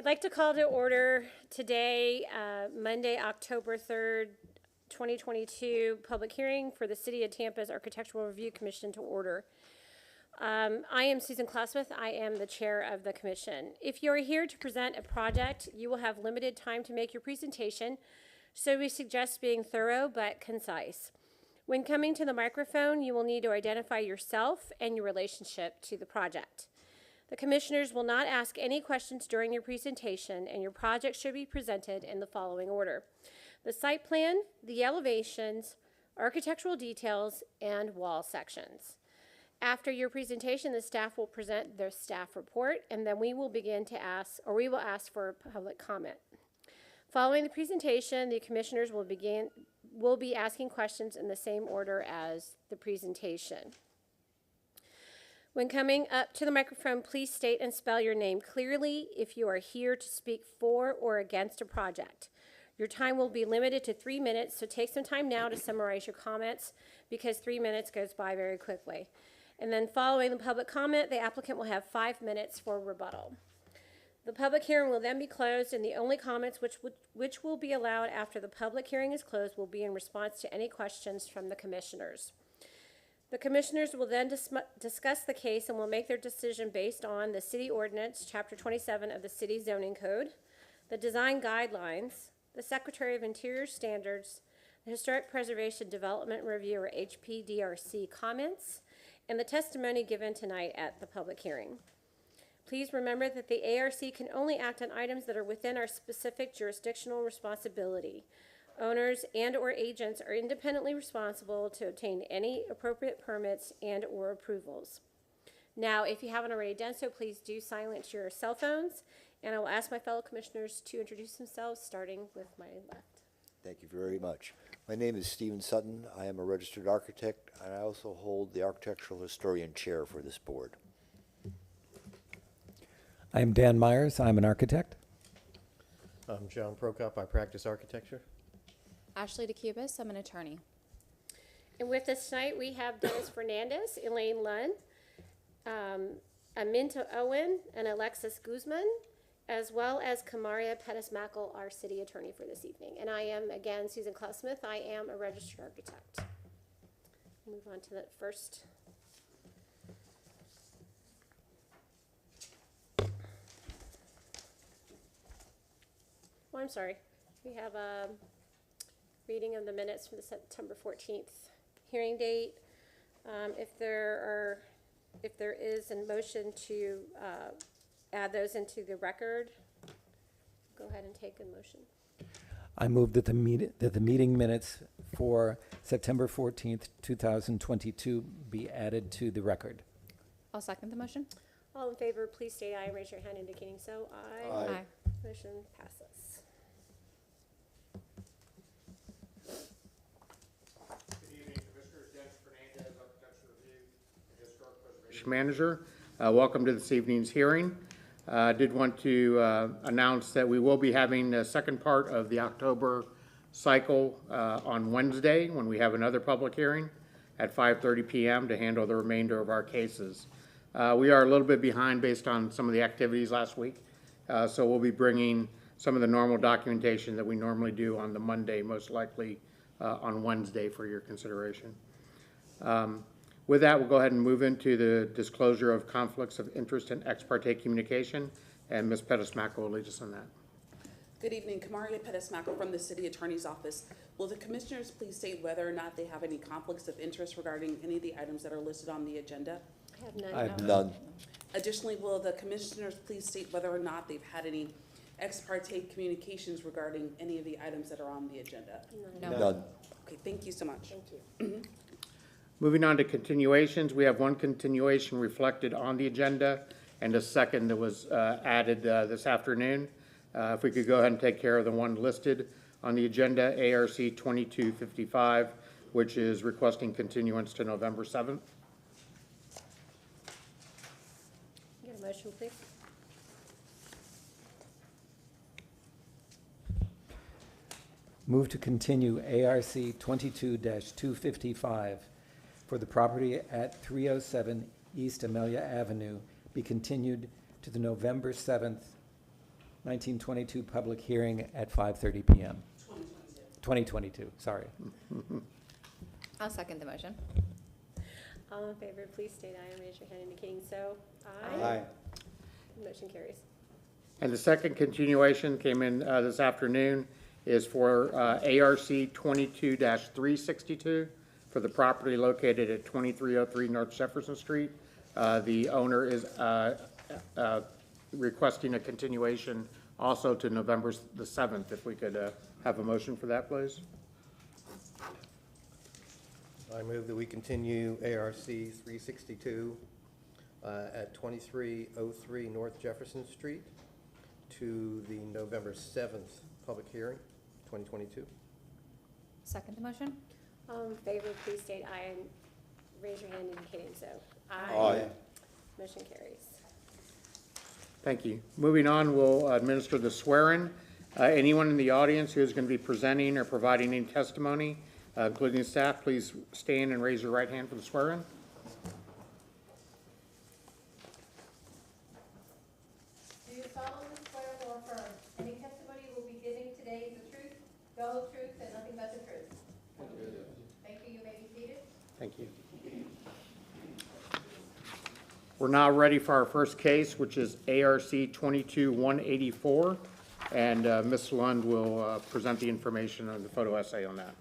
I'd like to call to order today, Monday, October 3rd, 2022, public hearing for the City of Tampa's Architectural Review Commission to order. I am Susan Clausmith. I am the chair of the commission. If you are here to present a project, you will have limited time to make your presentation, so we suggest being thorough but concise. When coming to the microphone, you will need to identify yourself and your relationship to the project. The commissioners will not ask any questions during your presentation, and your project should be presented in the following order: the site plan, the elevations, architectural details, and wall sections. After your presentation, the staff will present their staff report, and then we will ask for public comment. Following the presentation, the commissioners will be asking questions in the same order as the presentation. When coming up to the microphone, please state and spell your name clearly if you are here to speak for or against a project. Your time will be limited to 3 minutes, so take some time now to summarize your comments, because 3 minutes goes by very quickly. And then following the public comment, the applicant will have 5 minutes for rebuttal. The public hearing will then be closed, and the only comments which will be allowed after the public hearing is closed will be in response to any questions from the commissioners. The commissioners will then discuss the case and will make their decision based on the city ordinance, chapter 27 of the city zoning code, the design guidelines, the Secretary of Interior standards, the Historic Preservation Development Review, or HPDRC, comments, and the testimony given tonight at the public hearing. Please remember that the ARC can only act on items that are within our specific jurisdictional responsibility. Owners and or agents are independently responsible to obtain any appropriate permits and or approvals. Now, if you haven't already done so, please do silence your cell phones, and I will ask my fellow commissioners to introduce themselves, starting with my left. Thank you very much. My name is Stephen Sutton. I am a registered architect, and I also hold the architectural historian chair for this board. I am Dan Myers. I'm an architect. I'm John Prokop. I practice architecture. Ashley DeCubis, I'm an attorney. And with us tonight, we have Dennis Fernandez, Elaine Lunn, Aminta Owen, and Alexis Guzman, as well as Kamaria Pettis-Mackel, our city attorney for this evening. And I am, again, Susan Clausmith. I am a registered architect. Move on to the first. Oh, I'm sorry. We have a reading of the minutes from the September 14th hearing date. If there is a motion to add those into the record, go ahead and take a motion. I move that the meeting minutes for September 14th, 2022 be added to the record. I'll second the motion. All in favor, please state aye and raise your hand indicating so. Aye. Aye. Aye. Motion passes. Manager. Welcome to this evening's hearing. I did want to announce that we will be having the second part of the October cycle on Wednesday, when we have another public hearing at 5:30 p.m. to handle the remainder of our cases. We are a little bit behind based on some of the activities last week, so we'll be bringing some of the normal documentation that we normally do on the Monday, most likely on Wednesday, for your consideration. With that, we'll go ahead and move into the disclosure of conflicts of interest and ex parte communication, and Ms. Pettis-Mackel will lead us on that. Good evening, Kamaria Pettis-Mackel from the City Attorney's Office. Will the commissioners please state whether or not they have any conflicts of interest regarding any of the items that are listed on the agenda? I have none. I have None. Additionally, will the commissioners please state whether or not they've had any ex parte communications regarding any of the items that are on the agenda? No. None. Okay, thank you so much. Thank you. Moving on to continuations, we have one continuation reflected on the agenda and a second that was added this afternoon. If we could go ahead and take care of the one listed on the agenda, ARC 2255, which is requesting continuance to November 7th. Get a motion, please. Move to continue ARC 22-255 for the property at 307 East Amelia Avenue be continued to the November 7th, 1922 public hearing at 5:30 PM. 2022, sorry. I'll second the motion. All in favor, please state aye and raise your hand indicating so. Aye. Motion carries. And the second continuation came in this afternoon is for ARC 22-362 for the property located at 2303 North Jefferson Street. The owner is requesting a continuation also to November the 7th. If we could have a motion for that, please. I move that we continue ARC 362 at 2303 North Jefferson Street to the November 7th public hearing, 2022. Second the motion. All in favor, please state aye and raise your hand indicating so. Aye. Motion carries. Thank you. Moving on, we'll administer the swearing. Anyone in the audience who is going to be presenting or providing any testimony, including staff, please stand and raise your right hand for the swearing. Do you solemnly swear or affirm any testimony you will be giving today is the truth, the whole truth, and nothing but the truth? Thank you. You may be seated. Thank you. We're now ready for our first case, which is ARC 22-184, and Ms. Lund will present the information on the photo essay on that.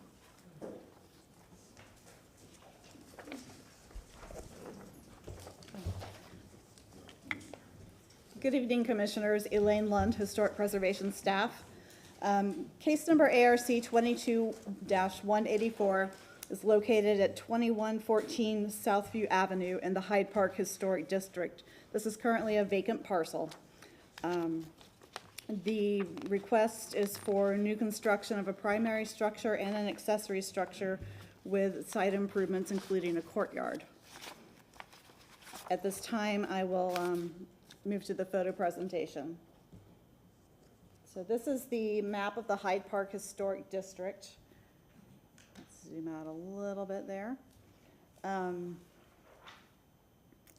Good evening, Commissioners. Elaine Lund, Historic Preservation Staff. Case number ARC 22-184 is located at 2114 Southview Avenue in the Hyde Park Historic District. This is currently a vacant parcel. The request is for new construction of a primary structure and an accessory structure with site improvements, including a courtyard. At this time, I will move to the photo presentation. So this is the map of the Hyde Park Historic District. Let's zoom out a little bit there.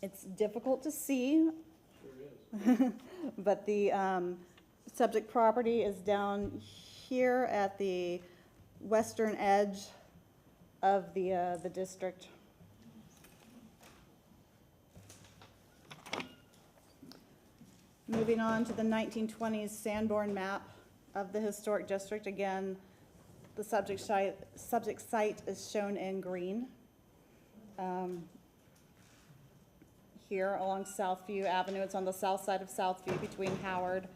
It's difficult to see, but the subject property is down here at the western edge of the district. Moving on to the 1920s Sanborn map of the historic district. Again, the subject site is shown in green. Here along Southview Avenue, it's on the south side of Southview between Howard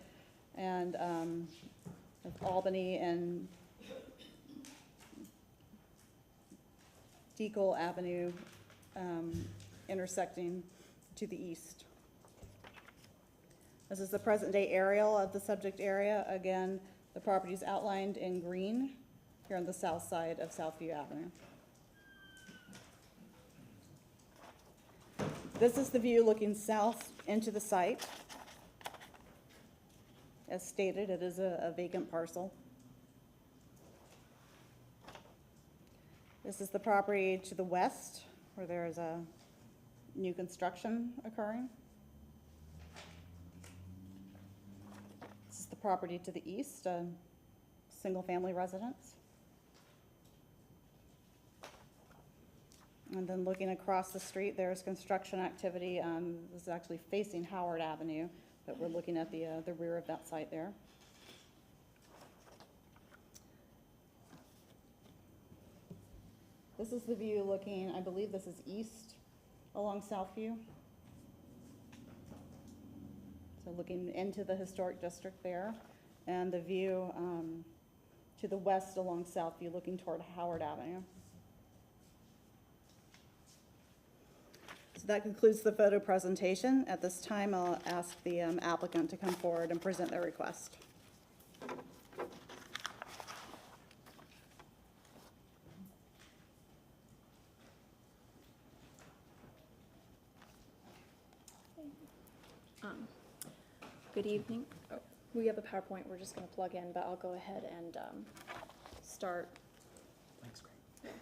and Albany and Deacle Avenue, intersecting to the east. This is the present-day aerial of the subject area. Again, the property is outlined in green here on the south side of Southview Avenue. This is the view looking south into the site. As stated, it is a vacant parcel. This is the property to the west, where there is a new construction occurring. This is the property to the east, a single-family residence. And then looking across the street, there's construction activity. This is actually facing Howard Avenue, but we're looking at the rear of that site there. This is the view looking, I believe this is east along Southview. So looking into the historic district there, and the view to the west along Southview looking toward Howard Avenue. So that concludes the photo presentation. At this time, I'll ask the applicant to come forward and present their request. Good evening. Oh, we have a PowerPoint we're just going to plug in, but I'll go ahead and start. Thanks, Greg.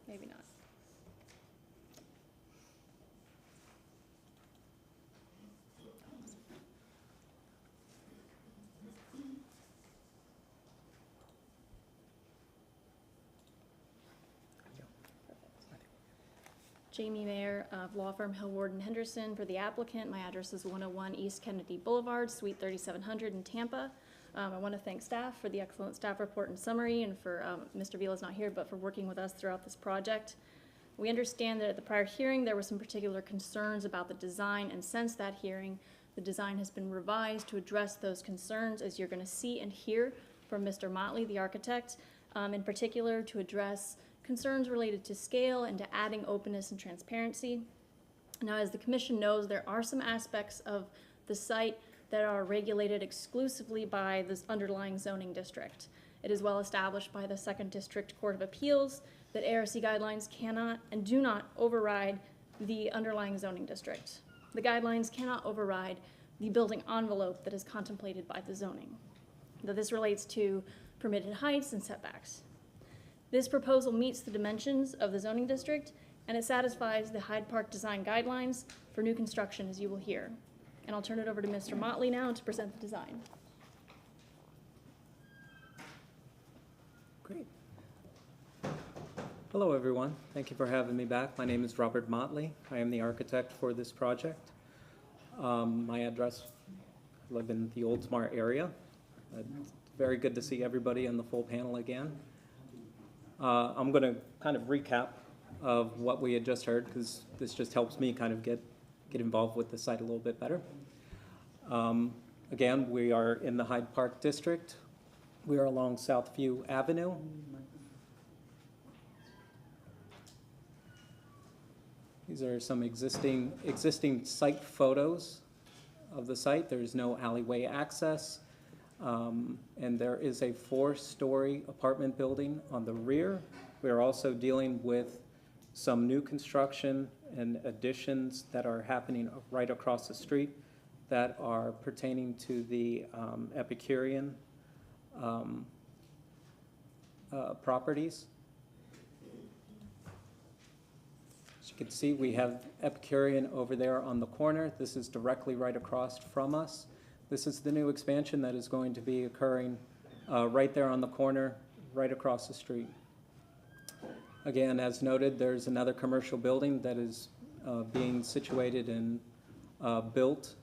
Maybe not. Jamie Mayer of law firm Hill Ward and Henderson for the applicant. My address is 101 East Kennedy Boulevard, Suite 3700 in Tampa. I want to thank staff for the excellent staff report and summary, and for Mr. Vila's not here, but for working with us throughout this project. We understand that at the prior hearing, there were some particular concerns about the design, and since that hearing, the design has been revised to address those concerns, as you're going to see and hear from Mr. Motley, the architect, in particular to address concerns related to scale and to adding openness and transparency. Now, as the commission knows, there are some aspects of the site that are regulated exclusively by this underlying zoning district. It is well established by the Second District Court of Appeals that ARC guidelines cannot and do not override the underlying zoning district. The guidelines cannot override the building envelope that is contemplated by the zoning. Now, this relates to permitted heights and setbacks. This proposal meets the dimensions of the zoning district, and it satisfies the Hyde Park design guidelines for new construction, as you will hear. And I'll turn it over to Mr. Motley now to present the design. Great. Hello, everyone. Thank you for having me back. My name is Robert Motley. I am the architect for this project. My address, I live in the Oldsmar area. It's very good to see everybody in the full panel again. I'm going to kind of recap of what we had just heard, because this just helps me kind of get involved with the site a little bit better. Again, we are in the Hyde Park district. We are along Southview Avenue. These are some existing site photos of the site. There's no alleyway access. And there is a 4-story apartment building on the rear. We are also dealing with some new construction and additions that are happening right across the street that are pertaining to the Epicurean properties. As you can see, we have Epicurean over there on the corner. This is directly right across from us. This is the new expansion that is going to be occurring right there on the corner, right across the street. Again, as noted, there's another commercial building that is being situated and built,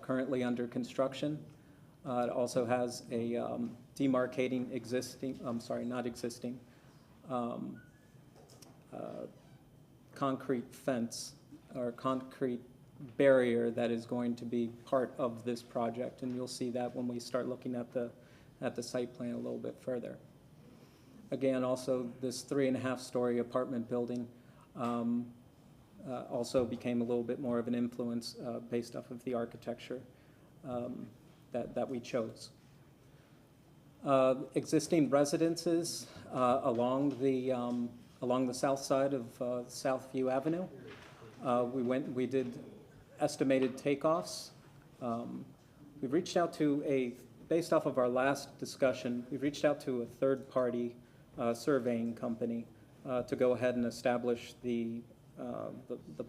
currently under construction. It also has a demarcating concrete fence or concrete barrier that is going to be part of this project, and you'll see that when we start looking at the site plan a little bit further. Again, also this 3.5-story apartment building also became a little bit more of an influence based off of the architecture that we chose. Existing residences along the south side of Southview Avenue. We did estimated takeoffs. We've reached out to based off of our last discussion, we've reached out to a third-party surveying company to go ahead and establish the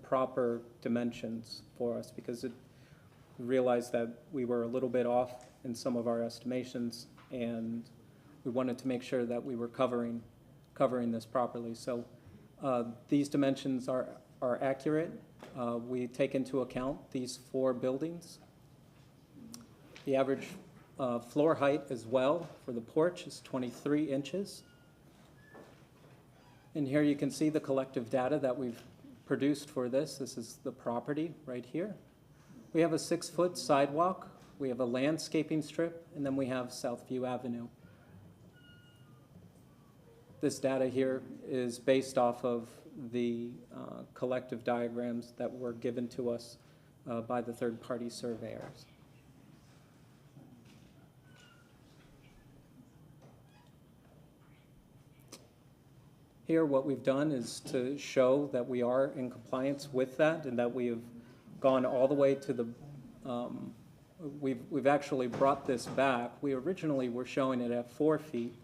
proper dimensions for us, because we realized that we were a little bit off in some of our estimations, and we wanted to make sure that we were covering this properly. So these dimensions are accurate. We take into account these 4 buildings. The average floor height as well for the porch is 23 inches. And here you can see the collective data that we've produced for this. This is the property right here. We have a 6-foot sidewalk. We have a landscaping strip, and then we have Southview Avenue. This data here is based off of the collective diagrams that were given to us by the third-party surveyors. Here, what we've done is to show that we are in compliance with that, and that we have gone all the way to the, we've actually brought this back. We originally were showing it at 4 feet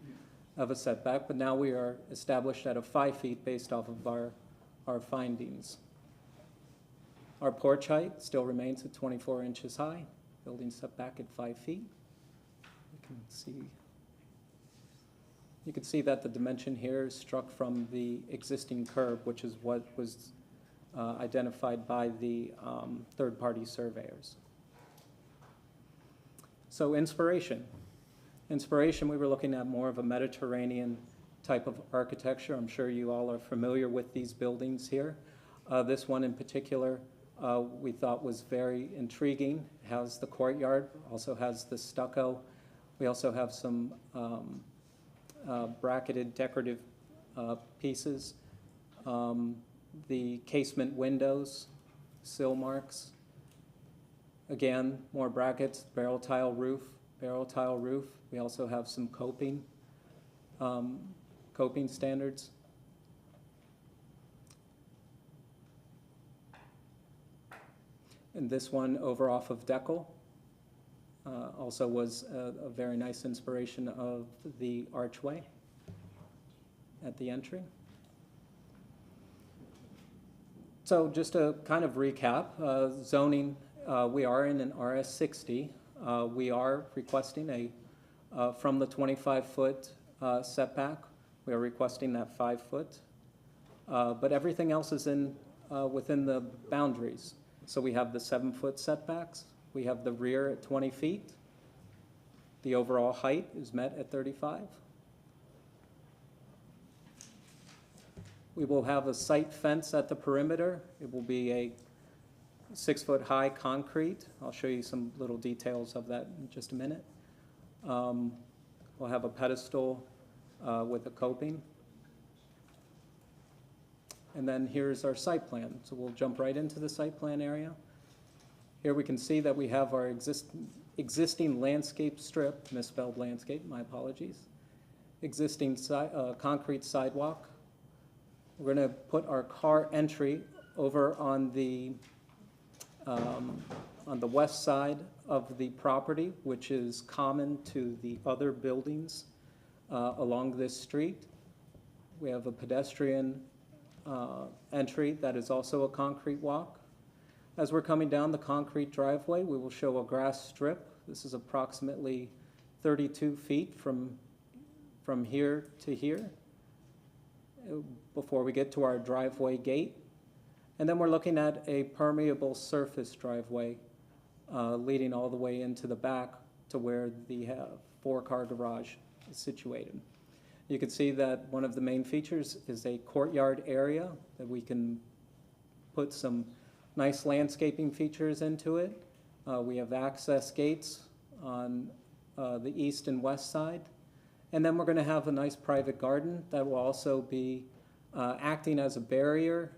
of a setback, but now we are established at 5 feet based off of our findings. Our porch height still remains at 24 inches high, building setback at 5 feet. You can see You can see that the dimension here is struck from the existing curb, which is what was identified by the third-party surveyors. So inspiration. Inspiration, we were looking at more of a Mediterranean type of architecture. I'm sure you all are familiar with these buildings here. This one in particular we thought was very intriguing. It has the courtyard, also has the stucco. We also have some bracketed decorative pieces. The casement windows, sill marks. Again, more brackets, barrel tile roof. We also have some coping standards. And this one over off of Deckel also was a very nice inspiration of the archway at the entry. So just to kind of recap, zoning, we are in an RS60. We are requesting from the 25-foot setback, we are requesting that 5-foot. But everything else is within the boundaries. So we have the 7-foot setbacks. We have the rear at 20 feet. The overall height is met at 35. We will have a site fence at the perimeter. It will be a 6-foot-high concrete. I'll show you some little details of that in just a minute. We'll have a pedestal with a coping. And then here's our site plan. So we'll jump right into the site plan area. Here we can see that we have our existing landscape strip, misspelled landscape, my apologies. Existing concrete sidewalk. We're going to put our car entry over on the west side of the property, which is common to the other buildings along this street. We have a pedestrian entry that is also a concrete walk. As we're coming down the concrete driveway, we will show a grass strip. This is approximately 32 feet from here to here before we get to our driveway gate. And then we're looking at a permeable surface driveway leading all the way into the back to where the 4-car garage is situated. You can see that one of the main features is a courtyard area that we can put some nice landscaping features into it. We have access gates on the east and west side. And then we're going to have a nice private garden that will also be acting as a barrier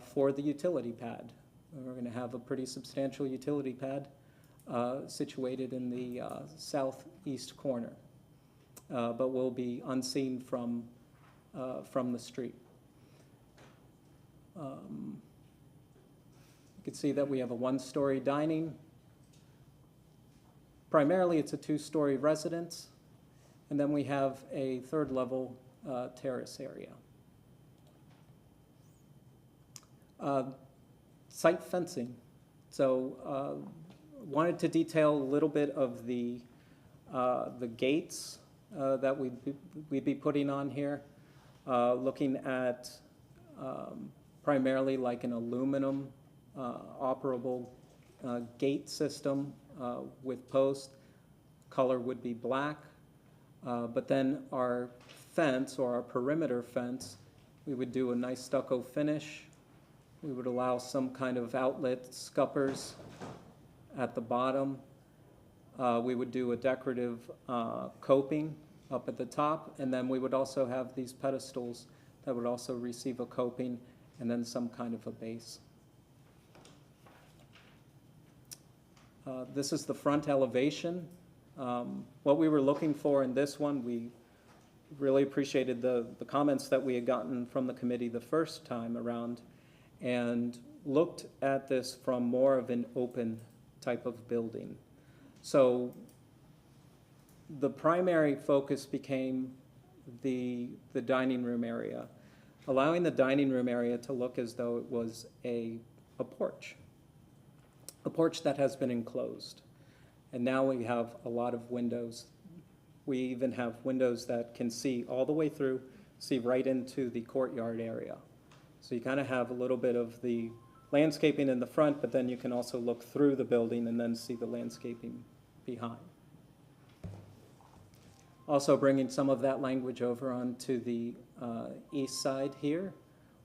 for the utility pad. We're going to have a pretty substantial utility pad situated in the southeast corner, but will be unseen from the street. You can see that we have a 1-story dining. Primarily, it's a 2-story residence, and then we have a 3rd-level terrace area. Site fencing. So wanted to detail a little bit of the gates that we'd be putting on here, looking at primarily like an aluminum operable gate system with posts. Color would be black, but then our fence or our perimeter fence, we would do a nice stucco finish. We would allow some kind of outlet scuppers at the bottom. We would do a decorative coping up at the top, and then we would also have these pedestals that would also receive a coping and then some kind of a base. This is the front elevation. What we were looking for in this one, we really appreciated the comments that we had gotten from the committee the first time around, and looked at this from more of an open type of building. So the primary focus became the dining room area, allowing the dining room area to look as though it was a porch that has been enclosed. And now we have a lot of windows We even have windows that can see all the way through, see right into the courtyard area. So you kind of have a little bit of the landscaping in the front, but then you can also look through the building and then see the landscaping behind. Also bringing some of that language over onto the east side here.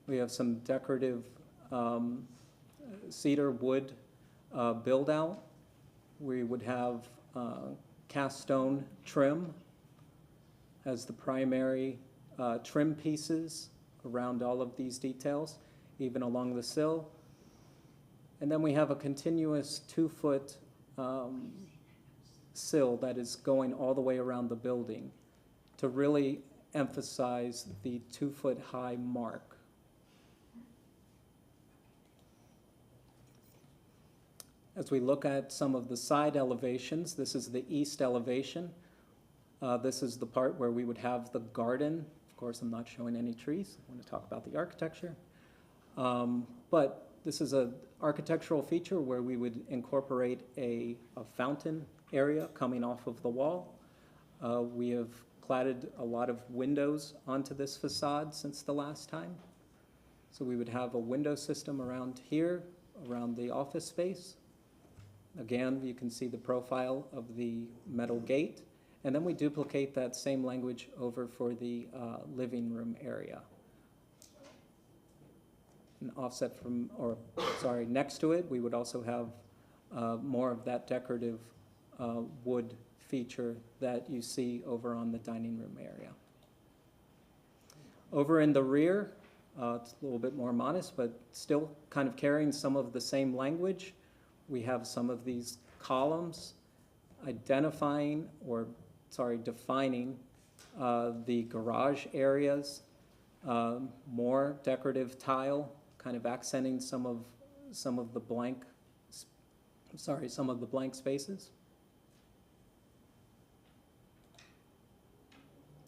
We have some decorative cedar wood build out. We would have cast stone trim as the primary trim pieces around all of these details, even along the sill. And then we have a continuous 2-foot sill that is going all the way around the building to really emphasize the 2-foot high mark. As we look at some of the side elevations, this is the east elevation. This is the part where we would have the garden. Of course, I'm not showing any trees. I want to talk about the architecture. But this is an architectural feature where we would incorporate a fountain area coming off of the wall. We have cladded a lot of windows onto this facade since the last time. So we would have a window system around here, around the office space. Again, you can see the profile of the metal gate. And then we duplicate that same language over for the living room area. An offset from, or sorry, next to it, we would also have more of that decorative wood feature that you see over on the dining room area. Over in the rear, it's a little bit more modest, but still kind of carrying some of the same language. We have some of these columns defining the garage areas, more decorative tile, kind of accenting some of the blank spaces.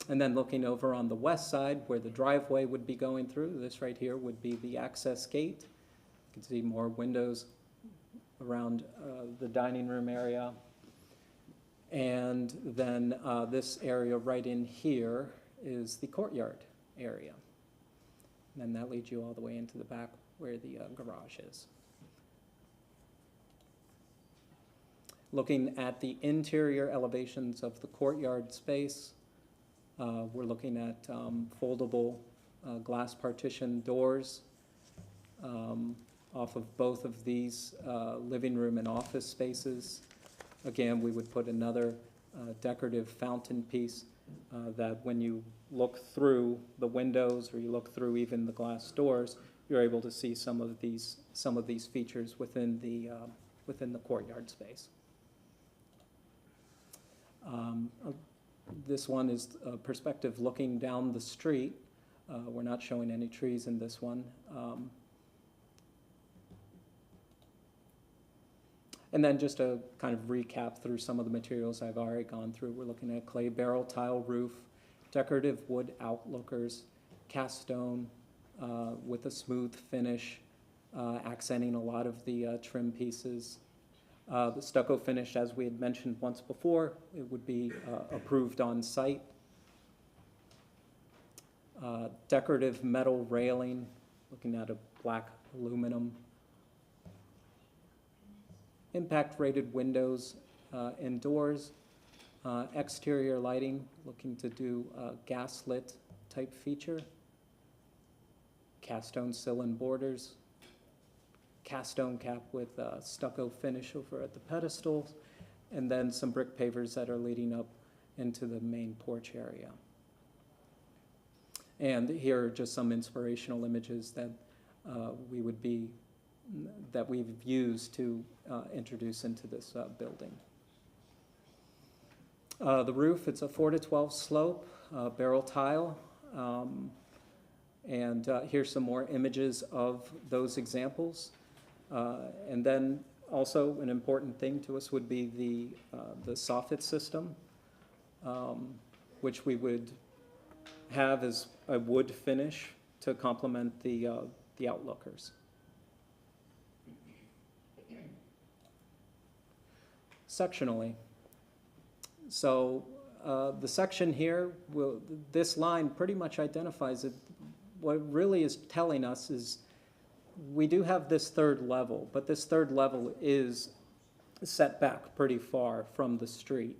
And then looking over on the west side where the driveway would be going through, this right here would be the access gate. You can see more windows around the dining room area. And then this area right in here is the courtyard area. And then that leads you all the way into the back where the garage is. Looking at the interior elevations of the courtyard space, we're looking at foldable glass partition doors off of both of these living room and office spaces. Again, we would put another decorative fountain piece that when you look through the windows or you look through even the glass doors, you're able to see some of these features within the courtyard space. This one is a perspective looking down the street. We're not showing any trees in this one. And then just to kind of recap through some of the materials I've already gone through, we're looking at clay barrel tile roof, decorative wood outlookers, cast stone with a smooth finish, accenting a lot of the trim pieces. The stucco finish, as we had mentioned once before, it would be approved on site. Decorative metal railing, looking at a black aluminum. Impact rated windows and doors. Exterior lighting, looking to do a gas lit type feature. Cast stone sill and borders. Cast stone cap with stucco finish over at the pedestals, and then some brick pavers that are leading up into the main porch area. And here are just some inspirational images that we've used to introduce into this building. The roof, it's a 4 to 12 slope, barrel tile, and here's some more images of those examples. And then also an important thing to us would be the soffit system, which we would have as a wood finish to complement the outlookers. Sectionally, so the section here, this line pretty much identifies it. What it really is telling us is we do have this third level, but this third level is set back pretty far from the street.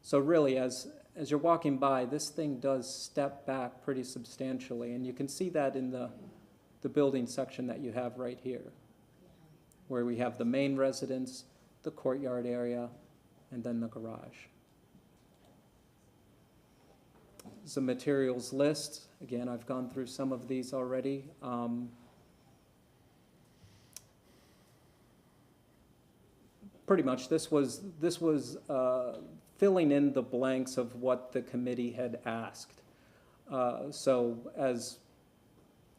So really, as you're walking by, this thing does step back pretty substantially, and you can see that in the building section that you have right here, where we have the main residence, the courtyard area, and then the garage. It's a materials list. Again, I've gone through some of these already. Pretty much, this was filling in the blanks of what the committee had asked. So as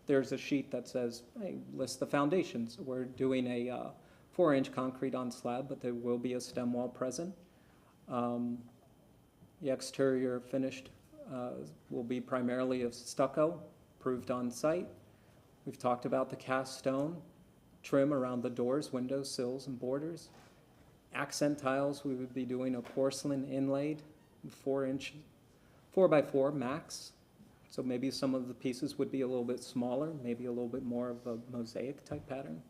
there's a sheet that says, hey, list the foundations. We're doing a 4-inch concrete on slab, but there will be a stem wall present. The exterior finished will be primarily of stucco, approved on site. We've talked about the cast stone, trim around the doors, windows, sills, and borders. Accent tiles, we would be doing a porcelain inlaid, 4x4 max. So maybe some of the pieces would be a little bit smaller, maybe a little bit more of a mosaic type pattern.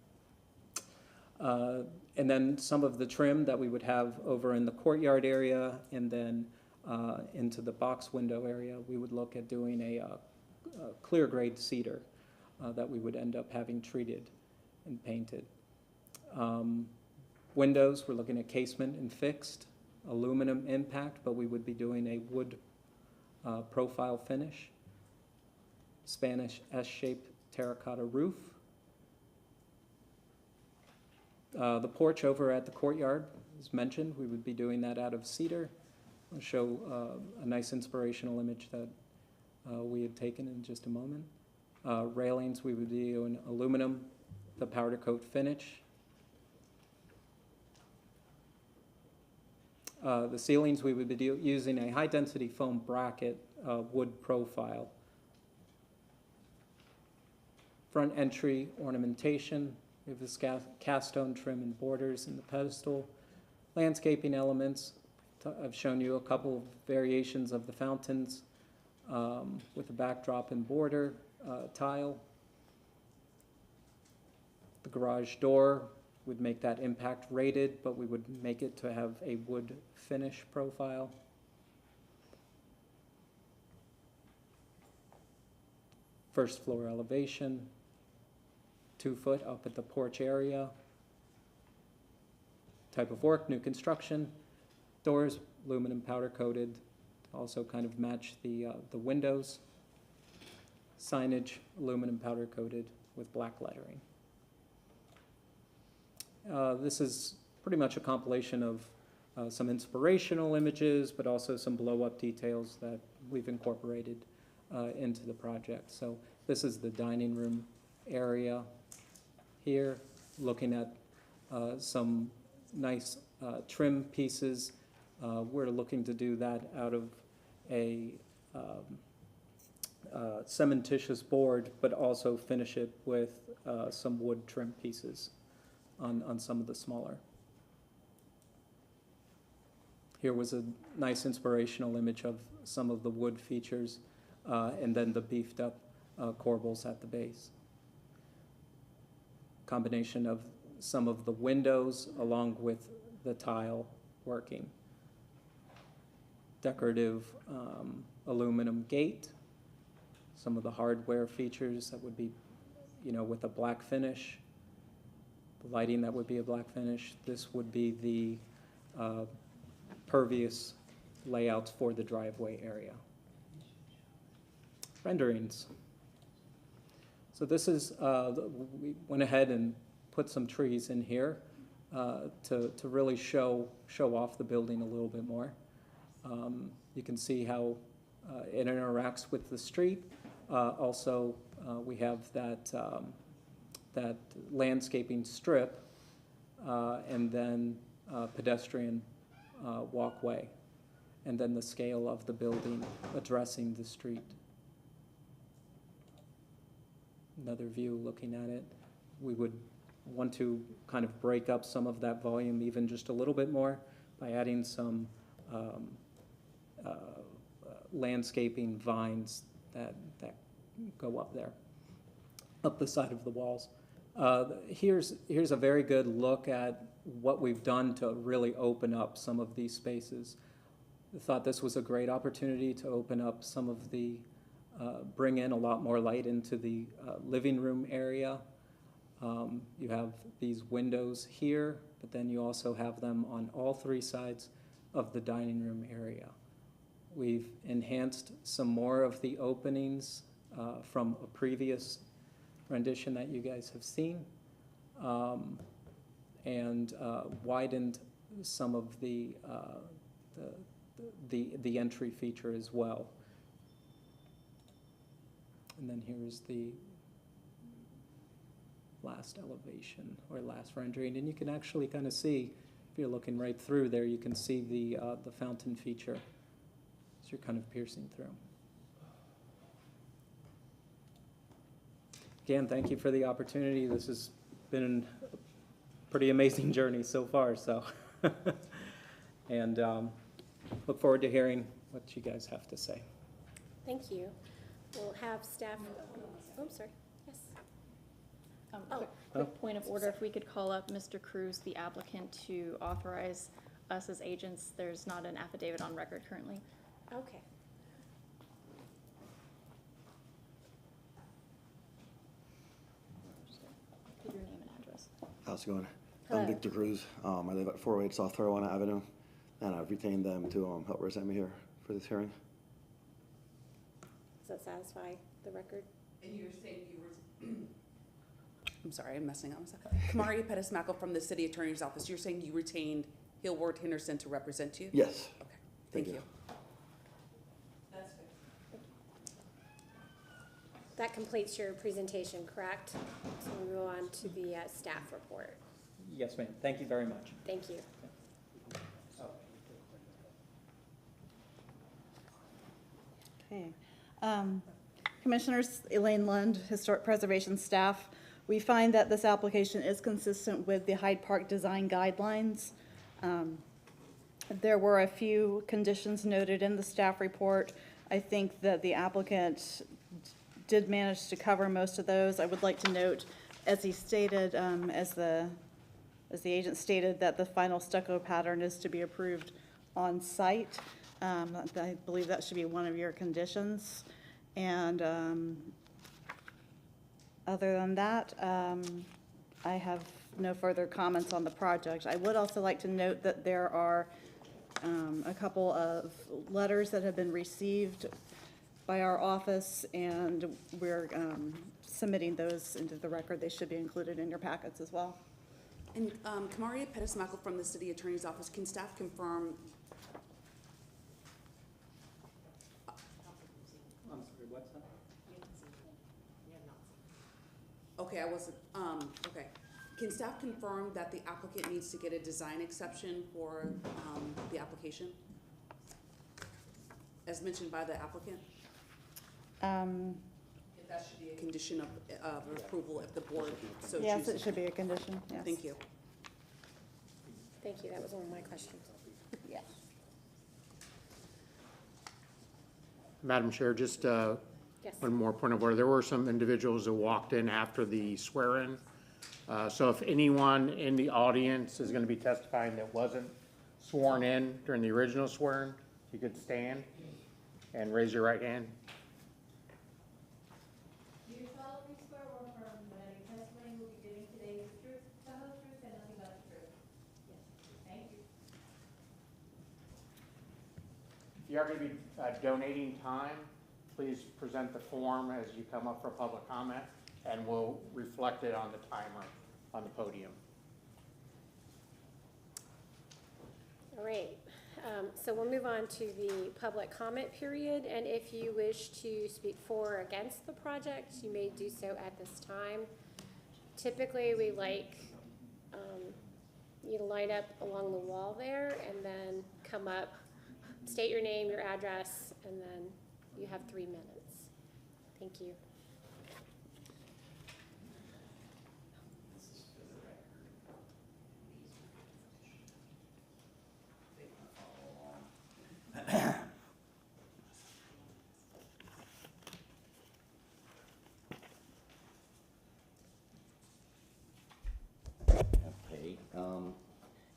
And then some of the trim that we would have over in the courtyard area and then into the box window area, we would look at doing a clear grade cedar that we would end up having treated and painted. Windows, we're looking at casement and fixed, aluminum impact, but we would be doing a wood profile finish. Spanish S-shaped terracotta roof. The porch over at the courtyard, as mentioned, we would be doing that out of cedar. I'll show a nice inspirational image that we had taken in just a moment. Railings, we would be doing aluminum, the powder coat finish. The ceilings, we would be using a high-density foam bracket wood profile. Front entry ornamentation, we have this cast stone trim and borders in the pedestal. Landscaping elements, I've shown you a couple of variations of the fountains with a backdrop and border tile. The garage door would make that impact rated, but we would make it to have a wood finish profile. First floor elevation, 2 foot up at the porch area. Type of work, new construction. Doors, aluminum powder coated, also kind of match the windows. Signage, aluminum powder coated with black lettering. This is pretty much a compilation of some inspirational images, but also some blow-up details that we've incorporated into the project. So this is the dining room area here, looking at some nice trim pieces. We're looking to do that out of a cementitious board, but also finish it with some wood trim pieces on some of the smaller. Here was a nice inspirational image of some of the wood features and then the beefed up corbels at the base. Combination of some of the windows along with the tile working. Decorative aluminum gate. Some of the hardware features that would be, with a black finish. The lighting that would be a black finish. This would be the pervious layouts for the driveway area. Renderings. So this is, we went ahead and put some trees in here to really show off the building a little bit more. You can see how it interacts with the street. Also, we have that landscaping strip and then pedestrian walkway, and then the scale of the building addressing the street. Another view looking at it. We would want to kind of break up some of that volume even just a little bit more by adding some landscaping vines that go up there, up the side of the walls. Here's a very good look at what we've done to really open up some of these spaces. I thought this was a great opportunity to open up some of the, bring in a lot more light into the living room area. You have these windows here, but then you also have them on all three sides of the dining room area. We've enhanced some more of the openings from a previous rendition that you guys have seen, and widened some of the entry feature as well. And then here's the last elevation or last rendering, and you can actually kind of see, if you're looking right through there, you can see the fountain feature as you're kind of piercing through. Again, thank you for the opportunity. This has been a pretty amazing journey so far, so. And look forward to hearing what you guys have to say. Thank you. We'll have staff, oh, sorry, yes. Quick point of order, if we could call up Mr. Cruz, the applicant, to authorize us as agents. There's not an affidavit on record currently. Okay. Give your name and address. How's it going? Hello. I'm Victor Cruz. I live at 408 South Carolina Avenue, and I've retained them to help represent me here for this hearing. Does that satisfy the record? And you're saying you were, I'm sorry, I'm messing up myself. Kamari Pettis-Mackle from the City Attorney's Office, you're saying you retained Hill Ward Henderson to represent you? Yes. Okay, thank you. That's good. That completes your presentation, correct? So we'll go on to the staff report. Yes, ma'am. Thank you very much. Thank you. Okay. Commissioners, Elaine Lund, Historic Preservation staff. We find that this application is consistent with the Hyde Park design guidelines. There were a few conditions noted in the staff report. I think that the applicant did manage to cover most of those. I would like to note, as he stated, as the agent stated, that the final stucco pattern is to be approved on site. I believe that should be one of your conditions. And other than that, I have no further comments on the project. I would also like to note that there are a couple of letters that have been received by our office, and we're submitting those into the record. They should be included in your packets as well. And Kamaria Pettis-Mackle from the City Attorney's Office, can staff confirm? I'm sorry, what's that? Okay, I wasn't, okay. Can staff confirm that the applicant needs to get a design exception for the application? As mentioned by the applicant? If that should be a condition of approval if the board so chooses. Yes, it should be a condition, yes. Thank you. Thank you. That was one of my questions. Yes. Madam Chair, just Yes. one more point of order. There were some individuals that walked in after the swear-in. So if anyone in the audience is going to be testifying that wasn't sworn in during the original swearing, you could stand and raise your right hand. Do you solemnly swear or affirm that any testimony you will be giving today is the truth, the whole truth, and nothing but the truth? Yes. Thank you. If you are going to be donating time, please present the form as you come up for public comment, and we'll reflect it on the timer on the podium. All right. So we'll move on to the public comment period, and if you wish to speak for or against the project, you may do so at this time. Typically, we like you to line up along the wall there and then come up, state your name, your address, and then you have 3 minutes. Thank you.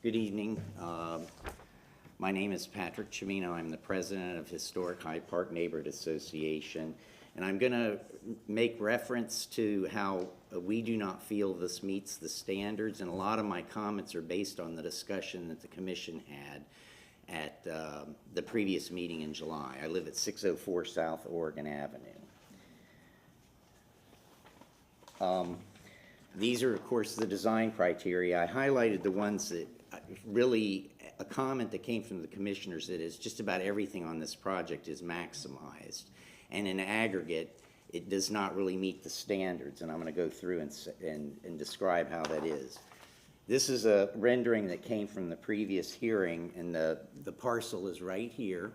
Good evening. My name is Patrick Chimino. I'm the president of Historic Hyde Park Neighborhood Association. And I'm going to make reference to how we do not feel this meets the standards. And a lot of my comments are based on the discussion that the commission had at the previous meeting in July. I live at 604 South Oregon Avenue. These are, of course, the design criteria. I highlighted the ones that really, a comment that came from the commissioners that is just about everything on this project is maximized. And in aggregate, it does not really meet the standards. And I'm going to go through and describe how that is. This is a rendering that came from the previous hearing, and the parcel is right here.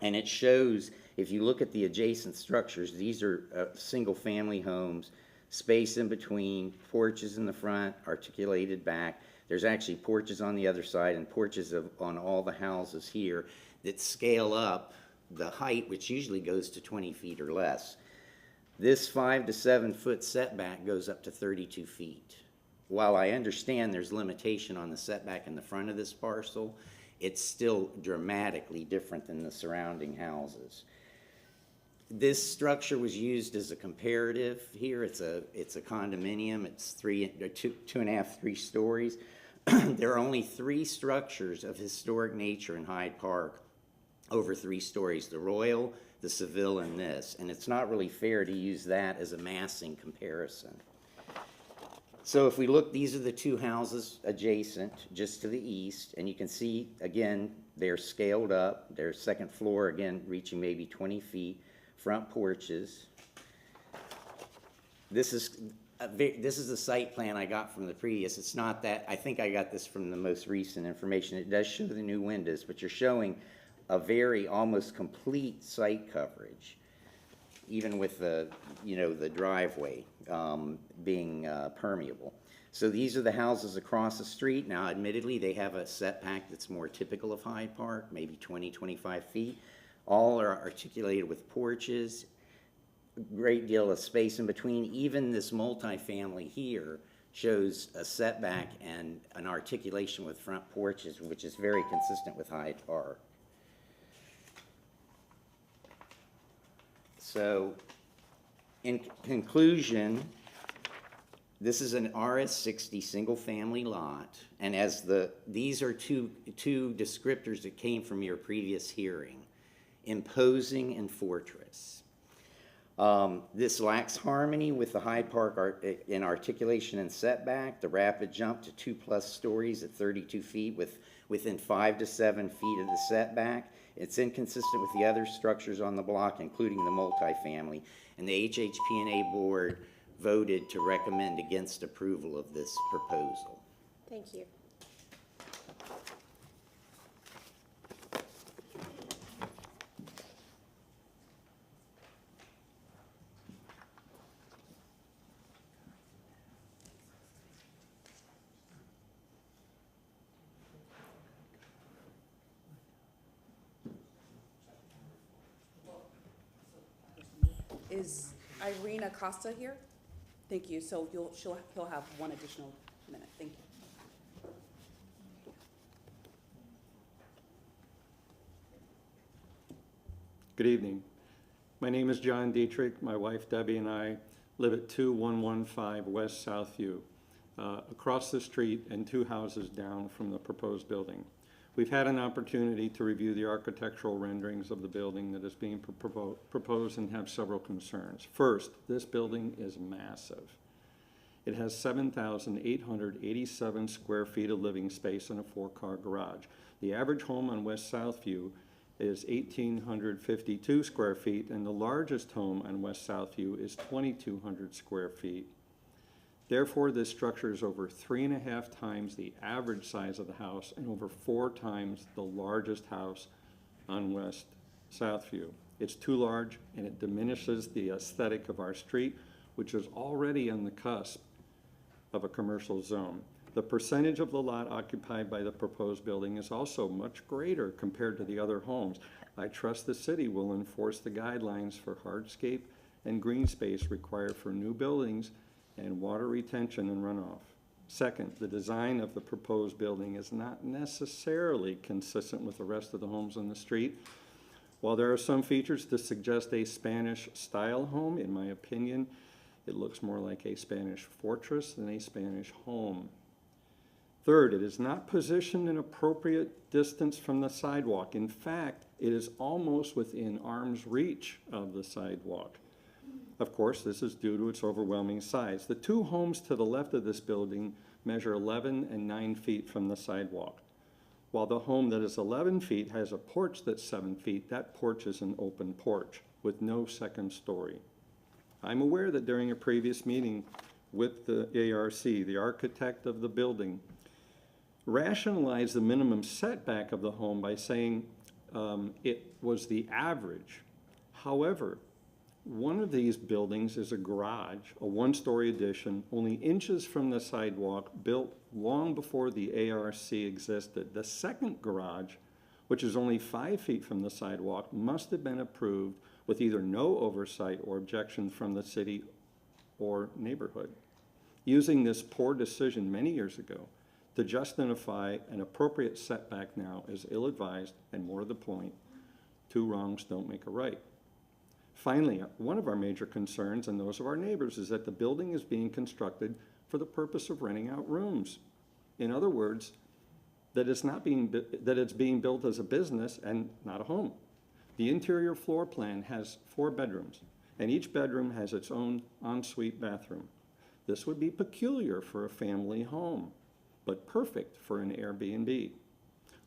And it shows, if you look at the adjacent structures, these are single-family homes, space in between, porches in the front, articulated back. There's actually porches on the other side and porches on all the houses here that scale up the height, which usually goes to 20 feet or less. This 5 to 7 foot setback goes up to 32 feet. While I understand there's limitation on the setback in the front of this parcel, it's still dramatically different than the surrounding houses. This structure was used as a comparative here. It's a condominium. It's 2.5, 3 stories. There are only 3 structures of historic nature in Hyde Park over 3 stories: the Royal, the Seville, and this. And it's not really fair to use that as a massing comparison. So if we look, these are the 2 houses adjacent just to the east, and you can see, again, they're scaled up. Their second floor, again, reaching maybe 20 feet. Front porches. This is the site plan I got from the previous. It's not that, I think I got this from the most recent information. It does show the new windows, but you're showing a very almost complete site coverage, even with the driveway being permeable. So these are the houses across the street. Now, admittedly, they have a setback that's more typical of Hyde Park, maybe 20, 25 feet. All are articulated with porches, a great deal of space in between. Even this multifamily here shows a setback and an articulation with front porches, which is very consistent with Hyde Park. So, in conclusion, this is an RS60 single-family lot, and as these are two descriptors that came from your previous hearing: imposing and fortress. This lacks harmony with the Hyde Park in articulation and setback. The rapid jump to 2+ stories at 32 feet within 5 to 7 feet of the setback. It's inconsistent with the other structures on the block, including the multifamily. And the HHP&A board voted to recommend against approval of this proposal. Thank you. Is Irene Acosta here? Thank you. So he'll have 1 additional minute. Thank you. Good evening. My name is John Dietrich. My wife Debbie and I live at 2115 West Southview, across the street and 2 houses down from the proposed building. We've had an opportunity to review the architectural renderings of the building that is being proposed and have several concerns. First, this building is massive. It has 7,887 square feet of living space and a 4-car garage. The average home on West Southview is 1,852 square feet, and the largest home on West Southview is 2,200 square feet. Therefore, this structure is over 3.5 times the average size of the house and over 4 times the largest house on West Southview. It's too large, and it diminishes the aesthetic of our street, which is already on the cusp of a commercial zone. The percentage of the lot occupied by the proposed building is also much greater compared to the other homes. I trust the city will enforce the guidelines for hardscape and green space required for new buildings and water retention and runoff. Second, the design of the proposed building is not necessarily consistent with the rest of the homes on the street. While there are some features to suggest a Spanish-style home, in my opinion, it looks more like a Spanish fortress than a Spanish home. Third, it is not positioned in appropriate distance from the sidewalk. In fact, it is almost within arm's reach of the sidewalk. Of course, this is due to its overwhelming size. The two homes to the left of this building measure 11 and 9 feet from the sidewalk. While the home that is 11 feet has a porch that's 7 feet, that porch is an open porch with no second story. I'm aware that during a previous meeting with the ARC, the architect of the building rationalized the minimum setback of the home by saying it was the average. However, one of these buildings is a garage, a one-story addition, only inches from the sidewalk, built long before the ARC existed. The second garage, which is only 5 feet from the sidewalk, must have been approved with either no oversight or objection from the city or neighborhood. Using this poor decision many years ago to justify an appropriate setback now is ill-advised and, more to the point, two wrongs don't make a right. Finally, one of our major concerns, and those of our neighbors, is that the building is being constructed for the purpose of renting out rooms. In other words, that it's being built as a business and not a home. The interior floor plan has 4 bedrooms, and each bedroom has its own ensuite bathroom. This would be peculiar for a family home, but perfect for an Airbnb.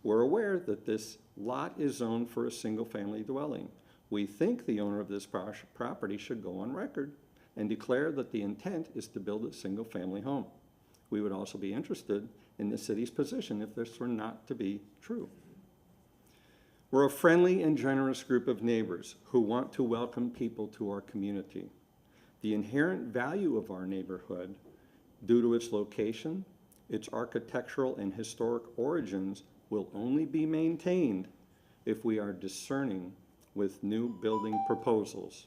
We're aware that this lot is zoned for a single-family dwelling. We think the owner of this property should go on record and declare that the intent is to build a single-family home. We would also be interested in the city's position if this were not to be true. We're a friendly and generous group of neighbors who want to welcome people to our community. The inherent value of our neighborhood, due to its location, its architectural and historic origins, will only be maintained if we are discerning with new building proposals.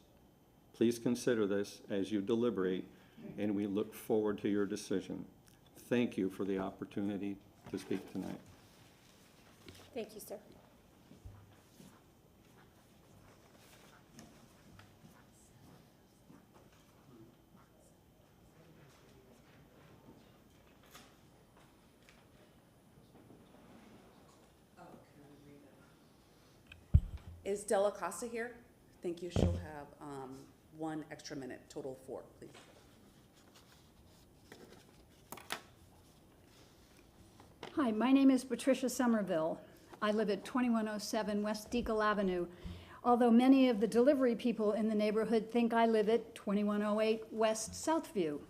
Please consider this as you deliberate, and we look forward to your decision. Thank you for the opportunity to speak tonight. Thank you, sir. Is Della Costa here? Thank you. She'll have 1 extra minute, total of 4, please. Hi, my name is Patricia Somerville. I live at 2107 West Deacle Avenue, although many of the delivery people in the neighborhood think I live at 2108 West Southview.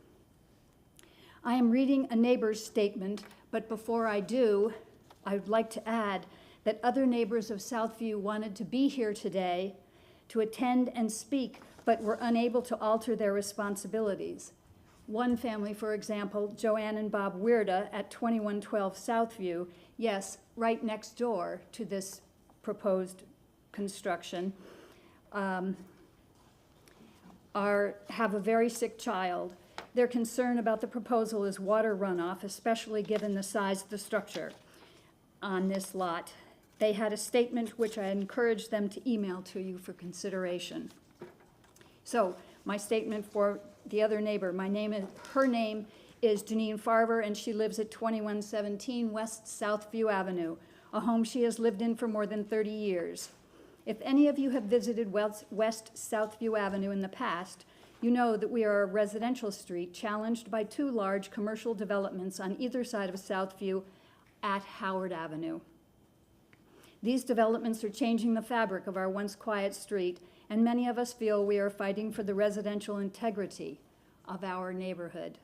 I am reading a neighbor's statement, but before I do, I would like to add that other neighbors of Southview wanted to be here today to attend and speak, but were unable to alter their responsibilities. One family, for example, Joanne and Bob Weirda at 2112 Southview, yes, right next door to this proposed construction, have a very sick child. Their concern about the proposal is water runoff, especially given the size of the structure on this lot. They had a statement which I encouraged them to email to you for consideration. So my statement for the other neighbor, her name is Janine Farver, and she lives at 2117 West Southview Avenue, a home she has lived in for more than 30 years. If any of you have visited West Southview Avenue in the past, you know that we are a residential street challenged by 2 large commercial developments on either side of Southview at Howard Avenue. These developments are changing the fabric of our once quiet street, and many of us feel we are fighting for the residential integrity of our neighborhood.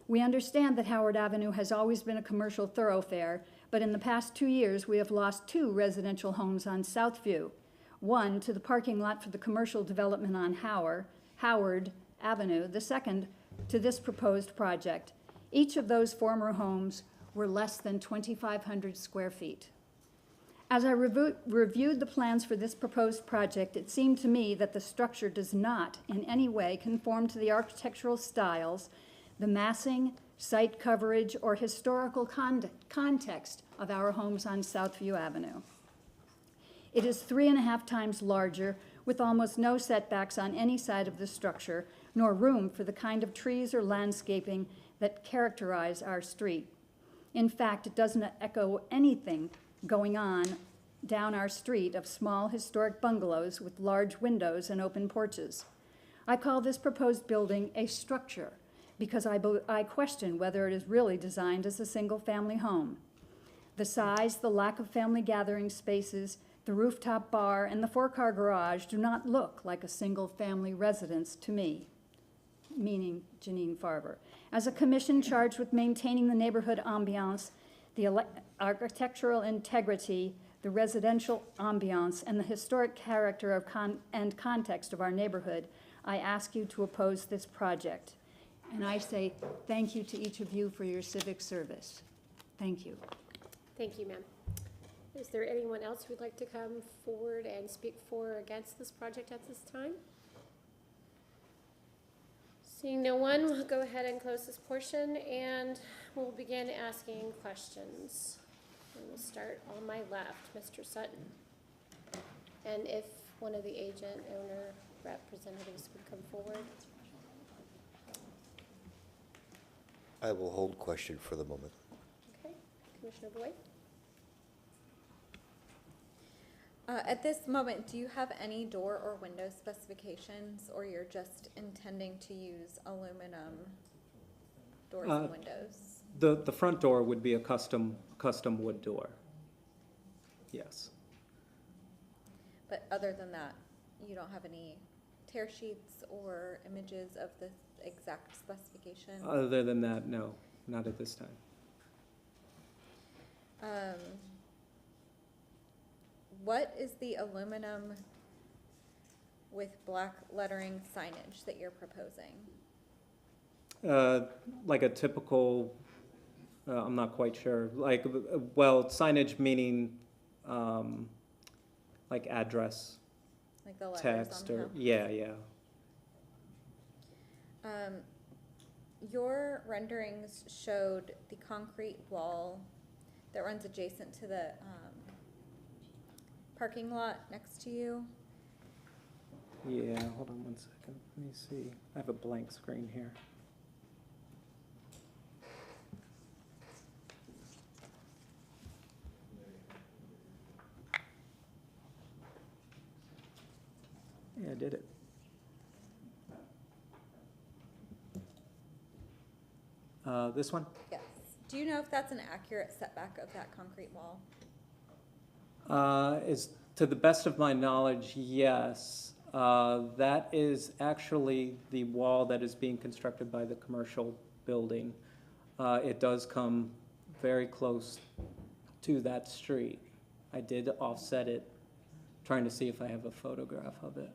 We understand that Howard Avenue has always been a commercial thoroughfare, but in the past 2 years, we have lost 2 residential homes on Southview, one to the parking lot for the commercial development on Howard Avenue, the second to this proposed project. Each of those former homes were less than 2,500 square feet. As I reviewed the plans for this proposed project, it seemed to me that the structure does not in any way conform to the architectural styles, the massing, site coverage, or historical context of our homes on Southview Avenue. It is 3.5 times larger, with almost no setbacks on any side of the structure, nor room for the kind of trees or landscaping that characterize our street. In fact, it doesn't echo anything going on down our street of small historic bungalows with large windows and open porches. I call this proposed building a structure because I question whether it is really designed as a single-family home. The size, the lack of family gathering spaces, the rooftop bar, and the 4-car garage do not look like a single-family residence to me, meaning Janine Farber. As a commission charged with maintaining the neighborhood ambiance, the architectural integrity, the residential ambiance, and the historic character and context of our neighborhood, I ask you to oppose this project. And I say thank you to each of you for your civic service. Thank you. Thank you, ma'am. Is there anyone else who would like to come forward and speak for or against this project at this time? Seeing no one, we'll go ahead and close this portion, and we'll begin asking questions. And we'll start on my left, Mr. Sutton. And if one of the agent owner representatives would come forward. I will hold question for the moment. Okay, Commissioner Boyd? At this moment, do you have any door or window specifications, or you're just intending to use aluminum doors and windows? The front door would be a custom wood door. Yes. But other than that, you don't have any tear sheets or images of the exact specification? Other than that, no, not at this time. What is the aluminum with black lettering signage that you're proposing? Like a typical, I'm not quite sure, like, well, signage meaning like address, Like the letters text, on or, top? yeah. Your renderings showed the concrete wall that runs adjacent to the parking lot next to you. Yeah, hold on one second, let me see. I have a blank screen here. Yeah, I did it. This one? Yes. Do you know if that's an accurate setback of that concrete wall? Is, to the best of my knowledge, yes. That is actually the wall that is being constructed by the commercial building. It does come very close to that street. I did offset it, trying to see if I have a photograph of it.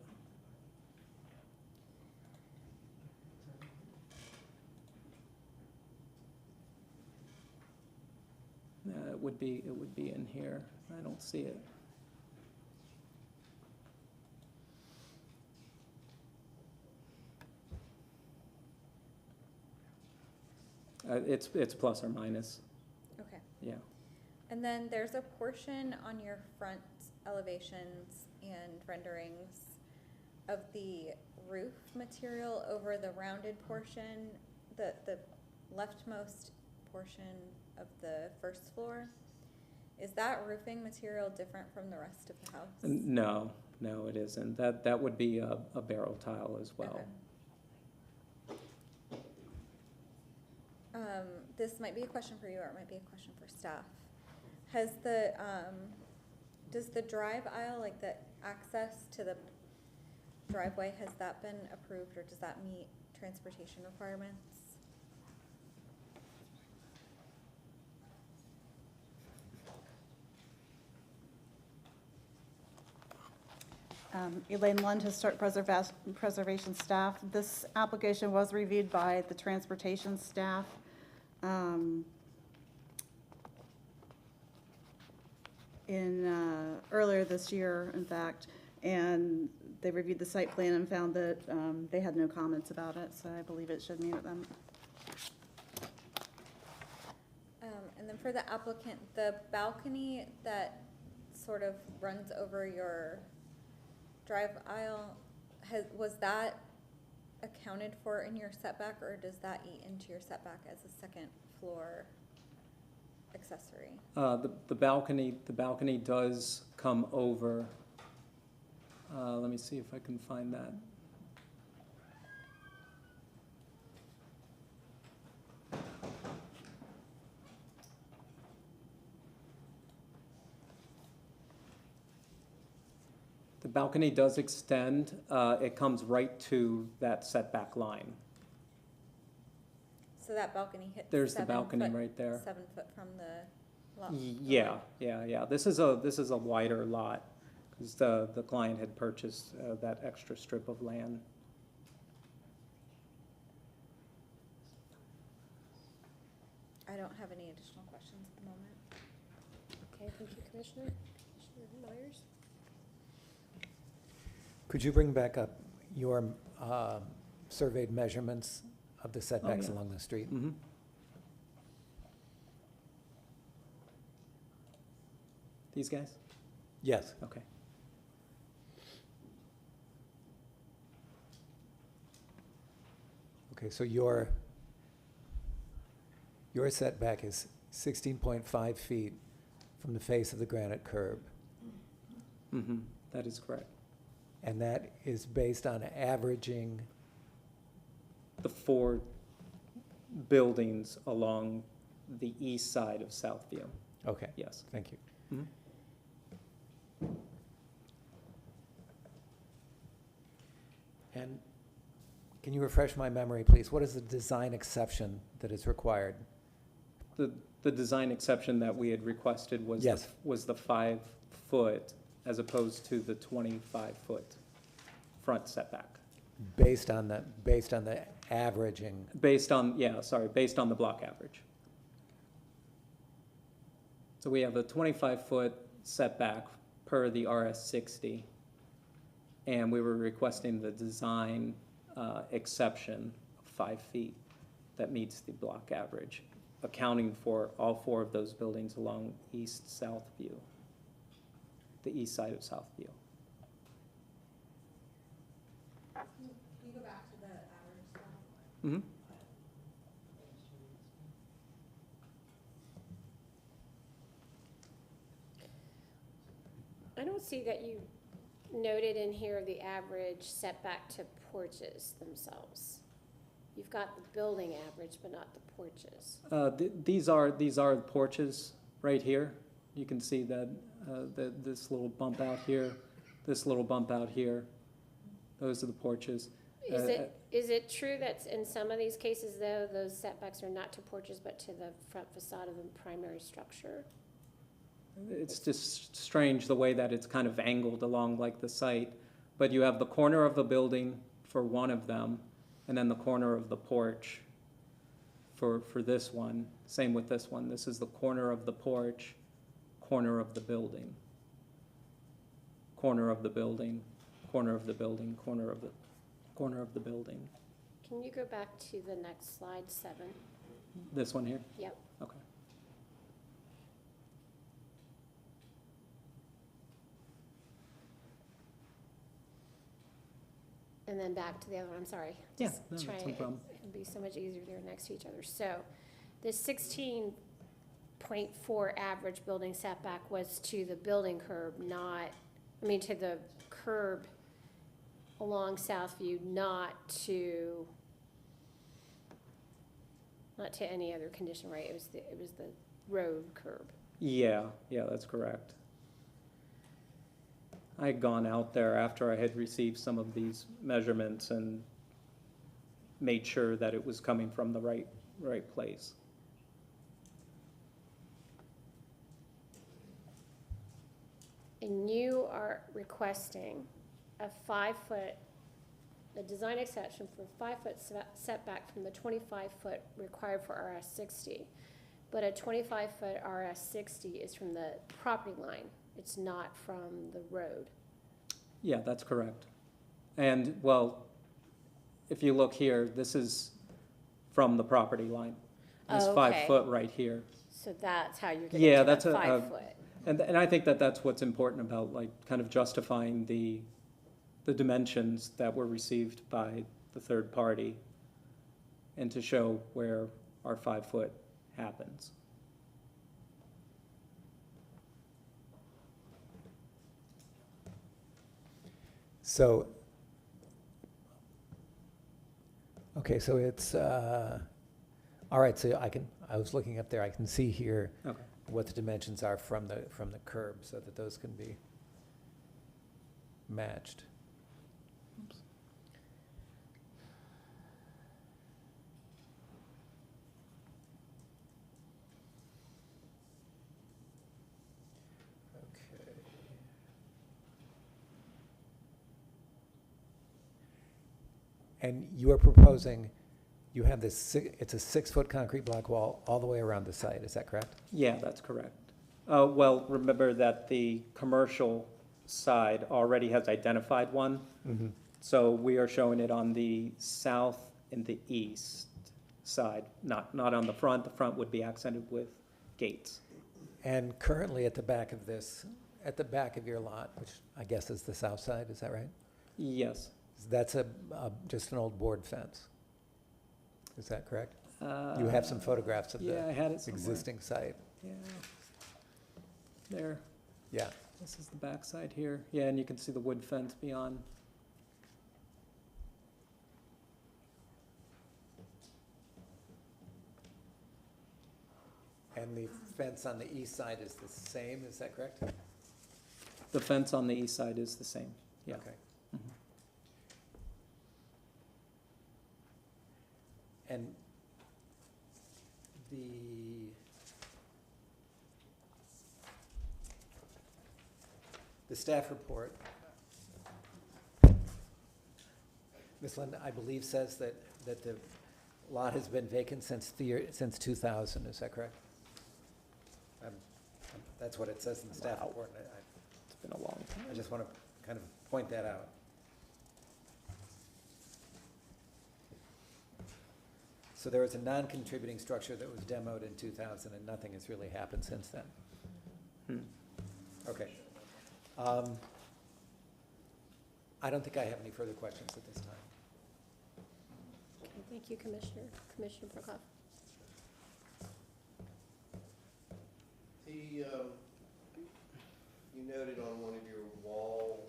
It would be in here. I don't see it. It's plus or minus, Okay. yeah. And then there's a portion on your front elevations and renderings of the roof material over the rounded portion, the leftmost portion of the first floor. Is that roofing material different from the rest of the house? No, it isn't. That would be a barrel tile as well. Okay. This might be a question for you, or it might be a question for staff. Has the, does the drive aisle, like the access to the driveway, has that been approved, or does that meet transportation requirements? Elaine Lund, Historic Preservation Staff. This application was reviewed by the transportation staff. Earlier this year, in fact, and they reviewed the site plan and found that they had no comments about it, so I believe it should meet them. for the applicant, the balcony that sort of runs over your drive aisle, was that accounted for in your setback, or does that eat into your setback as a second floor accessory? The balcony does come over. Let me see if I can find that. The balcony does extend. It comes right to that setback line. So that balcony hits There's the balcony right there. 7 foot from the lot? Yeah. This is a wider lot, because the client had purchased that extra strip of land. I don't have any additional questions at the moment. Okay, thank you, Commissioner. Commissioner Myers? Could you bring back up your surveyed measurements of the setbacks yeah. along the street? Mm-hmm. These guys? Yes. Okay. Okay, so your setback is 16.5 feet from the face of the granite curb, Mm-hmm. That is correct. and that is based on averaging, The 4 buildings along the east side of Southview. okay, Yes. thank you. Mhm. And can you refresh my memory, please? What is the design exception that is required? The design exception that we had requested was, Yes. was the 5 foot as opposed to the 25-foot front setback. Based on the averaging, Based on the block average. So we have a 25-foot setback per the RS 60, and we were requesting the design exception of 5 feet that meets the block average, accounting for all 4 of those buildings along East-South View, the east side of Southview. Can you go back to the average stuff? Mm-hmm. I don't see that you noted in here the average setback to porches themselves. You've got the building average, but not the porches. These are porches right here. You can see that this little bump out here, this little bump out here. Those are the porches. Is it true that in some of these cases, though, those setbacks are not to porches, but to the front facade of the primary structure? It's just strange the way that it's kind of angled along like the site. But you have the corner of the building for one of them, and then the corner of the porch for this one. Same with this one. This is the corner of the porch, corner of the building. Corner of the building, corner of the building, corner of the building. Can you go back to the next slide, 7? This one here? Yep. Okay. And then back to the other one, I'm sorry. Yeah, Just no, that's no trying- problem. It'd be so much easier, they're next to each other. So the 16.4 average building setback was to the building curb, to the curb along Southview, not to any other condition, right? It was the road curb. Yeah, that's correct. I had gone out there after I had received some of these measurements and made sure that it was coming from the right place. And you are requesting a design exception for 5-foot setback from the 25-foot required for RS 60. But a 25-foot RS 60 is from the property line. It's not from the road. Yeah, that's correct. And, well, if you look here, this is from the property line. This Oh, 5 okay. foot right here. So that's how you're Yeah, getting to that's that a- 5 foot. And I think that that's what's important about, like, kind of justifying the dimensions that were received by the third party, and to show where our 5 foot happens. So, okay, so it's, all right, so I was looking up there, I can see here Okay. what the dimensions are from the curb, so that those can be matched. Okay. And you are proposing, you have this, it's a 6-foot concrete block wall all the way around the site, is that correct? Yeah, that's correct. Well, remember that the commercial side already has identified one. Mhm. So we are showing it on the south and the east side, not on the front. The front would be accented with gates. And currently at the back of this, at the back of your lot, which I guess is the south side, is that right? Yes. That's just an old board fence. Is that correct? You have some photographs of Yeah, I had it the somewhere. existing site. Yeah. There. Yeah. This is the back side here. Yeah, and you can see the wood fence beyond. And the fence on the east side is the same, is that correct? The fence on the east side is the same. Yeah. Okay. Mhm. And the staff report, Ms. Lind, I believe says that the lot has been vacant since 2000, is that correct? That's what it says in the staff report. It's been a long time. I just want to kind of point that out. So there was a non-contributing structure that was demoed in 2000, and nothing has really happened since then. Okay. I don't think I have any further questions at this time. Okay, thank you, Commissioner. Commissioner Prokop. You noted on one of your wall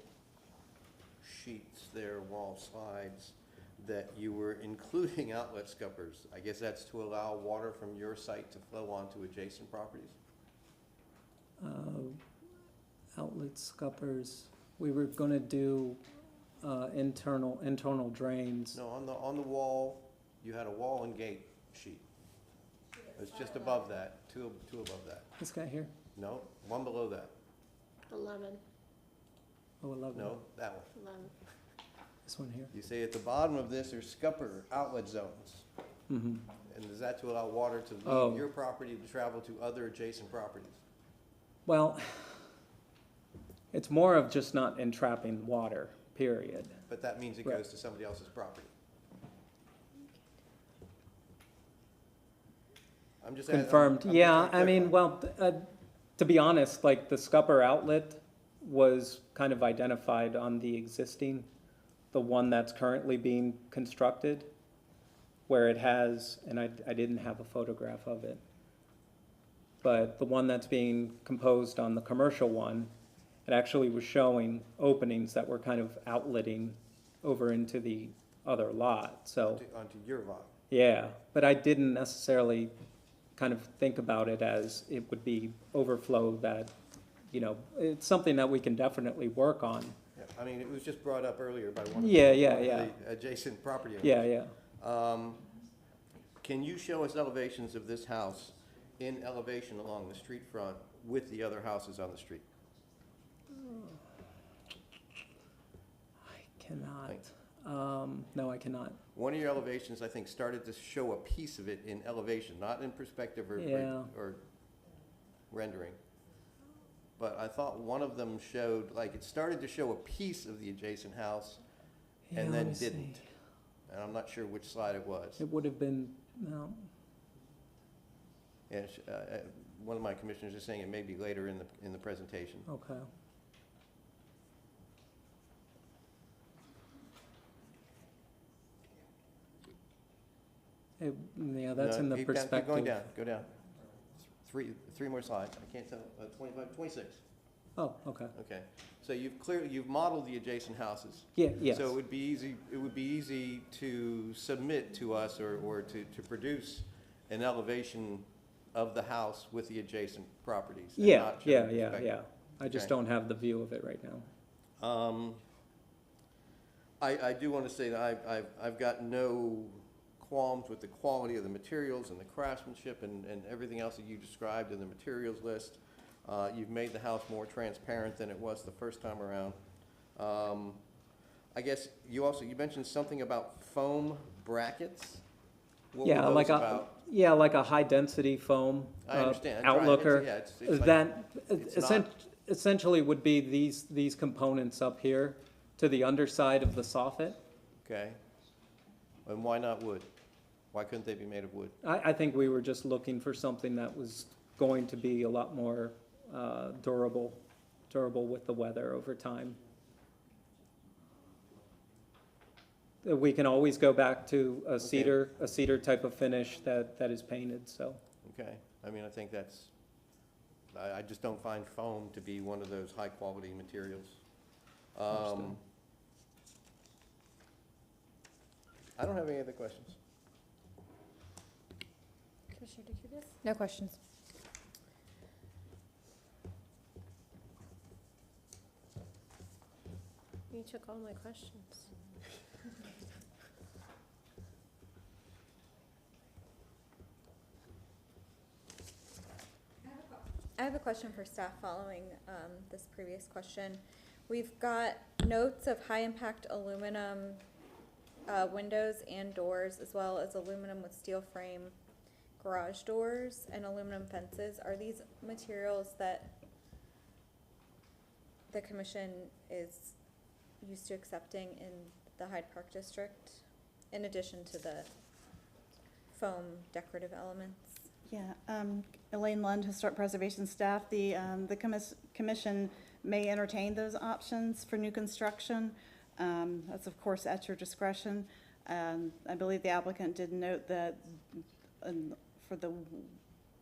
sheets there, wall slides, that you were including outlet scuppers. I guess that's to allow water from your site to flow onto adjacent properties? Outlet scuppers. We were gonna do internal drains. No, on the wall, you had a wall and gate sheet. It's just above that, two above that. This guy here? No, one below that. 11. Oh, 11. No, that one. 11. This one here? You say at the bottom of this, there's scupper outlet zones. Mm-hmm. And is that to allow water to Oh. leave your property to travel to other adjacent properties? Well, it's more of just not entrapping water, period. But that means it Right. goes to somebody else's property. I'm just asking. Confirmed, I'm yeah, just trying I to mean, clarify. well, to be honest, like, the scupper outlet was kind of identified on the existing, the one that's currently being constructed, where it has, and I didn't have a photograph of it, but the one that's being composed on the commercial one, it actually was showing openings that were kind of outletting over into the other lot, so. Onto your lot. Yeah, but I didn't necessarily kind of think about it as it would be overflow that, you know, it's something that we can definitely work on. Yeah, I mean, it was just brought up earlier by one of Yeah, the yeah, one of yeah. the adjacent property owners. Yeah, yeah. Can you show us elevations of this house in elevation along the street front with the other houses on the street? I cannot. No, I cannot. One of your elevations, I think, started to show a piece of it in elevation, not in perspective Yeah. or rendering. But I thought one of them showed, like, it started to show a piece of the adjacent house Yeah, and let then me see. didn't. And I'm not sure which slide it was. It would have been, no. And one of my commissioners is saying it may be later in the presentation. Okay. Yeah, that's No, in the keep going perspective. Go down. Three more slides. I can't tell, 25, 26. Oh, okay. Okay. So you've modeled the adjacent houses. Yeah, yes. So it would be easy to submit to us or to produce an elevation of the house with the adjacent properties. And Yeah, not show yeah, the yeah, perspective. yeah. I just Okay. don't have the view of it right now. I do want to say that I've got no qualms with the quality of the materials and the craftsmanship and everything else that you described in the materials list. You've made the house more transparent than it was the first time around. I guess you mentioned something about foam brackets. What were Yeah, those like about? like a high-density foam. I understand. Outlooker. It's like- That it's not- essentially would be these components up here to the underside of the soffit. Okay. And why not wood? Why couldn't they be made of wood? I think we were just looking for something that was going to be a lot more durable with the weather over time. We can always go back to a cedar type of finish that is painted, so. Okay. I mean, I think I just don't find foam to be one of those high-quality materials. Understood. I don't have any other questions. Commissioner DeCutis? No questions. You took all my questions. I have a question for staff following this previous question. We've got notes of high-impact aluminum windows and doors, as well as aluminum with steel frame garage doors and aluminum fences. Are these materials that the commission is used to accepting in the Hyde Park District, in addition to the foam decorative elements? Yeah, Elaine Lund, Historic Preservation Staff, the commission may entertain those options for new construction. That's of course at your discretion. I believe the applicant did note that at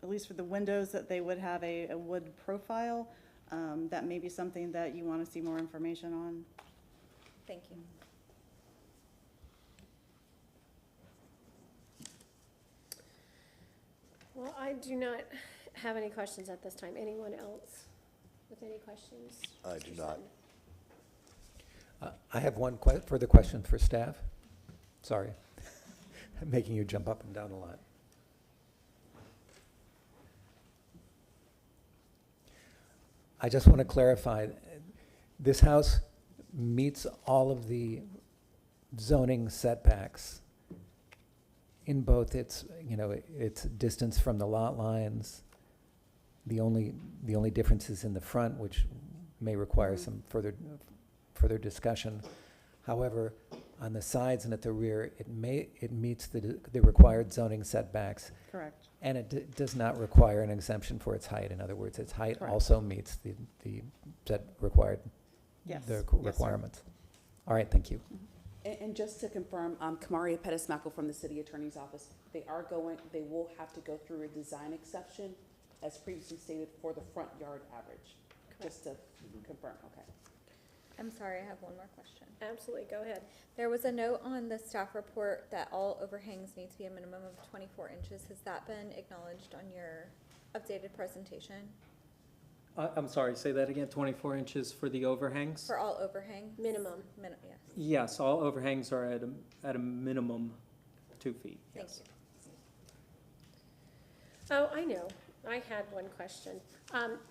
least for the windows, that they would have a wood profile. That may be something that you want to see more information on. Thank you. Well, I do not have any questions at this time. Anyone else with any questions? I do not. I have one further question for staff. Sorry, I'm making you jump up and down a lot. I just want to clarify, this house meets all of the zoning setbacks in both its, its distance from the lot lines. The only difference is in the front, which may require some further discussion. However, on the sides and at the rear, it meets the required zoning setbacks. Correct. And it does not require an exemption for its height. In other words, its height Correct. also meets the required Yes. the Yes, requirements. All right, thank you. And just to confirm, Kamaria Pettis-Mackle from the City Attorney's Office, they will have to go through a design exception, as previously stated, for the front yard average. Just to confirm, okay. I'm sorry, I have one more question. Absolutely, go ahead. There was a note on the staff report that all overhangs need to be a minimum of 24 inches. Has that been acknowledged on your updated presentation? I'm sorry, say that again, 24 inches for the overhangs? For all overhangs? Minimum. Yes. Yes, all overhangs are at a minimum 2 feet, Thank yes. you. Oh, I know. I had one question.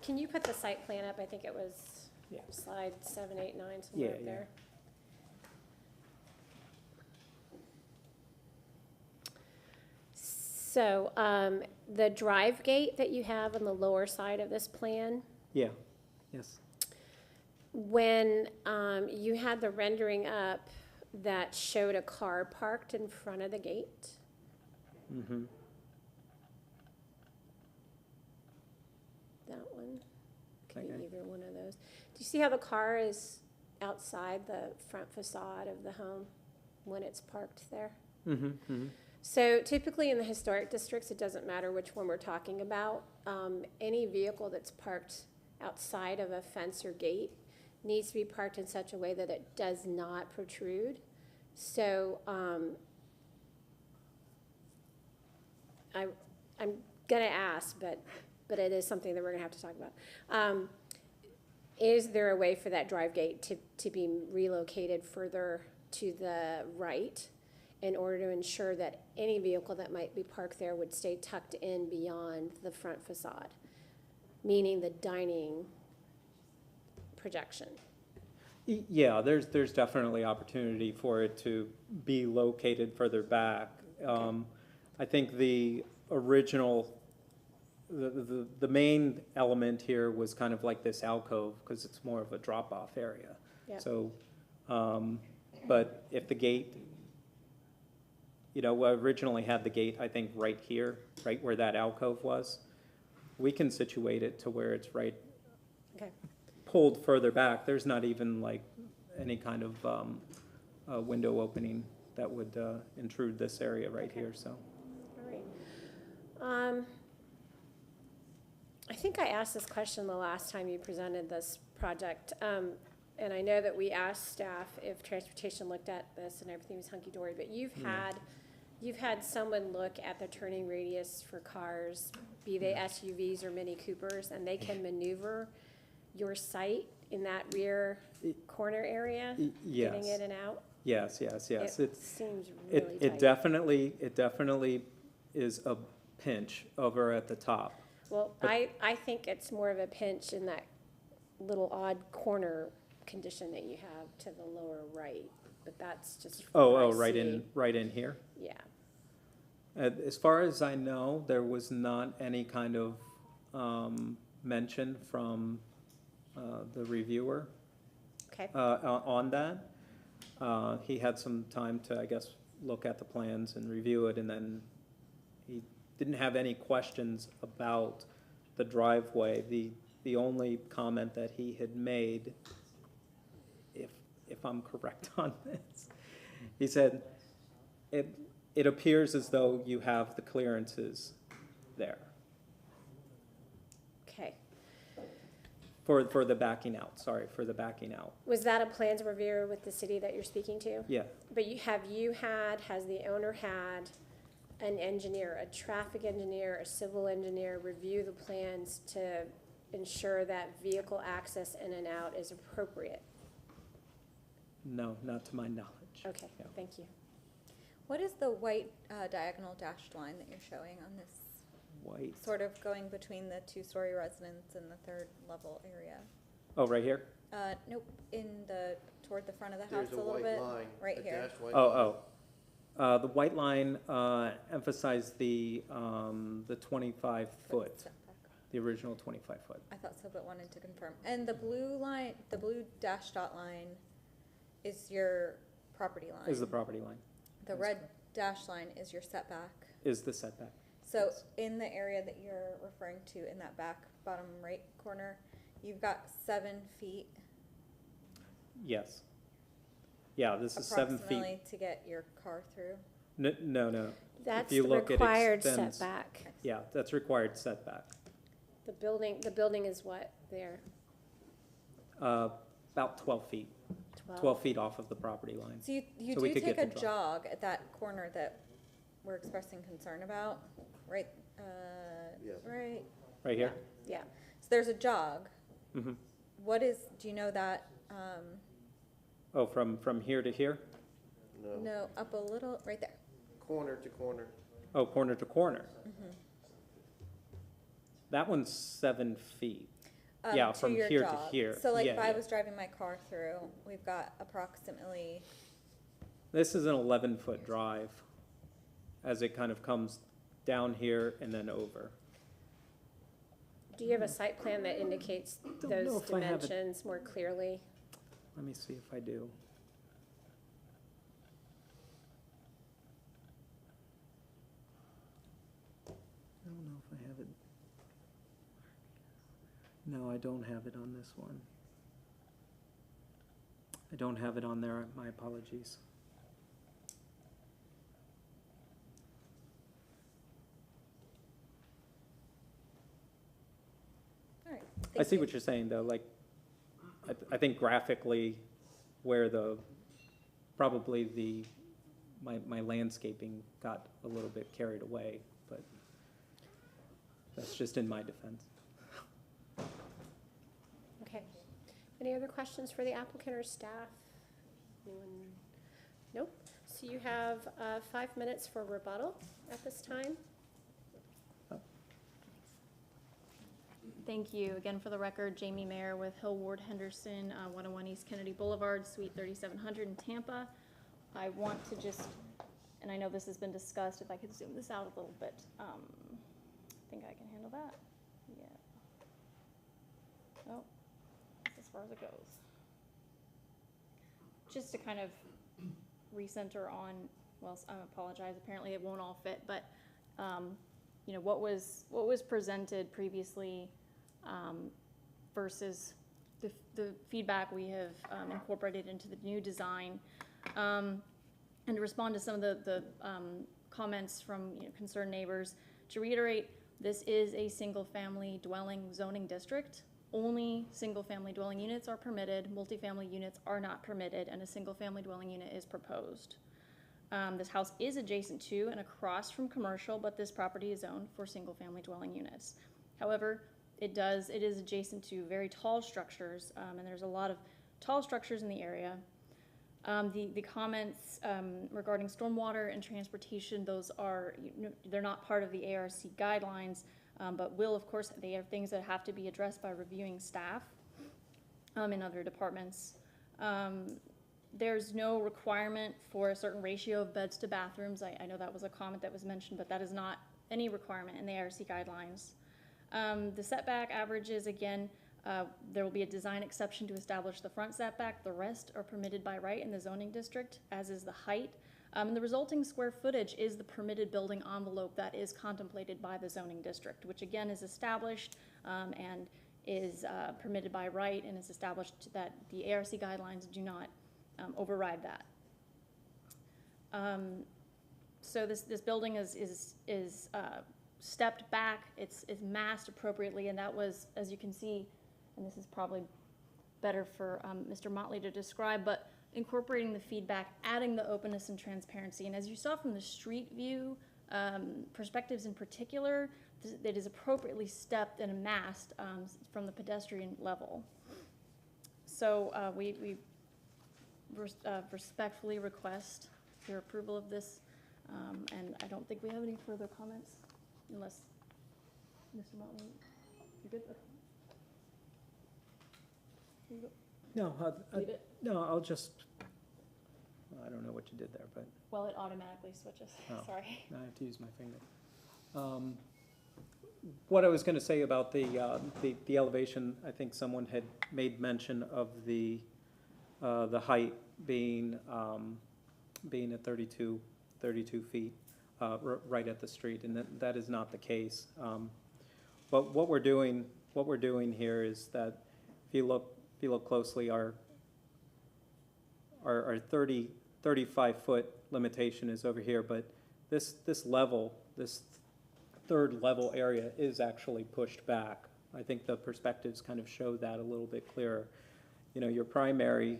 Can you put the site plan up? I think it was Yeah. slide 7, 8, 9, somewhere Yeah, up yeah. there. So, the drive gate that you have on the lower side of this plan, Yeah, yes. when you had the rendering up that showed a car parked in front of the gate, Mm-hmm. Could be Okay. either one of those. Do you see how the car is outside the front facade of the home when it's parked there? Mm-hmm, mm-hmm. So typically in the historic districts, it doesn't matter which one we're talking about. Any vehicle that's parked outside of a fence or gate needs to be parked in such a way that it does not protrude. So I'm gonna ask, but it is something that we're gonna have to talk about. Is there a way for that drive gate to be relocated further to the right in order to ensure that any vehicle that might be parked there would stay tucked in beyond the front facade, meaning the dining projection? Yeah, there's definitely opportunity for it to be located further back. I think the original, the main element here was kind of like this alcove, because it's more of a drop-off area. Yeah. So, but if the gate, we originally had the gate, I think, right here, right where that alcove was. We can situate it to where it's right, Okay. pulled further back. There's not even like any kind of window opening that would intrude this area right here, so. All right. I think I asked this question the last time you presented this project, and I know that we asked staff if transportation looked at this and everything was hunky-dory, but you've had someone look at the turning radius for cars, be they SUVs or Mini Coopers, and they can maneuver your site in that rear corner area, Yes. getting in and out? Yes. It seems It really it tight. definitely is a pinch over at the top. Well, I think it's more of a pinch in that little odd corner condition that you have to the lower right, but that's just from what I Right see. right in here. Yeah, As far as I know, there was not any kind of mention from the reviewer okay, on that. He had some time to, I guess, look at the plans and review it, and then he didn't have any questions about the driveway. The only comment that he had made, if I'm correct on this, he said, it appears as though you have the clearances there okay. for the backing out, for the backing out. Was that a plans review with the city that you're speaking to? Yeah, But has the owner had an engineer, a traffic engineer, a civil engineer review the plans to ensure that vehicle access in and out is appropriate? no, not to my knowledge. Okay, Yeah. thank you. What is the white diagonal dashed line that you're showing on this, White. sort of going between the two-story residence and the third level area? Oh, right here? Nope, toward the front of the house There's a a little white bit, line. right a here. dashed white line. The white line emphasized the 25-foot, Setback. the original 25-foot. I thought so, but wanted to confirm. And the blue line, the blue dashed dot line is your property line. Is the property line, The red dashed line is your setback. is the setback. So Yes. in the area that you're referring to, in that back bottom right corner, you've got 7 feet Yes. Yeah, this is 7 feet. approximately to get your car through. No. That's you the look, it required extends. setback. Yeah, that's required setback. The building is what there? About 12 feet, 12 feet off of the property line. So you So we do could take get a the drive. jog at that corner that we're expressing concern about, right? Yes. Right. Right here? Yeah. So there's a jog. Mm-hmm. Do you know that, Oh, from here to here? No, no, up a little, right there. corner to corner. Oh, corner to corner. Mm-hmm. That one's 7 feet. Yeah, To from your here to jog. here. So like Yeah, if I yeah. was driving my car through, we've got approximately, This is an 11-foot drive as it kind of comes down here and then over. Do you have a site plan that indicates Don't know those if I have it. dimensions more clearly? Let me see if I do. I don't know if I have it. No, I don't have it on this one. I don't have it on there, my apologies. All right. I see what you're saying, though, like, I think graphically, where probably my landscaping got a little bit carried away, but that's just in my defense. Okay. Any other questions for the applicant or staff? Anyone? Nope. So you have 5 minutes for rebuttal at this time. Thank you. Again, for the record, Jamie Mayer with Hill Ward Henderson, 101 East Kennedy Boulevard, Suite 3700 in Tampa. I want to just, and I know this has been discussed, if I could zoom this out a little bit. I think I can handle that. Yeah. Oh, that's as far as it goes. Just to kind of recenter on, well, I apologize, apparently it won't all fit, but you know, what was presented previously versus the feedback we have incorporated into the new design. And to respond to some of the comments from concerned neighbors, to reiterate, this is a single-family dwelling zoning district. Only single-family dwelling units are permitted, multifamily units are not permitted, and a single-family dwelling unit is proposed. This house is adjacent to and across from commercial, but this property is zoned for single-family dwelling units. However, it is adjacent to very tall structures, and there's a lot of tall structures in the area. The comments regarding stormwater and transportation, those are, they're not part of the ARC guidelines, but will, of course, they are things that have to be addressed by reviewing staff in other departments. There's no requirement for a certain ratio of beds to bathrooms. I know that was a comment that was mentioned, but that is not any requirement in the ARC guidelines. The setback averages, again, there will be a design exception to establish the front setback. The rest are permitted by right in the zoning district, as is the height. And the resulting square footage is the permitted building envelope that is contemplated by the zoning district, which again is established and is permitted by right, and is established that the ARC guidelines do not override that. So this building is stepped back, it's massed appropriately, and that was, as you can see, and this is probably better for Mr. Motley to describe, but incorporating the feedback, adding the openness and transparency. And as you saw from the street view perspectives in particular, it is appropriately stepped and massed from the pedestrian level. So we respectfully request your approval of this, and I don't think we have any further comments, unless Mr. Motley, you good? No, Leave it? no, I'll just, I don't know what you did there, but Well, it automatically switches, Oh. sorry. I have to use my finger. What I was going to say about the elevation, I think someone had made mention of the height being at 32 feet right at the street, and that is not the case. But what we're doing here is that if you look closely, our 35-foot limitation is over here, but this third level area is actually pushed back. I think the perspectives kind of show that a little bit clearer. You know, your primary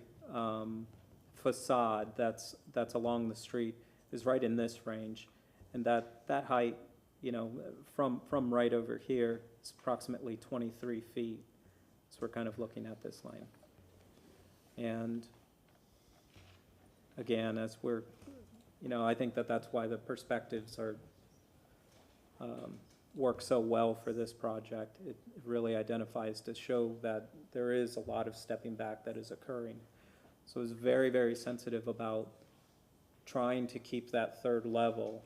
facade that's along the street is right in this range, and that height, you know, from right over here is approximately 23 feet. So we're kind of looking at this line. And again, as we're, you know, I think that's why the perspectives are work so well for this project. It really identifies to show that there is a lot of stepping back that is occurring. So it's very, very sensitive about trying to keep that third level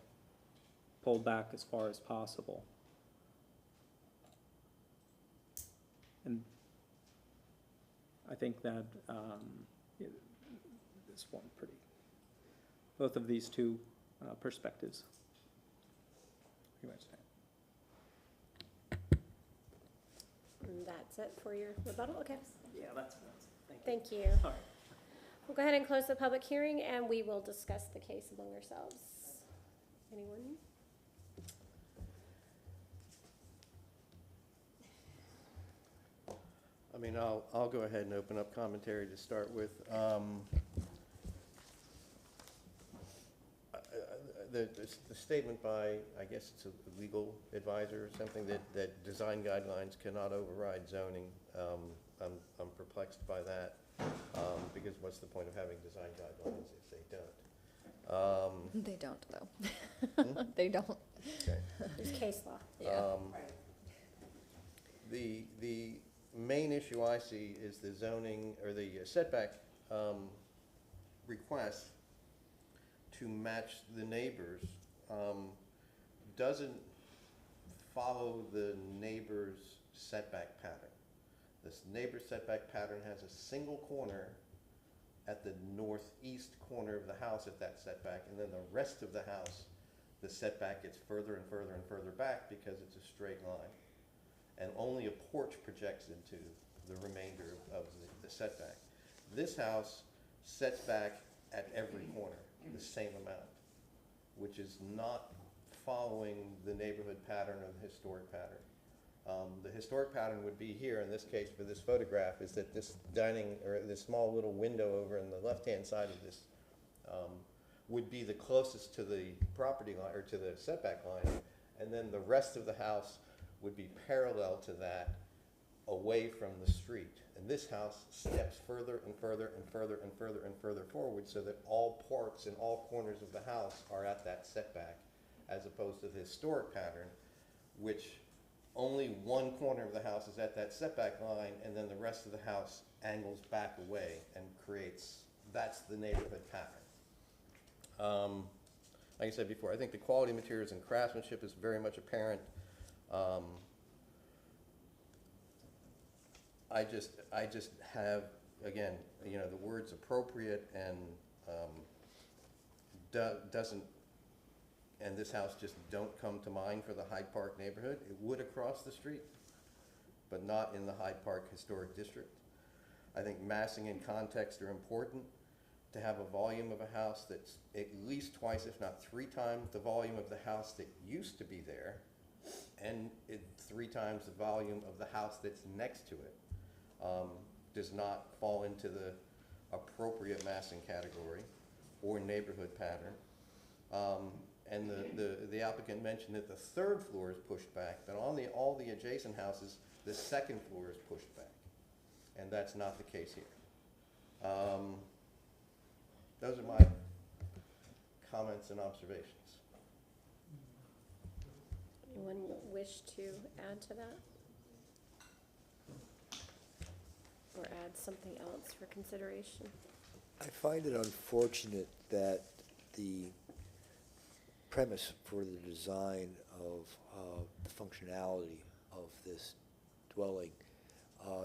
pulled back as far as possible. And I think that this one both of these two perspectives. You guys say? That's it for your rebuttal? Okay. Yeah, that's, Thank you. All right. We'll go ahead and close the public hearing, and we will discuss the case among ourselves. Anyone? I mean, I'll go ahead and open up commentary to start with. The statement by, I guess it's a legal advisor or something, that design guidelines cannot override zoning, I'm perplexed by that, because what's the point of having design guidelines if they don't? They don't, though. They don't. Okay. There's case law. Yeah. The main issue I see is the zoning, or the setback request to match the neighbors doesn't follow the neighbor's setback pattern. This neighbor's setback pattern has a single corner at the northeast corner of the house at that setback, and then the rest of the house, the setback gets further and further and further back because it's a straight line. And only a porch projects into the remainder of the setback. This house sets back at every corner the same amount, which is not following the neighborhood pattern or the historic pattern. The historic pattern would be here in this case for this photograph, is that this dining, or this small little window over in the left-hand side of this would be the closest to the property line, or to the setback line, and then the rest of the house would be parallel to that, away from the street. And this house steps further and further and further and further and further forward, so that all parts and all corners of the house are at that setback, as opposed to the historic pattern, which only one corner of the house is at that setback line, and then the rest of the house angles back away and creates, that's the neighborhood pattern. Like I said before, I think the quality of materials and craftsmanship is very much apparent. I just have, again, you know, the words appropriate and doesn't, and this house just don't come to mind for the Hyde Park neighborhood. It would across the street, but not in the Hyde Park Historic District. I think massing and context are important. To have a volume of a house that's at least twice, if not 3 times, the volume of the house that used to be there, and 3 times the volume of the house that's next to it, does not fall into the appropriate massing category or neighborhood pattern. And the applicant mentioned that the 3rd floor is pushed back, but on all the adjacent houses, the 2nd floor is pushed back, and that's not the case here. Those are my comments and observations. Anyone wish to add to that? Or add something else for consideration? I find it unfortunate that the premise for the design of the functionality of this dwelling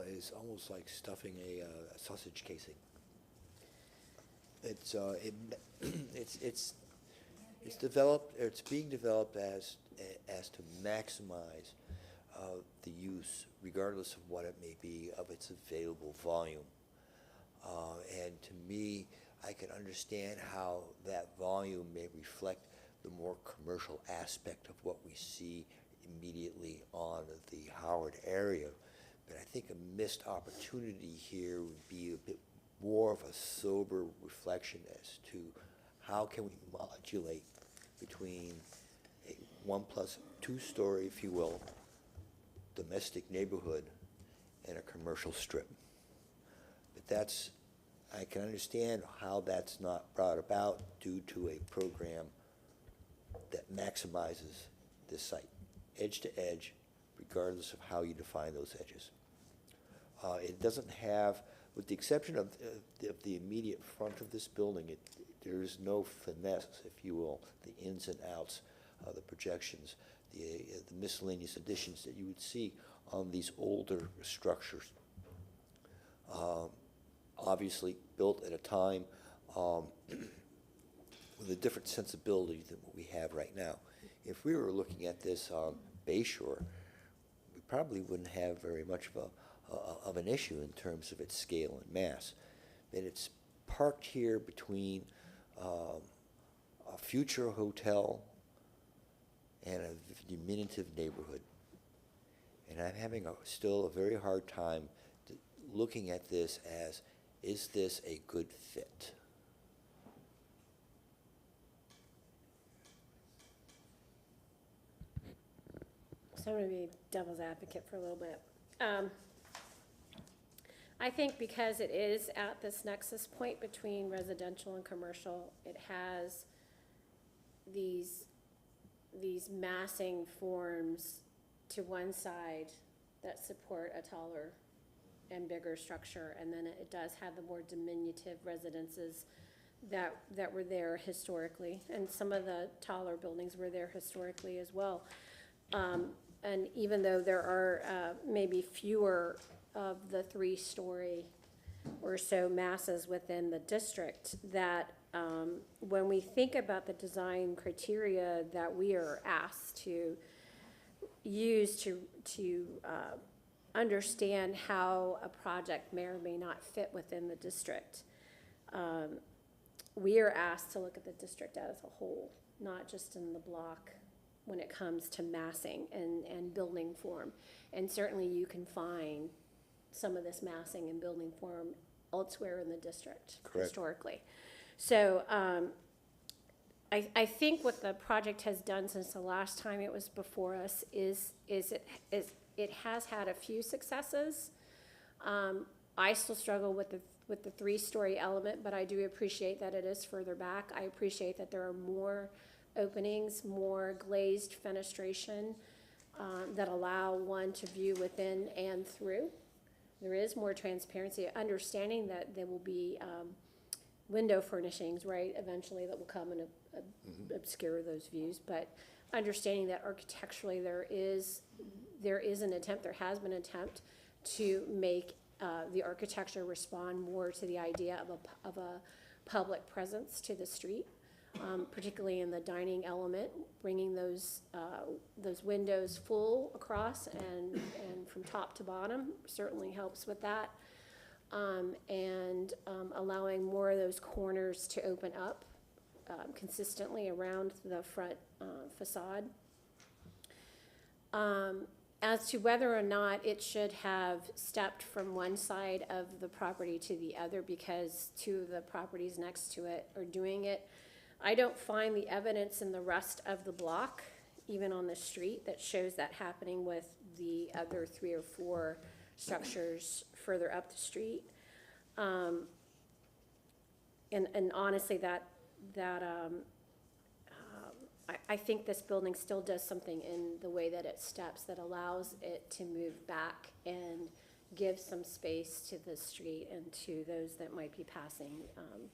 is almost like stuffing a sausage casing. It's being developed as to maximize the use, regardless of what it may be, of its available volume. And to me, I can understand how that volume may reflect the more commercial aspect of what we see immediately on the Howard area. But I think a missed opportunity here would be a bit more of a sober reflection as to how can we modulate between a 1+2 story, if you will, domestic neighborhood and a commercial strip. But that's, I can understand how that's not brought about due to a program that maximizes this site, edge to edge, regardless of how you define those edges. It doesn't have, with the exception of the immediate front of this building, there is no finesse, if you will, the ins and outs, the projections, the miscellaneous additions that you would see on these older structures. Obviously built at a time with a different sensibility than what we have right now. If we were looking at this on Bayshore, we probably wouldn't have very much of an issue in terms of its scale and mass. But it's parked here between a future hotel and a diminutive neighborhood. And I'm having still a very hard time looking at this as, is this a good fit? So I'm going to be devil's advocate for a little bit. I think because it is at this nexus point between residential and commercial, it has these massing forms to one side that support a taller and bigger structure, and then it does have the more diminutive residences that were there historically, and some of the taller buildings were there historically as well. And even though there are maybe fewer of the 3-story or so masses within the district, that when we think about the design criteria that we are asked to use to understand how a project may or may not fit within the district, we are asked to look at the district as a whole, not just in the block when it comes to massing and building form. And certainly you can find some of this massing and building form elsewhere in the district. Correct. Historically. So I think what the project has done since the last time it was before us is it has had a few successes. I still struggle with the 3-story element, but I do appreciate that it is further back. I appreciate that there are more openings, more glazed fenestration that allow one to view within and through. There is more transparency, understanding that there will be window furnishings, right, eventually that will come and obscure those views, but understanding that architecturally there is an attempt, there has been an attempt to make the architecture respond more to the idea of a public presence to the street. Particularly in the dining element, bringing those windows full across and from top to bottom certainly helps with that. And allowing more of those corners to open up consistently around the front facade. As to whether or not it should have stepped from one side of the property to the other because two of the properties next to it are doing it, I don't find the evidence in the rest of the block, even on the street, that shows that happening with the other 3 or 4 structures further up the street. And honestly, I think this building still does something in the way that it steps that allows it to move back and give some space to the street and to those that might be passing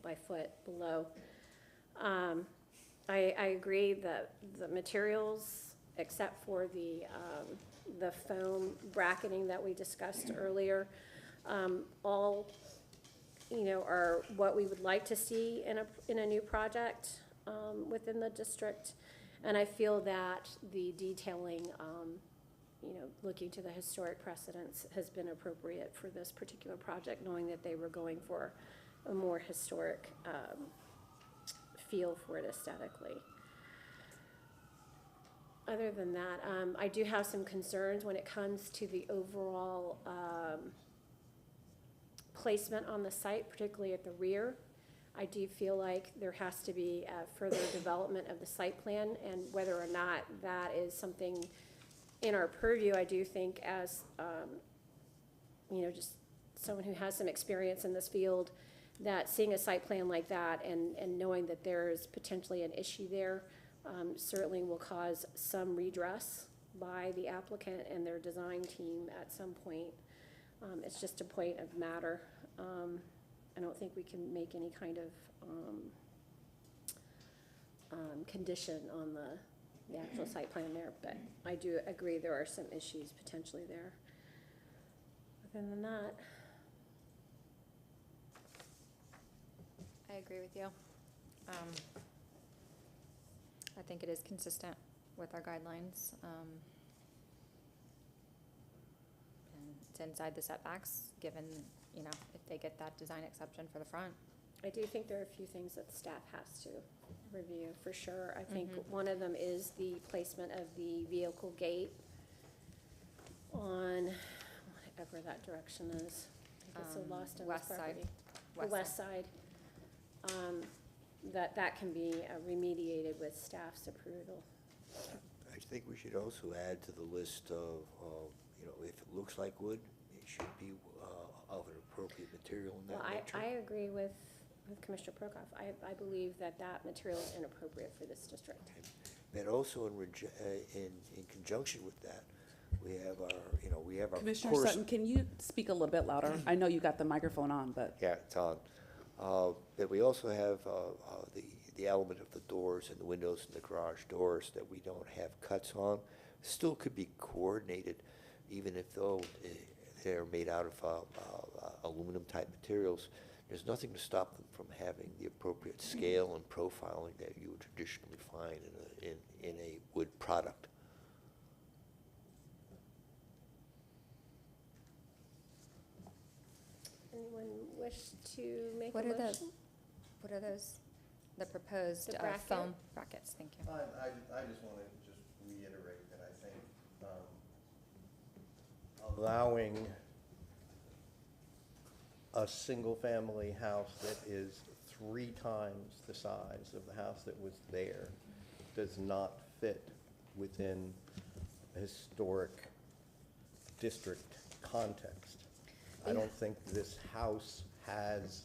by foot below. I agree that the materials, except for the foam bracketing that we discussed earlier, all, are what we would like to see in a new project within the district. And I feel that the detailing, looking to the historic precedents has been appropriate for this particular project, knowing that they were going for a more historic feel for it aesthetically. Other than that, I do have some concerns when it comes to the overall placement on the site, particularly at the rear. I do feel like there has to be further development of the site plan, and whether or not that is something in our purview, I do think as, just someone who has some experience in this field, that seeing a site plan like that and knowing that there is potentially an issue there certainly will cause some redress by the applicant and their design team at some point. It's just a point of matter. I don't think we can make any kind of condition on the actual site plan there, but I do agree there are some issues potentially there. Other than that, I agree with you. I think it is consistent with our guidelines. to inside the setbacks, given, you know, if they get that design exception for the front. I do think there are a few things that staff has to review, for sure. I think one of them is the placement of the vehicle gate on whatever that direction is. I get so lost in this West side. property. The west side. That can be remediated with staff's approval. I think we should also add to the list of, you know, if it looks like wood, it should be of an appropriate material in Well, that nature. I agree with Commissioner Prokoff. I believe that material is inappropriate for this district. And also in conjunction with that, we have our Commissioner Sutton, can you speak a little bit louder? I know you got the microphone on, but. Yeah, it's on. But we also have the element of the doors and the windows and the garage doors that we don't have cuts on. Still could be coordinated, even if though they're made out of aluminum type materials. There's nothing to stop them from having the appropriate scale and profiling that you would traditionally find in a wood product. Anyone wish to make a What are motion? what are those, the proposed The bracket? foam brackets? Thank you. I just want to just reiterate that I think allowing a single-family house that is 3 times the size of the house that was there does not fit within a historic district context. I don't think this house has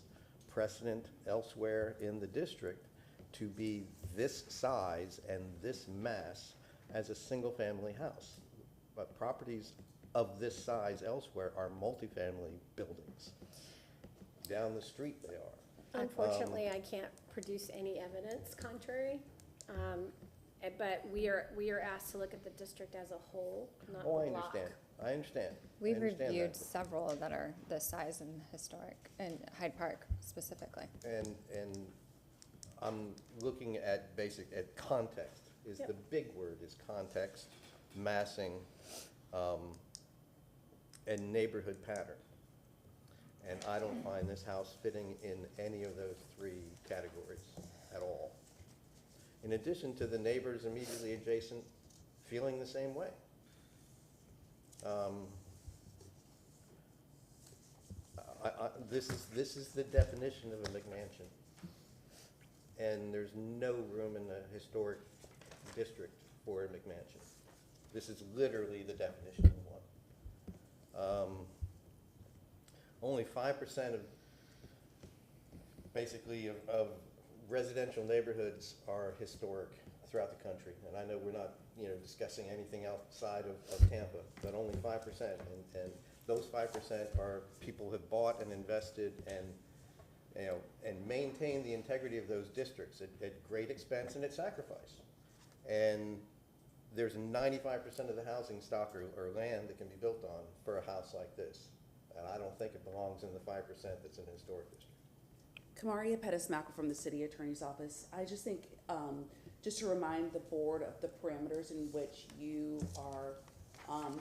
precedent elsewhere in the district to be this size and this mass as a single-family house. But properties of this size elsewhere are multifamily buildings. Down the street they are. Unfortunately, I can't produce any evidence contrary, but we are asked to look at the district as a whole, not Oh, I the block. understand. We've I understand reviewed that. several that are this size and historic, in Hyde Park specifically. And I'm looking at context, is Yep. the big word is context, massing, and neighborhood pattern. And I don't find this house fitting in any of those 3 categories at all. In addition to the neighbors immediately adjacent feeling the same way. This is the definition of a McMansion. And there's no room in the historic district for a McMansion. This is literally the definition of one. Only 5% of, basically, of residential neighborhoods are historic throughout the country. And I know we're not, discussing anything outside of Tampa, but only 5%. And those 5% are people who have bought and invested and maintained the integrity of those districts at great expense and at sacrifice. And there's 95% of the housing stock or land that can be built on for a house like this. And I don't think it belongs in the 5% that's in a historic district. Kamaria Pettis-Mackel from the City Attorney's Office. I just think, just to remind the board of the parameters in which you are,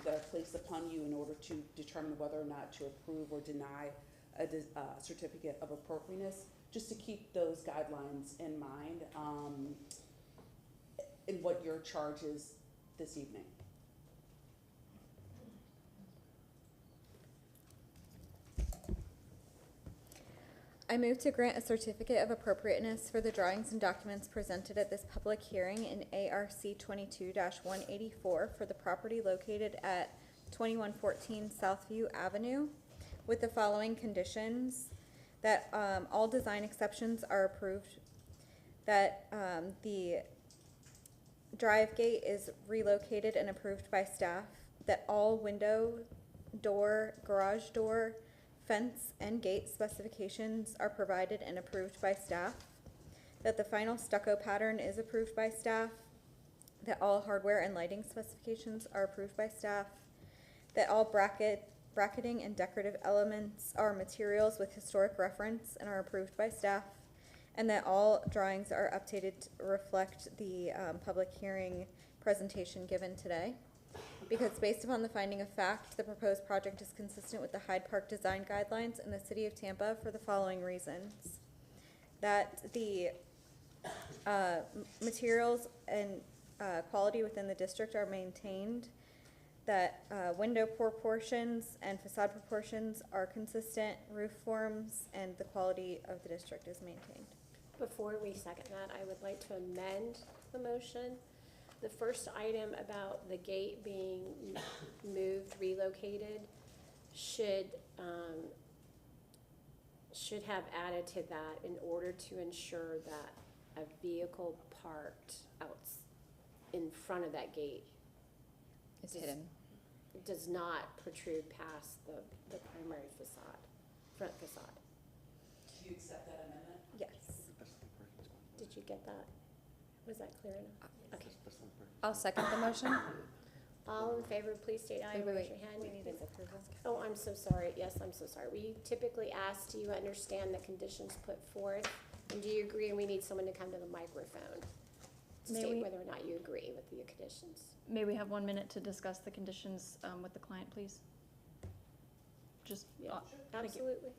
that are placed upon you in order to determine whether or not to approve or deny a certificate of appropriateness, just to keep those guidelines in mind in what your charge is this evening. I move to grant a certificate of appropriateness for the drawings and documents presented at this public hearing in ARC 22-184 for the property located at 2114 Southview Avenue, with the following conditions: that all design exceptions are approved, that the drive gate is relocated and approved by staff, that all window, door, garage door, fence, and gate specifications are provided and approved by staff, that the final stucco pattern is approved by staff, that all hardware and lighting specifications are approved by staff, that all bracketing and decorative elements are materials with historic reference and are approved by staff, and that all drawings are updated to reflect the public hearing presentation given today. because based upon the finding of fact, the proposed project is consistent with the Hyde Park design guidelines in the city of Tampa for the following reasons. That the materials and quality within the district are maintained, that window proportions and facade proportions are consistent, roof forms, and the quality of the district is maintained. Before we second that, I would like to amend the motion. The first item about the gate being moved, relocated, should have added to that in order to ensure that a vehicle parked out in front of that gate It's hidden. does not protrude past the primary facade, front facade. Do you accept that amendment? Yes. Did you get that? Was that clear enough? Okay. I'll second the motion. All in favor, please state aye. Wait, Raise your hand. We need his approval. Oh, I'm so sorry. Yes, I'm so sorry. We typically ask, do you understand the conditions put forth? And do you agree? And we need someone to come to the microphone to May state we- whether or not you agree with the conditions. May we have 1 minute to discuss the conditions with the client, please? Just, Yeah, thank you. absolutely.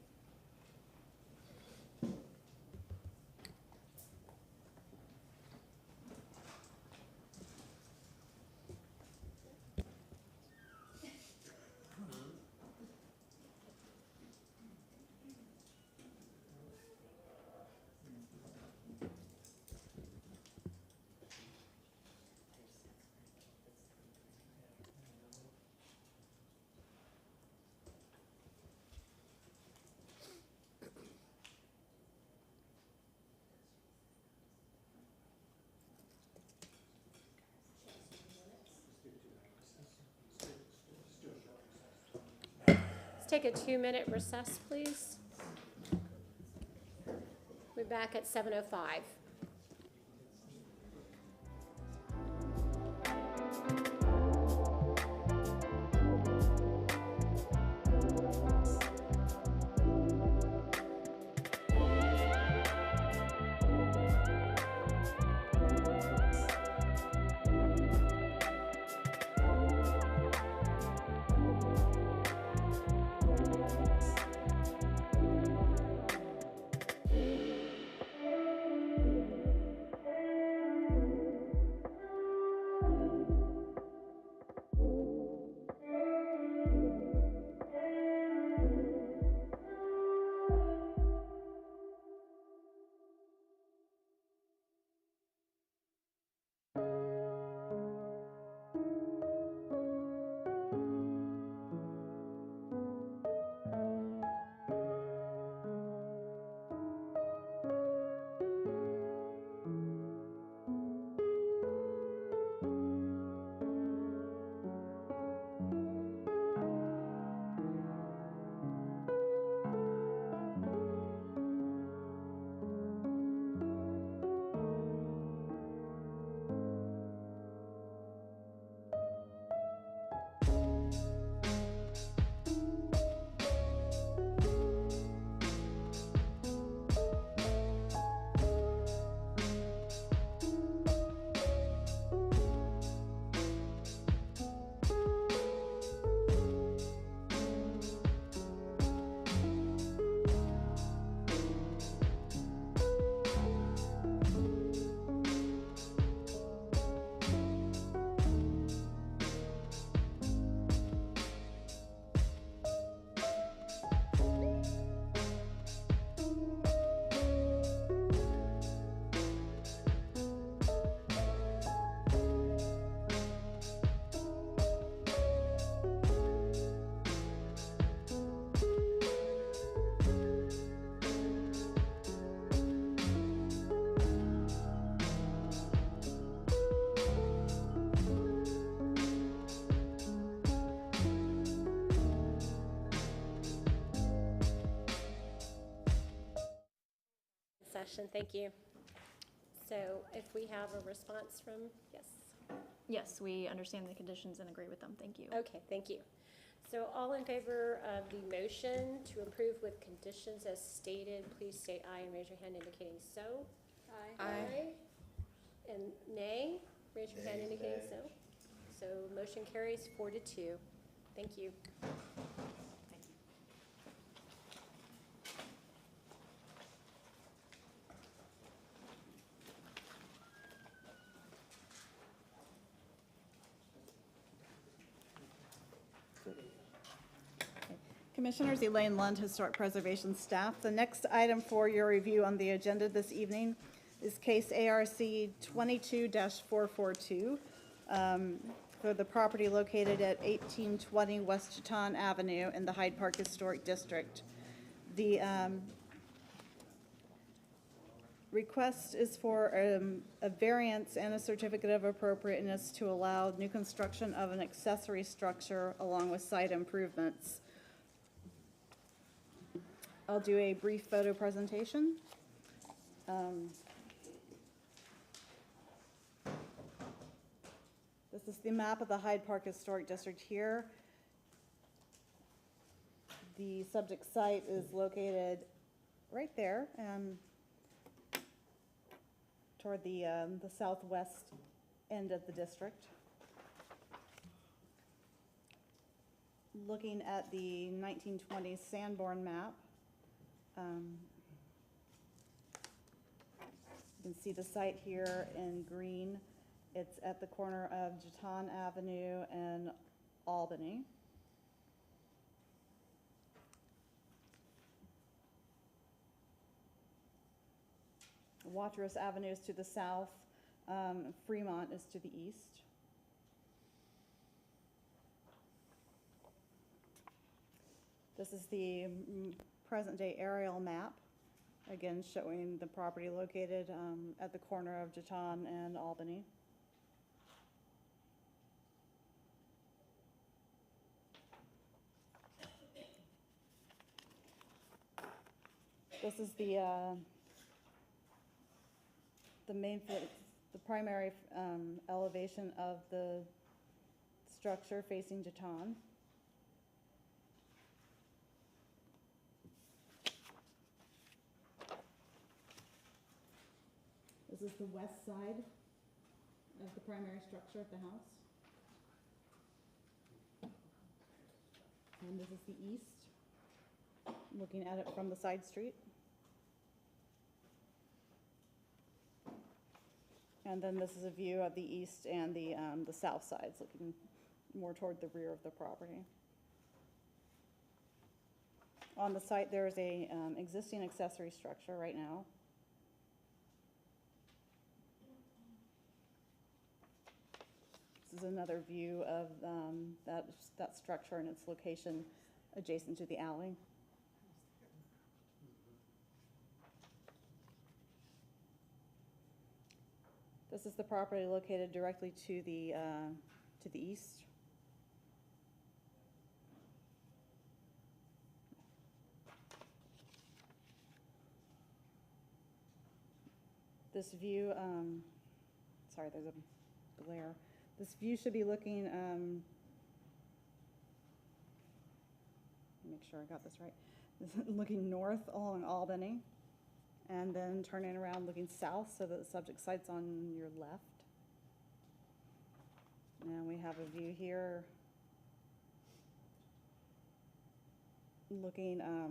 Let's take a 2-minute recess, please. We're back at 7:05. Session, thank you. So if we have a response from, yes? Yes, we understand the conditions and agree with them. Thank you. Okay, thank you. So all in favor of the motion to approve with conditions as stated, please state aye and raise your hand indicating so. Aye. And nay, raise your hand Nay. indicating Nay. so. So motion carries 4-2. Thank you. Commissioners, Elaine Lund, Historic Preservation Staff. The next item for your review on the agenda this evening is case ARC 22-442 for the property located at 1820 West Chetan Avenue in the Hyde Park Historic District. The request is for a variance and a certificate of appropriateness to allow new construction of an accessory structure along with site improvements. I'll do a brief photo presentation. This is the map of the Hyde Park Historic District here. The subject site is located right there, toward the southwest end of the district. Looking at the 1920s Sanborn map, you can see the site here in green. It's at the corner of Chetan Avenue and Albany. Waterous Avenue is to the south. Fremont is to the east. This is the present-day aerial map, again showing the property located at the corner of Chetan and Albany. This is the primary elevation of the structure facing Chetan. This is the west side of the primary structure of the house. And this is the east, looking at it from the side street. And then this is a view of the east and the south sides, looking more toward the rear of the property. On the site, there is a existing accessory structure right now. This is another view of that structure and its location adjacent to the alley. This is the property located directly to the east. This view, sorry, there's a glare. This view should be looking, let me make sure I got this right. This is looking north along Albany, and then turning around looking south so that the subject site's on your left. And we have a view here looking, I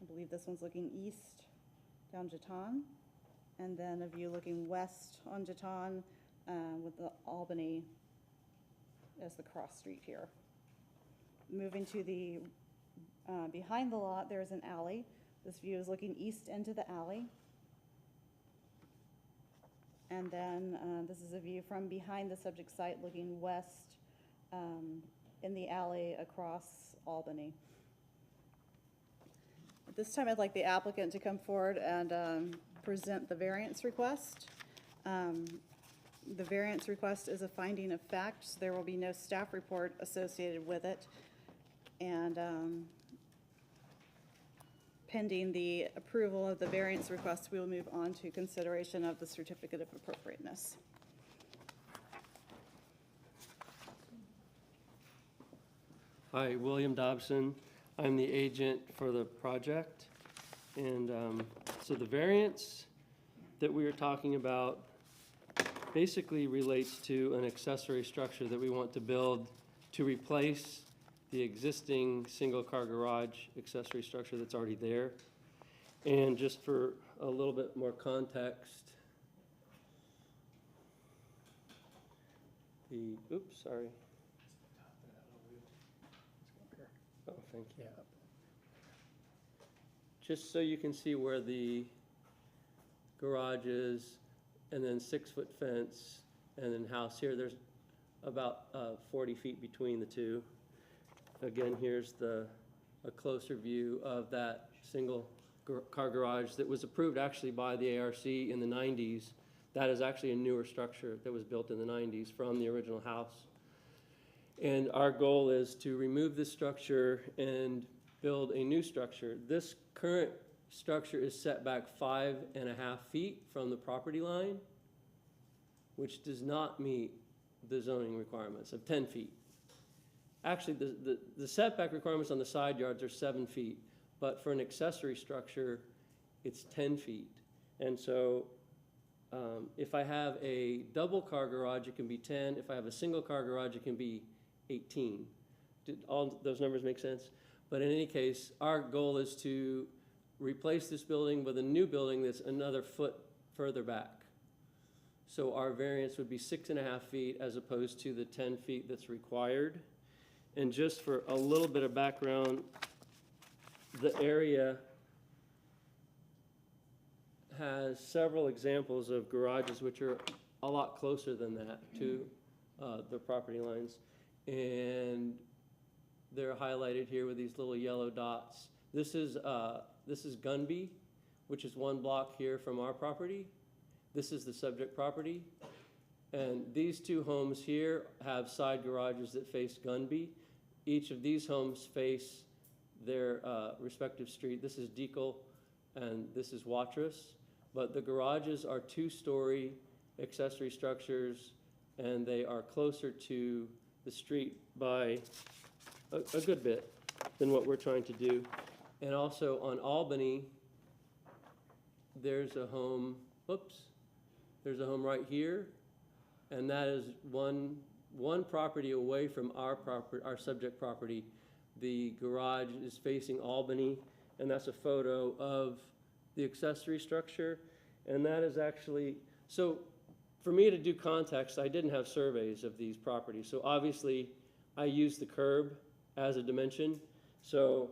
believe this one's looking east down Chetan, and then a view looking west on Chetan with the Albany as the cross street here. Moving to the behind the lot, there's an alley. This view is looking east into the alley. And then this is a view from behind the subject site looking west in the alley across Albany. At this time, I'd like the applicant to come forward and present the variance request. The variance request is a finding of fact, so there will be no staff report associated with it. And pending the approval of the variance request, we will move on to consideration of the certificate of appropriateness. Hi, William Dobson. I'm the agent for the project. And so the variance that we are talking about basically relates to an accessory structure that we want to build to replace the existing single-car garage accessory structure that's already there. And just for a little bit more context, oops, sorry. Oh, thank you. Just so you can see where the garage is, and then 6-foot fence, and then house here, there's about 40 feet between the two. Again, here's a closer view of that single car garage that was approved actually by the ARC in the 90s. That is actually a newer structure that was built in the 90s from the original house. And our goal is to remove this structure and build a new structure. This current structure is set back 5.5 feet from the property line, which does not meet the zoning requirements of 10 feet. Actually, the setback requirements on the side yards are 7 feet, but for an accessory structure, it's 10 feet. And so if I have a double car garage, it can be 10. If I have a single car garage, it can be 18. Did all those numbers make sense? But in any case, our goal is to replace this building with a new building that's another foot further back. So our variance would be 6.5 feet as opposed to the 10 feet that's required. And just for a little bit of background, the area has several examples of garages which are a lot closer than that to the property lines. And they're highlighted here with these little yellow dots. This is Gunby, which is 1 block here from our property. This is the subject property. And these 2 homes here have side garages that face Gunby. Each of these homes face their respective street. This is Deacle and this is Watrous. But the garages are 2-story accessory structures, and they are closer to the street by a good bit than what we're trying to do. And also on Albany, there's a home, there's a home right here, and that is one property away from our subject property. The garage is facing Albany, and that's a photo of the accessory structure. And that is actually, so for me to do context, I didn't have surveys of these properties. So obviously, I used the curb as a dimension. So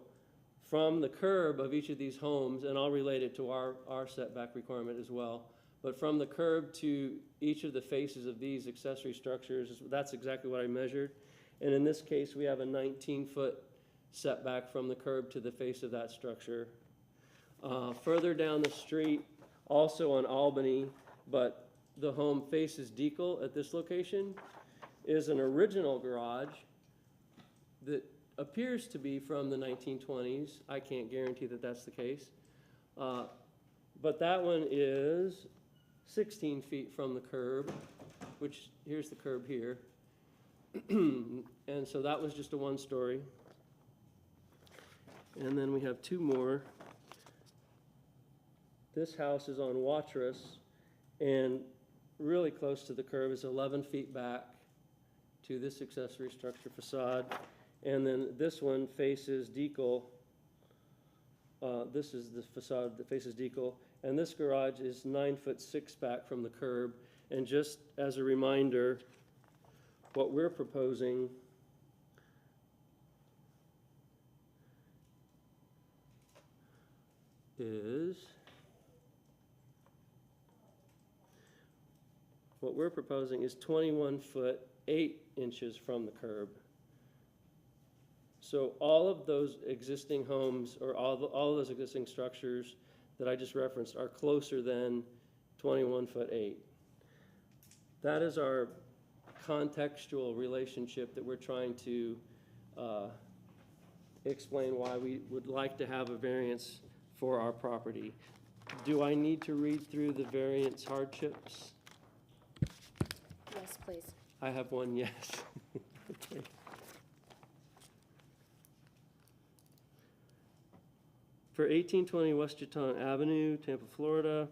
from the curb of each of these homes, and I'll relate it to our setback requirement as well, but from the curb to each of the faces of these accessory structures, that's exactly what I measured. And in this case, we have a 19-foot setback from the curb to the face of that structure. Further down the street, also on Albany, but the home faces Deacle at this location, is an original garage that appears to be from the 1920s. I can't guarantee that that's the case. But that one is 16 feet from the curb, which here's the curb here. And so that was just a 1-story. And then we have 2 more. This house is on Watrous, and really close to the curb is 11 feet back to this accessory structure facade. And then this one faces Deacle. This is the facade that faces Deacle. And this garage is 9'6" back from the curb. And just as a reminder, what we're proposing is 21 foot 8 inches from the curb. So all of those existing homes, or all of those existing structures that I just referenced, are closer than 21 foot 8. That is our contextual relationship that we're trying to explain why we would like to have a variance for our property. Do I need to read through the variance hardships? Yes, please. I have one yes. Okay. For 1820 West Juton Avenue, Tampa, Florida,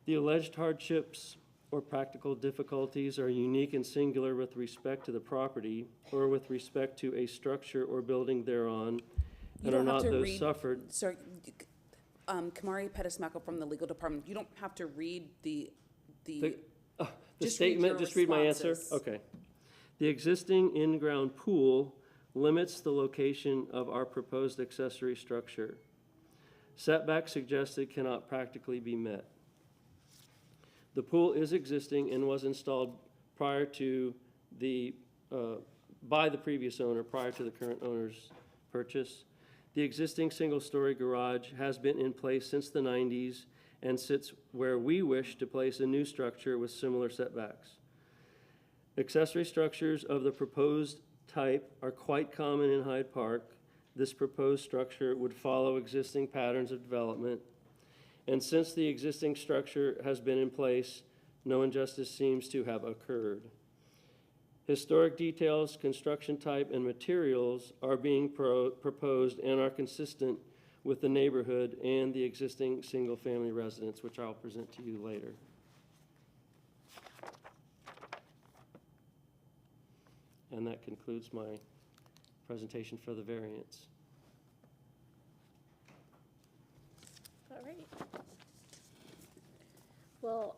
the alleged hardships or practical difficulties are unique and singular with respect to the property or with respect to a structure or building thereon, You and are don't have not to those read, suffered. sir, Kamari Pettis-Mackle from the legal department, you don't have to read the The just statement, read your just read my answer? responses. Okay. The existing in-ground pool limits the location of our proposed accessory structure. Setback suggested cannot practically be met. The pool is existing and was installed prior to the, by the previous owner, prior to the current owner's purchase. The existing single-story garage has been in place since the 90s and sits where we wish to place a new structure with similar setbacks. Accessory structures of the proposed type are quite common in Hyde Park. This proposed structure would follow existing patterns of development. And since the existing structure has been in place, no injustice seems to have occurred. Historic details, construction type, and materials are being proposed and are consistent with the neighborhood and the existing single-family residence, which I'll present to you later. And that concludes my presentation for the variance. All right. Well,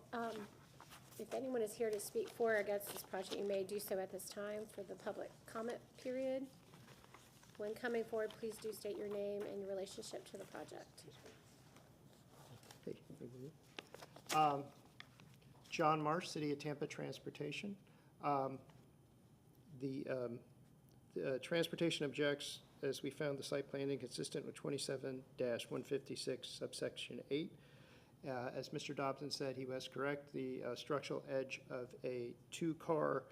if anyone is here to speak for or against this project, you may do so at this time for the public comment period. When coming forward, please do state your name and your relationship to the project. John Marsh, City of Tampa Transportation. The transportation objects, as we found the site plan inconsistent with 27-156 subsection 8. As Mr. Dobson said, he was correct. The structural edge of a two-car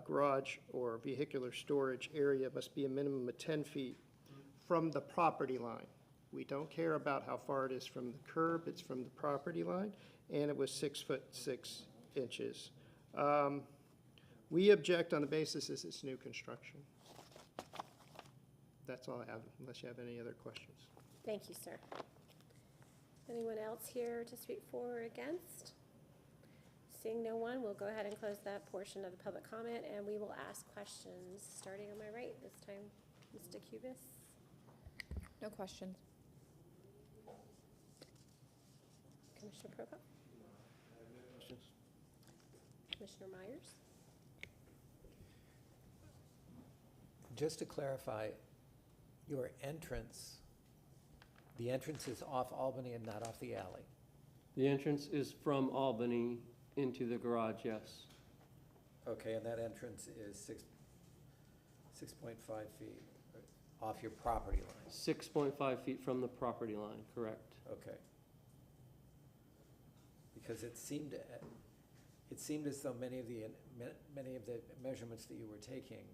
garage or vehicular storage area must be a minimum of 10 feet from the property line. We don't care about how far it is from the curb, it's from the property line, and it was 6'6". We object on the basis that it's new construction. That's all I have, unless you have any other questions. Thank you, sir. Anyone else here to speak for or against? Seeing no one, we'll go ahead and close that portion of the public comment, and we will ask questions, starting on my right, this time, Mr. Cubis. No questions. Commissioner Prokop? Commissioner Myers? Just to clarify, your entrance, the entrance is off Albany and not off the alley? The entrance is from Albany into the garage, yes. Okay, and that entrance is 6.5 feet off your property line? 6.5 feet from the property line, correct. Okay. Because it seemed as though many of the measurements that you were taking,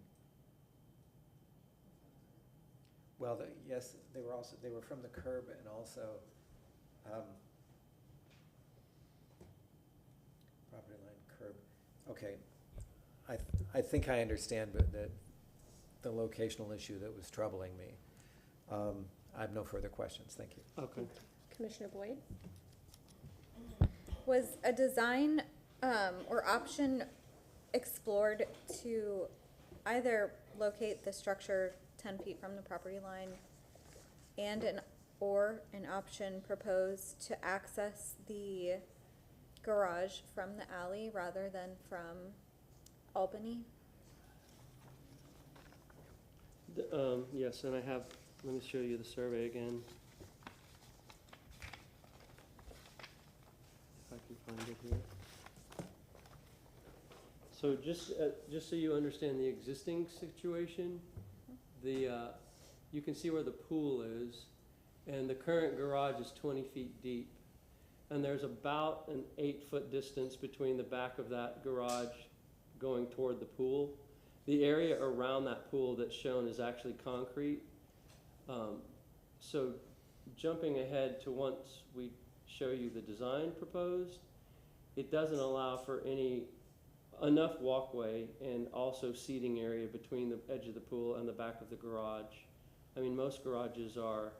well, yes, they were from the curb and also property line, curb. Okay, I think I understand, but the locational issue that was troubling me. I have no further questions. Thank you. Okay. Commissioner Boyd? Was a design or option explored to either locate the structure 10 feet from the property line and an option proposed to access the garage from the alley rather than from Albany? Yes, and I have, let me show you the survey again. If I can find it here. So just so you understand the existing situation, you can see where the pool is, and the current garage is 20 feet deep. And there's about an 8-foot distance between the back of that garage going toward the pool. The area around that pool that's shown is actually concrete. So jumping ahead to once we show you the design proposed, it doesn't allow for enough walkway and also seating area between the edge of the pool and the back of the garage. I mean, most garages are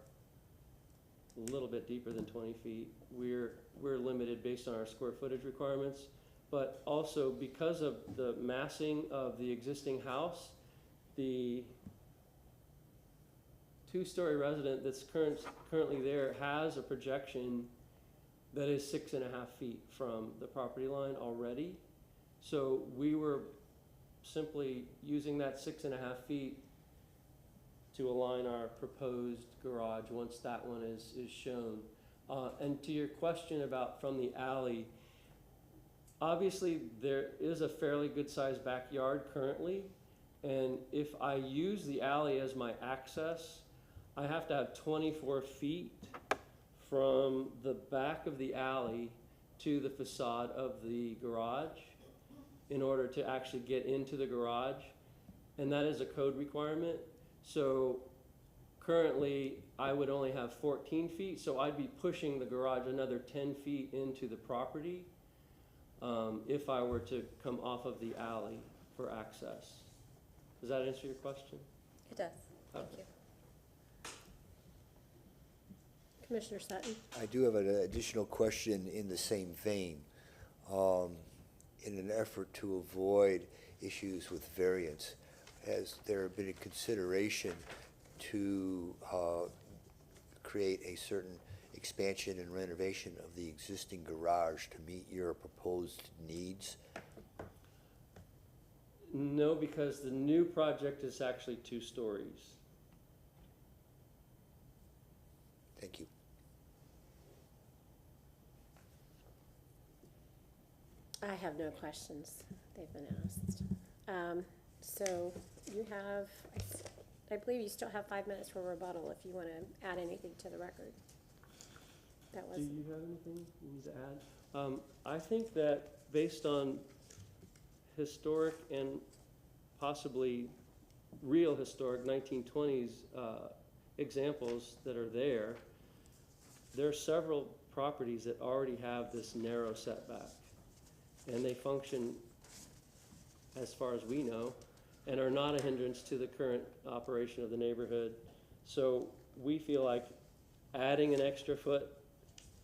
a little bit deeper than 20 feet. We're limited based on our square footage requirements but also because of the massing of the existing house, the two-story resident that's currently there has a projection that is 6.5 feet from the property line already. So we were simply using that 6.5 feet to align our proposed garage once that one is shown. And to your question about from the alley, obviously there is a fairly good sized backyard currently, and if I use the alley as my access, I have to have 24 feet from the back of the alley to the facade of the garage in order to actually get into the garage, and that is a code requirement. So currently I would only have 14 feet, so I'd be pushing the garage another 10 feet into the property if I were to come off of the alley for access. Does that answer your question? It does, thank you. Commissioner Sutton? I do have an additional question in the same vein. In an effort to avoid issues with variance, has there been a consideration to create a certain expansion and renovation of the existing garage to meet your proposed needs? No, because the new project is actually 2 stories. Thank you. I have no questions. They've been asked. So you have, I believe you still have 5 minutes for rebuttal if you want to add anything to the record. That was. Do you have anything you need to add? I think that based on historic and possibly real historic 1920s examples that are there are several properties that already have this narrow setback. And they function, as far as we know, and are not a hindrance to the current operation of the neighborhood. So we feel like adding an extra foot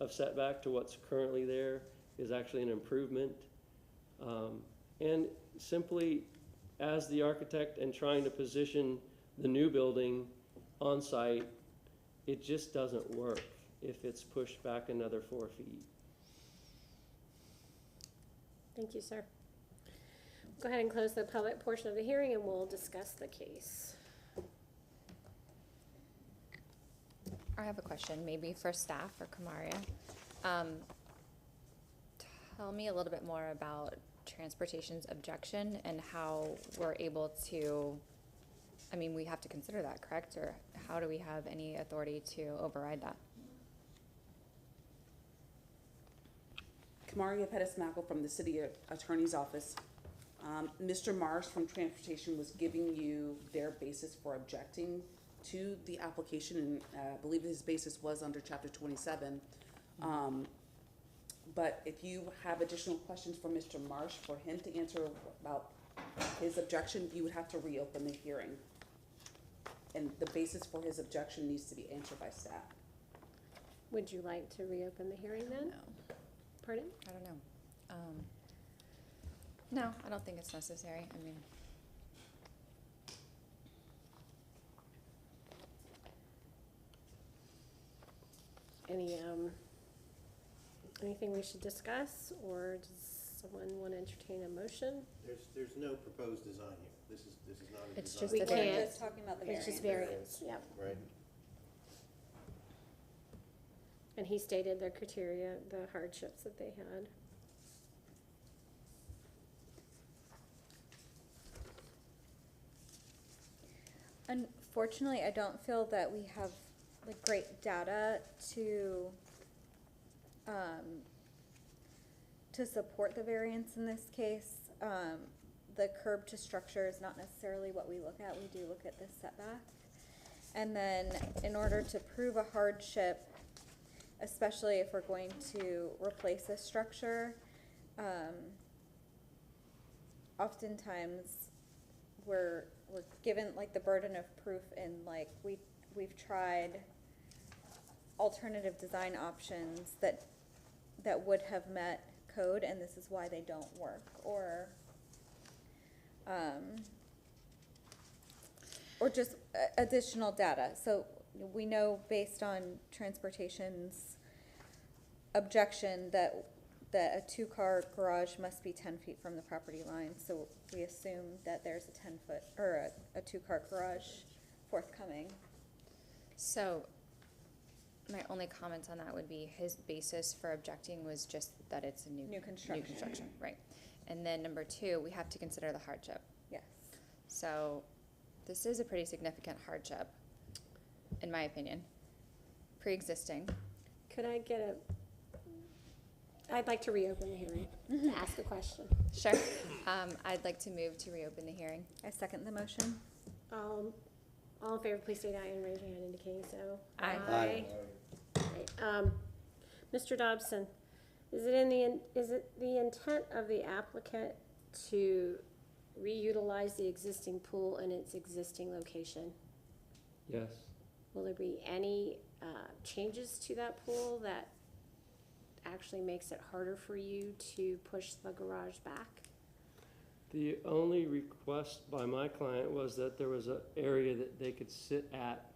of setback to what's currently there is actually an improvement. And simply, as the architect and trying to position the new building on site, it just doesn't work if it's pushed back another 4 feet. Thank you, sir. Go ahead and close the public portion of the hearing and we'll discuss the case. I have a question, maybe for staff or Kamaria. Tell me a little bit more about transportation's objection and how we're able to, I mean, we have to consider that, correct? Or how do we have any authority to override that? Kamaria Pettis-Mackle from the City Attorney's Office. Mr. Marsh from Transportation was giving you their basis for objecting to the application, and I believe his basis was under Chapter 27. But if you have additional questions for Mr. Marsh, for him to answer about his objection, you would have to reopen the hearing. And the basis for his objection needs to be answered by staff. Would you like to reopen the hearing then? No. Pardon? I don't know. No, I don't think it's necessary. I mean, Anything we should discuss, or does someone want to entertain a motion? There's no proposed design here. This is not a It's design. just We the can't. variance. Just talking about the It's just variance. variance, yep. Right? And he stated their criteria, the hardships that they had. Unfortunately, I don't feel that we have like great data to support the variance in this case. The curb to structure is not necessarily what we look at. We do look at the setback. And then in order to prove a hardship, especially if we're going to replace a structure, oftentimes we're given like the burden of proof, and like we've tried alternative design options that would have met code and this is why they don't work, or just additional data. So we know based on transportation's objection that a two-car garage must be 10 feet from the property line, so we assume that there's a 10-foot, or a two-car garage forthcoming. So, my only comment on that would be his basis for objecting was just that it's a New construction. right. And then number two, we have to consider the hardship. Yes. So, this is a pretty significant hardship, in my opinion. Pre-existing. Could I get I'd like to reopen the hearing to ask a question. Sure. I'd like to move to reopen the hearing. I second the motion. All in favor, please state aye and raise your hand indicating so. Aye. Aye. Right, Mr. Dobson, is it the intent of the applicant to reutilize the existing pool in its existing location? Yes. Will there be any changes to that pool that actually makes it harder for you to push the garage back? The only request by my client was that there was an area that they could sit at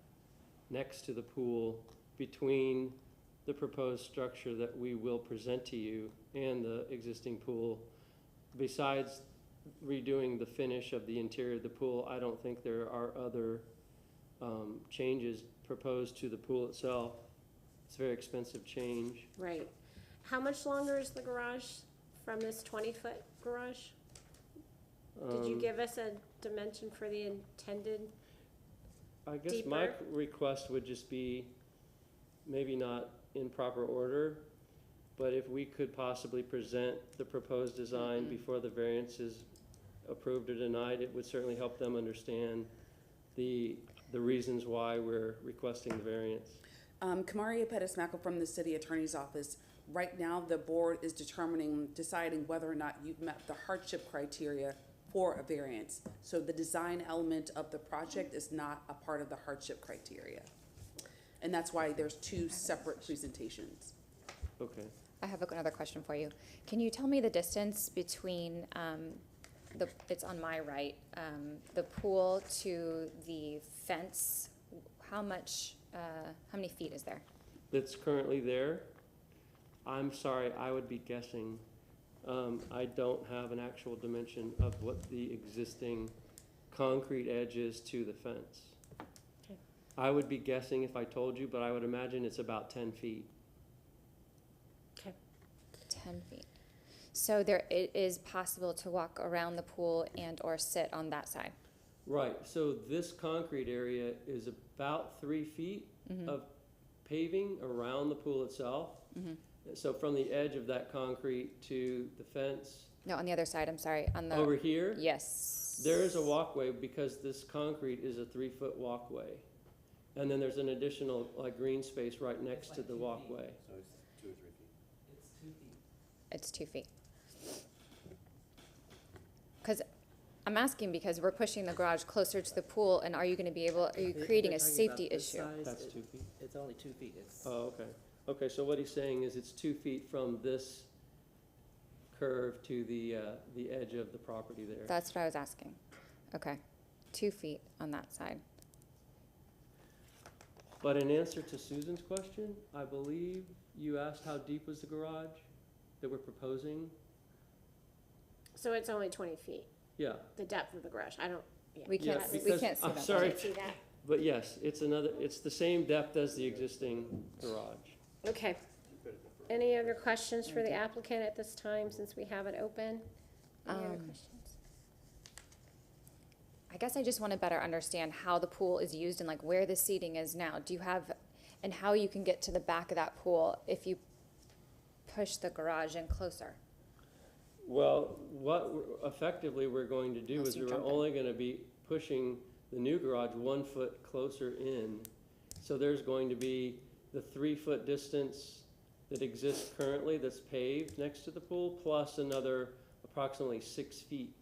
next to the pool between the proposed structure that we will present to you and the existing pool. Besides redoing the finish of the interior of the pool, I don't think there are other changes proposed to the pool itself. It's a very expensive change. Right. How much longer is the garage from this 20-foot garage? Did you give us a dimension for the intended? I guess my deeper? request would just be maybe not in proper order, but if we could possibly present the proposed design before the variance is approved or denied, it would certainly help them understand the reasons why we're requesting the variance. Kamaria Pettis-Mackle from the City Attorney's Office. Right now, the board is deciding whether or not you've met the hardship criteria for a variance. So the design element of the project is not a part of the hardship criteria. And that's why there's two separate presentations. Okay. I have another question for you. Can you tell me the distance between, it's on my right, the pool to the fence? How many feet is there? That's currently there. I'm sorry, I would be guessing. I don't have an actual dimension of what the existing concrete edge is to the fence. Okay. I would be guessing if I told you, but I would imagine it's about 10 feet. Okay. 10 feet. So it is possible to walk around the pool and or sit on that side? Right, so this concrete area is about 3 feet of paving around the pool itself. So from the edge of that concrete to the fence. No, on the other side, I'm sorry, on the. Over here? Yes. There is a walkway because this concrete is a 3-foot walkway. And then there's an additional green space right next to the walkway. So it's 2 or 3 feet? It's 2 feet. Because I'm asking because we're pushing the garage closer to the pool, and are you creating a safety issue? That's 2 feet? It's only 2 feet. Oh, okay. Okay, so what he's saying is it's 2 feet from this curve to the edge of the property there. That's what I was asking. Okay, 2 feet on that side. But in answer to Susan's question, I believe you asked how deep was the garage that we're proposing? So it's only 20 feet, Yeah. the depth of the garage. I don't, yeah. We can't, Yeah, we because- can't see I'm that. sorry. Can't see that. But yes, it's the same depth as the existing garage. Okay. Any other questions for the applicant at this time, since we have it open? Any other questions? I guess I just want to better understand how the pool is used and where the seating is now. Do you have, and how you can get to the back of that pool if you push the garage in closer? Well, what effectively we're going to do Unless is you we're jump in. only going to be pushing the new garage 1 foot closer in. So there's going to be the 3-foot distance that exists currently that's paved next to the pool, plus another approximately 6 feet.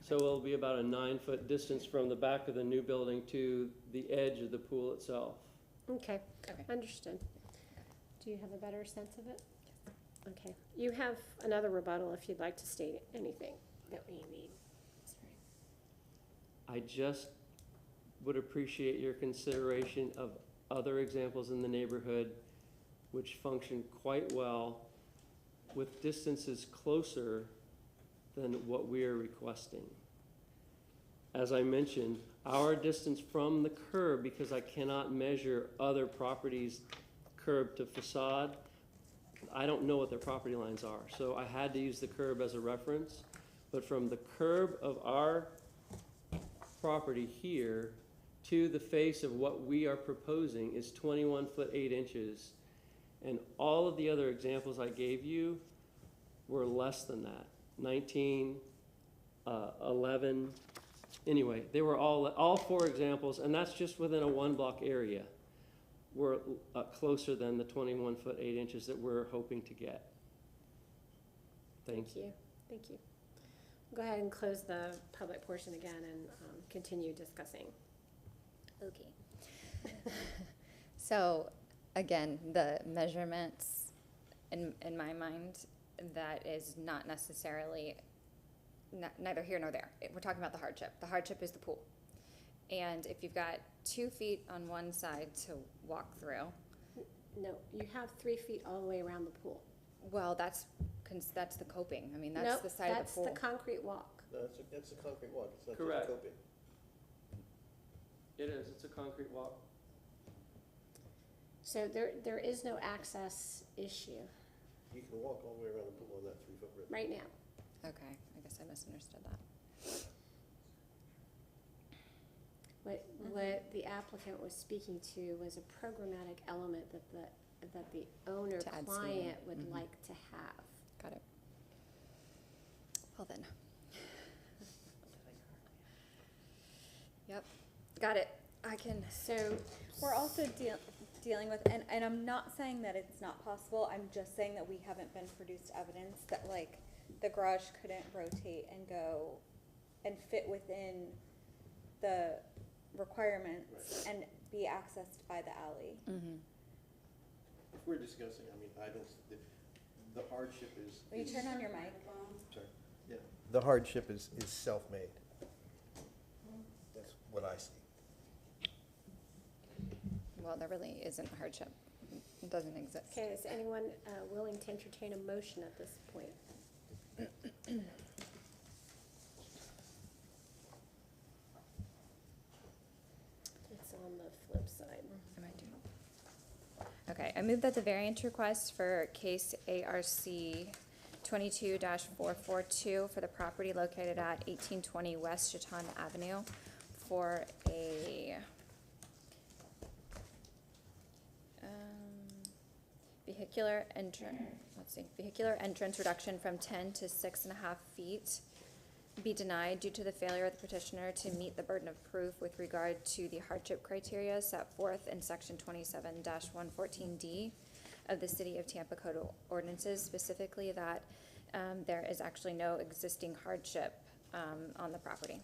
So it'll be about a 9-foot distance from the back of the new building to the edge of the pool itself. Okay, Okay. understood. Do you have a better sense of it? Okay, you have another rebuttal if you'd like to state anything that we need. I just would appreciate your consideration of other examples in the neighborhood which function quite well with distances closer than what we are requesting. As I mentioned, our distance from the curb, because I cannot measure other properties curb to facade, I don't know what their property lines are. So I had to use the curb as a reference. But from the curb of our property here to the face of what we are proposing is 21 foot 8 inches. And all of the other examples I gave you were less than that. 19, 11, anyway, they were all 4 examples, and that's just within a 1 block area. We're closer than the 21 foot 8 inches that we're hoping to get. Thank you. Thank you. Go ahead and close the public portion again and continue discussing. Okay. So, again, the measurements, in my mind, that is not necessarily, neither here nor there. We're talking about the hardship. The hardship is the pool. And if you've got 2 feet on one side to walk through. No, you have 3 feet all the way around the pool. Well, that's the coping. I mean, that's the side of the pool. That's the concrete walk. No, that's a concrete walk, it's not Correct. just coping. It is, it's a concrete walk. So there is no access issue You can walk all the way around the pool on that 3 foot rip. right now. Okay, I guess I misunderstood that. What the applicant was speaking to was a programmatic element that the owner To add client seating. would Mhm. like to have. Got it. Well then. Yep, got it. I can. So We're also dealing with, and I'm not saying that it's not possible, I'm just saying that we haven't been produced evidence that like the garage couldn't rotate and go and fit within the requirements and be accessed by the alley. Mm-hmm. If we're discussing, I mean, I don't, the hardship is. Will you turn on your mic? Sorry, yeah. The hardship is self-made. That's what I see. Well, there really isn't hardship. It doesn't exist. Okay, is anyone willing to entertain a motion at this point? It's on the flip side. Am I doing? Okay, I move that the variance request for case ARC 22-442 for the property located at 1820 West Chaton Avenue for a vehicular entrance reduction from 10 to 6.5 feet be denied due to the failure of the petitioner to meet the burden of proof with regard to the hardship criteria set forth in section 27-114D of the City of Tampa Code of Ordinances, specifically that there is actually no existing hardship on the property.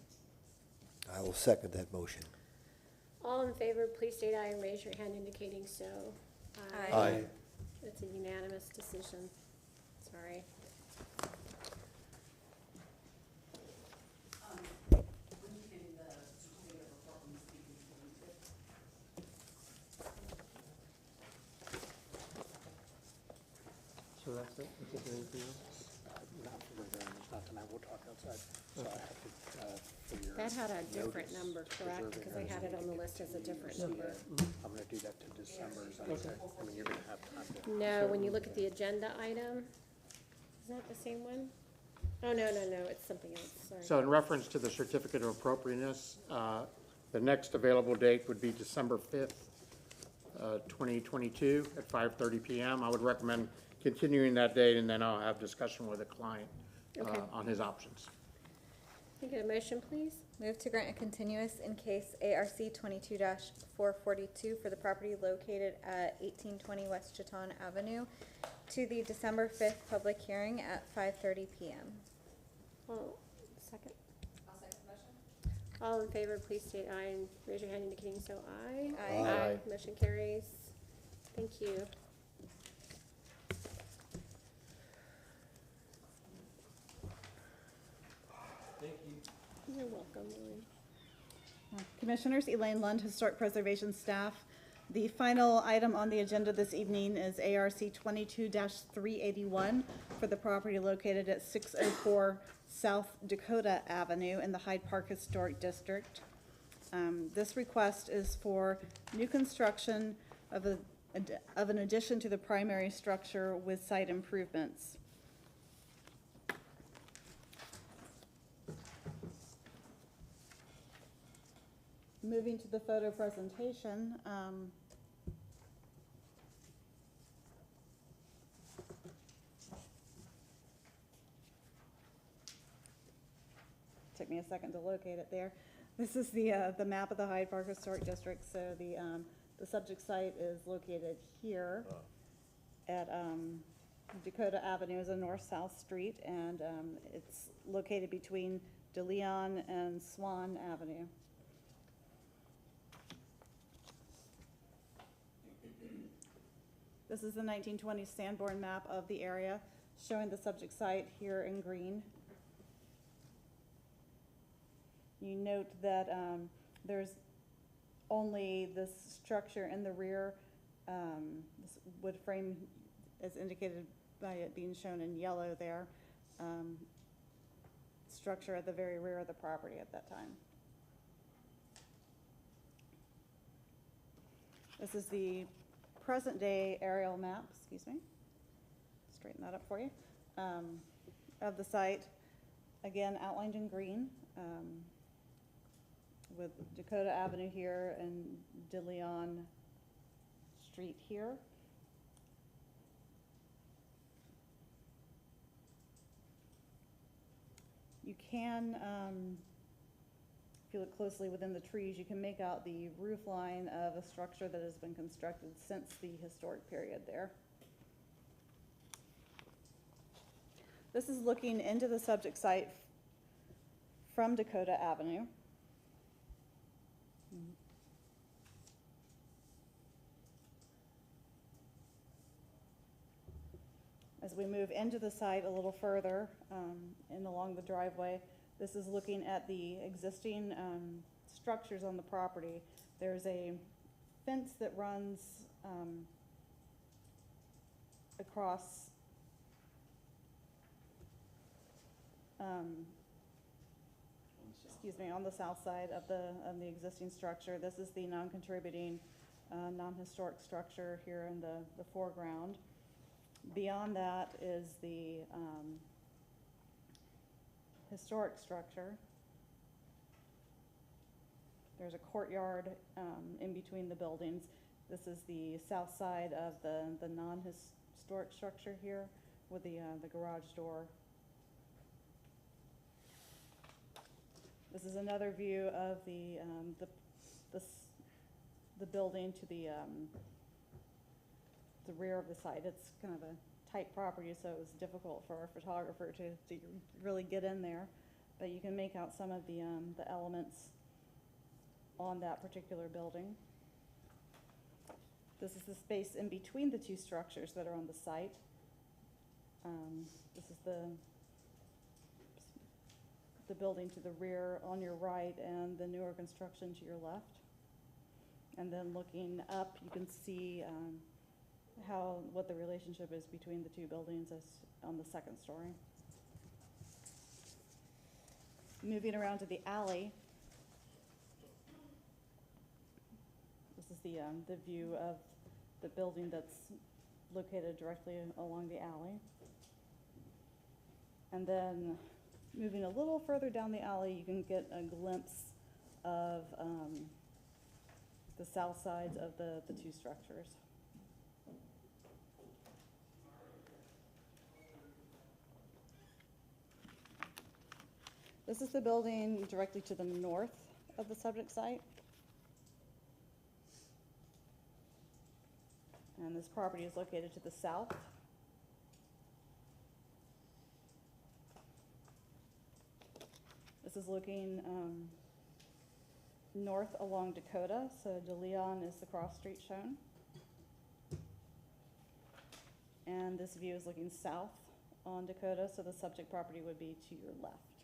I will second that motion. All in favor, please state aye and raise your hand indicating so. Aye. Aye. It's a unanimous decision. Sorry. So that's it? Is there anything else? Not tonight, we'll talk outside, so I have to, for your That had a different notice, number, correct? reserving Because I had it on the list as a different number. I'm gonna do that to December, is that okay? I mean, you're gonna have time to. No, when you look at the agenda item, is that the same one? Oh, no, it's something else, sorry. So in reference to the certificate of appropriateness, the next available date would be December 5th, 2022 at 5:30 PM. I would recommend continuing that date, and then I'll have discussion with the client Okay. on his options. Can I get a motion, please? Move to grant a continuous in case ARC 22-442 for the property located at 1820 West Chaton Avenue to the December 5th public hearing at 5:30 PM. Oh, second. I'll second the motion. All in favor, please state aye and raise your hand indicating so aye. Aye. Aye. Motion carries. Thank you. You're welcome, Lily. Commissioners, Elaine Lund, Historic Preservation Staff. The final item on the agenda this evening is ARC 22-381 for the property located at 604 South Dakota Avenue in the Hyde Park Historic District. This request is for new construction of an addition to the primary structure with site improvements. Moving to the photo presentation, took me a second to locate it there. This is the map of the Hyde Park Historic District. So the subject site is located here at Dakota Avenue is a north-south street, and it's located between DeLeon and Swan Avenue. This is the 1920 Sanborn map of the area, showing the subject site here in green. You note that there's only this structure in the rear, this wood frame as indicated by it being shown in yellow there, structure at the very rear of the property at that time. This is the present day aerial map, excuse me, straighten that up for you, of the site, again outlined in green, with Dakota Avenue here and DeLeon Street here. You can, if you look closely within the trees, you can make out the roof line of a structure that has been constructed since the historic period there. This is looking into the subject site from Dakota Avenue. As we move into the site a little further and along the driveway, this is looking at the existing structures on the property. There's a fence that runs across on the south side of the existing structure. This is the non-contributing, non-historic structure here in the foreground. Beyond that is the historic structure. There's a courtyard in between the buildings. This is the south side of the non-historic structure here with the garage door. This is another view of the building to the rear of the site. It's kind of a tight property, so it was difficult for our photographer to really get in there. But you can make out some of the elements on that particular building. This is the space in between the two structures that are on the site. This is the building to the rear on your right and the newer construction to your left. And then looking up, you can see what the relationship is between the two buildings as on the second story. Moving around to the alley. This is the view of the building that's located directly along the alley. And then moving a little further down the alley, you can get a glimpse of the south sides of the two structures. This is the building directly to the north of the subject site. And this property is located to the south. This is looking north along Dakota, so DeLeon is the cross street shown. And this view is looking south on Dakota, so the subject property would be to your left.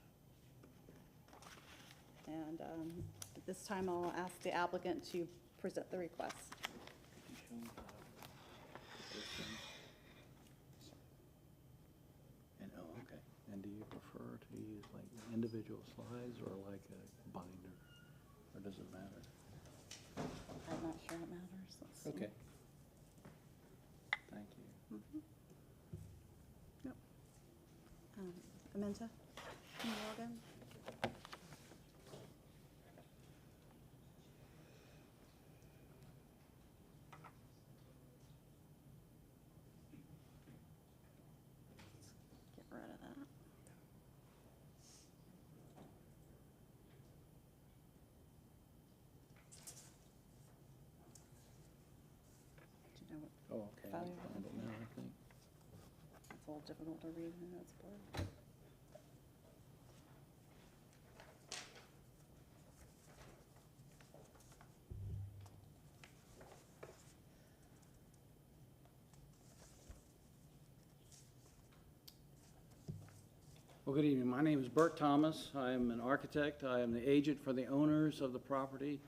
And at this time, I'll ask the applicant to present the request. And, oh, okay. And do you prefer to use like individual slides or like a binder? Or does it matter? I'm not sure it matters. Let's see. Okay. Thank you. Yep. Amenta, can you log in? Get rid of that. Do you know what Oh, okay. file I you're found it looking now, for? I think. It's a little difficult to read when it's blurred. Well, good evening. My name is Bert Thomas. I am an architect. I am the agent for the owners of the property,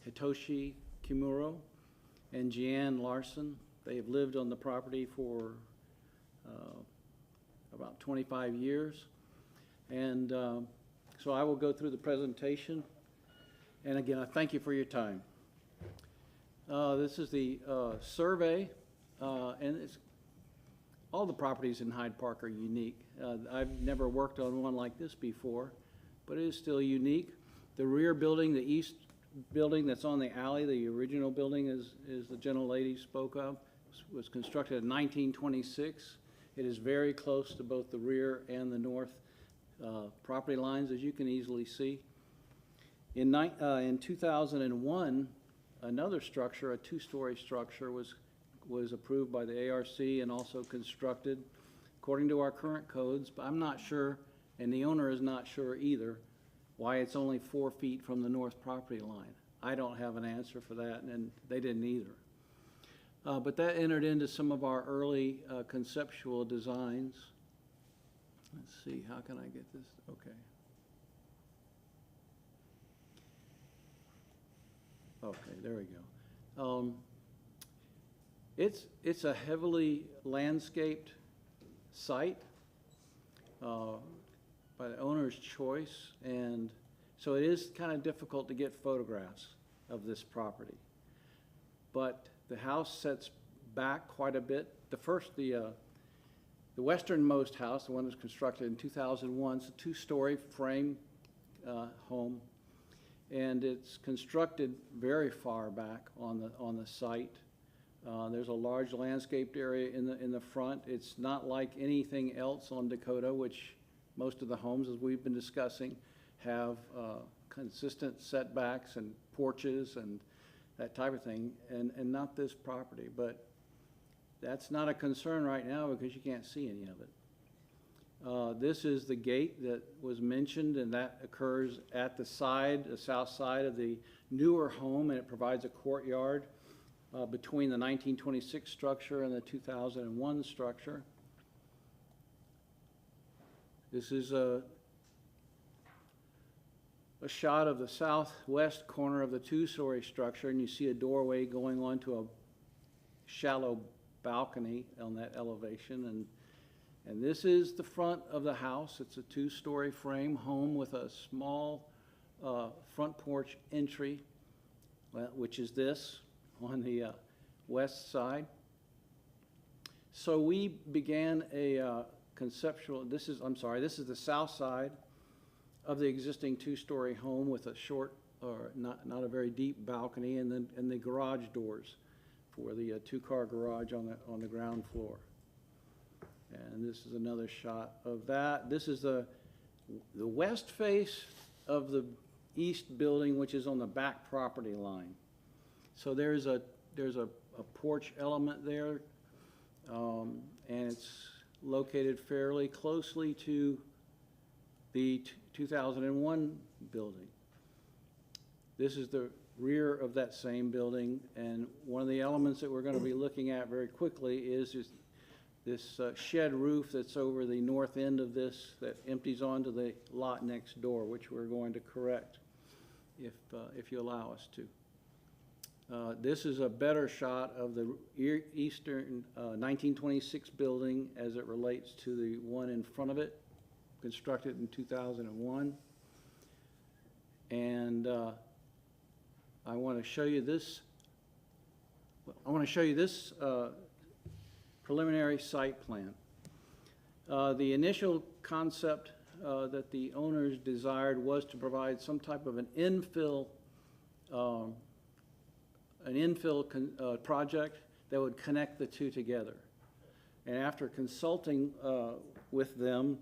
Hitoshi Kimuro and Jeanne Larson. They have lived on the property for about 25 years. And so I will go through the presentation. And again, I thank you for your time. This is the survey, and it's all the properties in Hyde Park are unique. I've never worked on one like this before, but it is still unique. The rear building, the east building that's on the alley, the original building is the gentlelady spoke of, was constructed in 1926. It is very close to both the rear and the north property lines, as you can easily see. In 2001, another structure, a two-story structure, was approved by the ARC and also constructed according to our current codes, but I'm not sure, and the owner is not sure either, why it's only 4 feet from the north property line. I don't have an answer for that, and they didn't either. But that entered into some of our early conceptual designs. Let's see, how can I get this? Okay. Okay, there we go. It's a heavily landscaped site by the owner's choice, and so it is kind of difficult to get photographs of this property. But the house sets back quite a bit. The westernmost house, the one that was constructed in 2001, is a two-story frame home, and it's constructed very far back on the site. There's a large landscaped area in the front. It's not like anything else on Dakota, which most of the homes, as we've been discussing, have consistent setbacks and porches and that type of thing, and not this property. But that's not a concern right now because you can't see any of it. This is the gate that was mentioned, and that occurs at the south side of the newer home, and it provides a courtyard between the 1926 structure and the 2001 structure. This is a shot of the southwest corner of the two-story structure, and you see a doorway going onto a shallow balcony on that elevation. And this is the front of the house. It's a two-story frame home with a small front porch entry, which is this on the west side. So we began a conceptual, this is the south side of the existing two-story home with a short, or not a very deep balcony, and the garage doors for the two-car garage on the ground floor. And this is another shot of that. This is the west face of the east building, which is on the back property line. So there's a porch element there, and it's located fairly closely to the 2001 building. This is the rear of that same building, and one of the elements that we're going to be looking at very quickly is this shed roof that's over the north end of this that empties onto the lot next door, which we're going to correct. if you allow us to. This is a better shot of the eastern 1926 building as it relates to the one in front of it, constructed in 2001. And I want to show you this. I want to show you this preliminary site plan. The initial concept that the owners desired was to provide some type of an infill project that would connect the two together. And after consulting with them,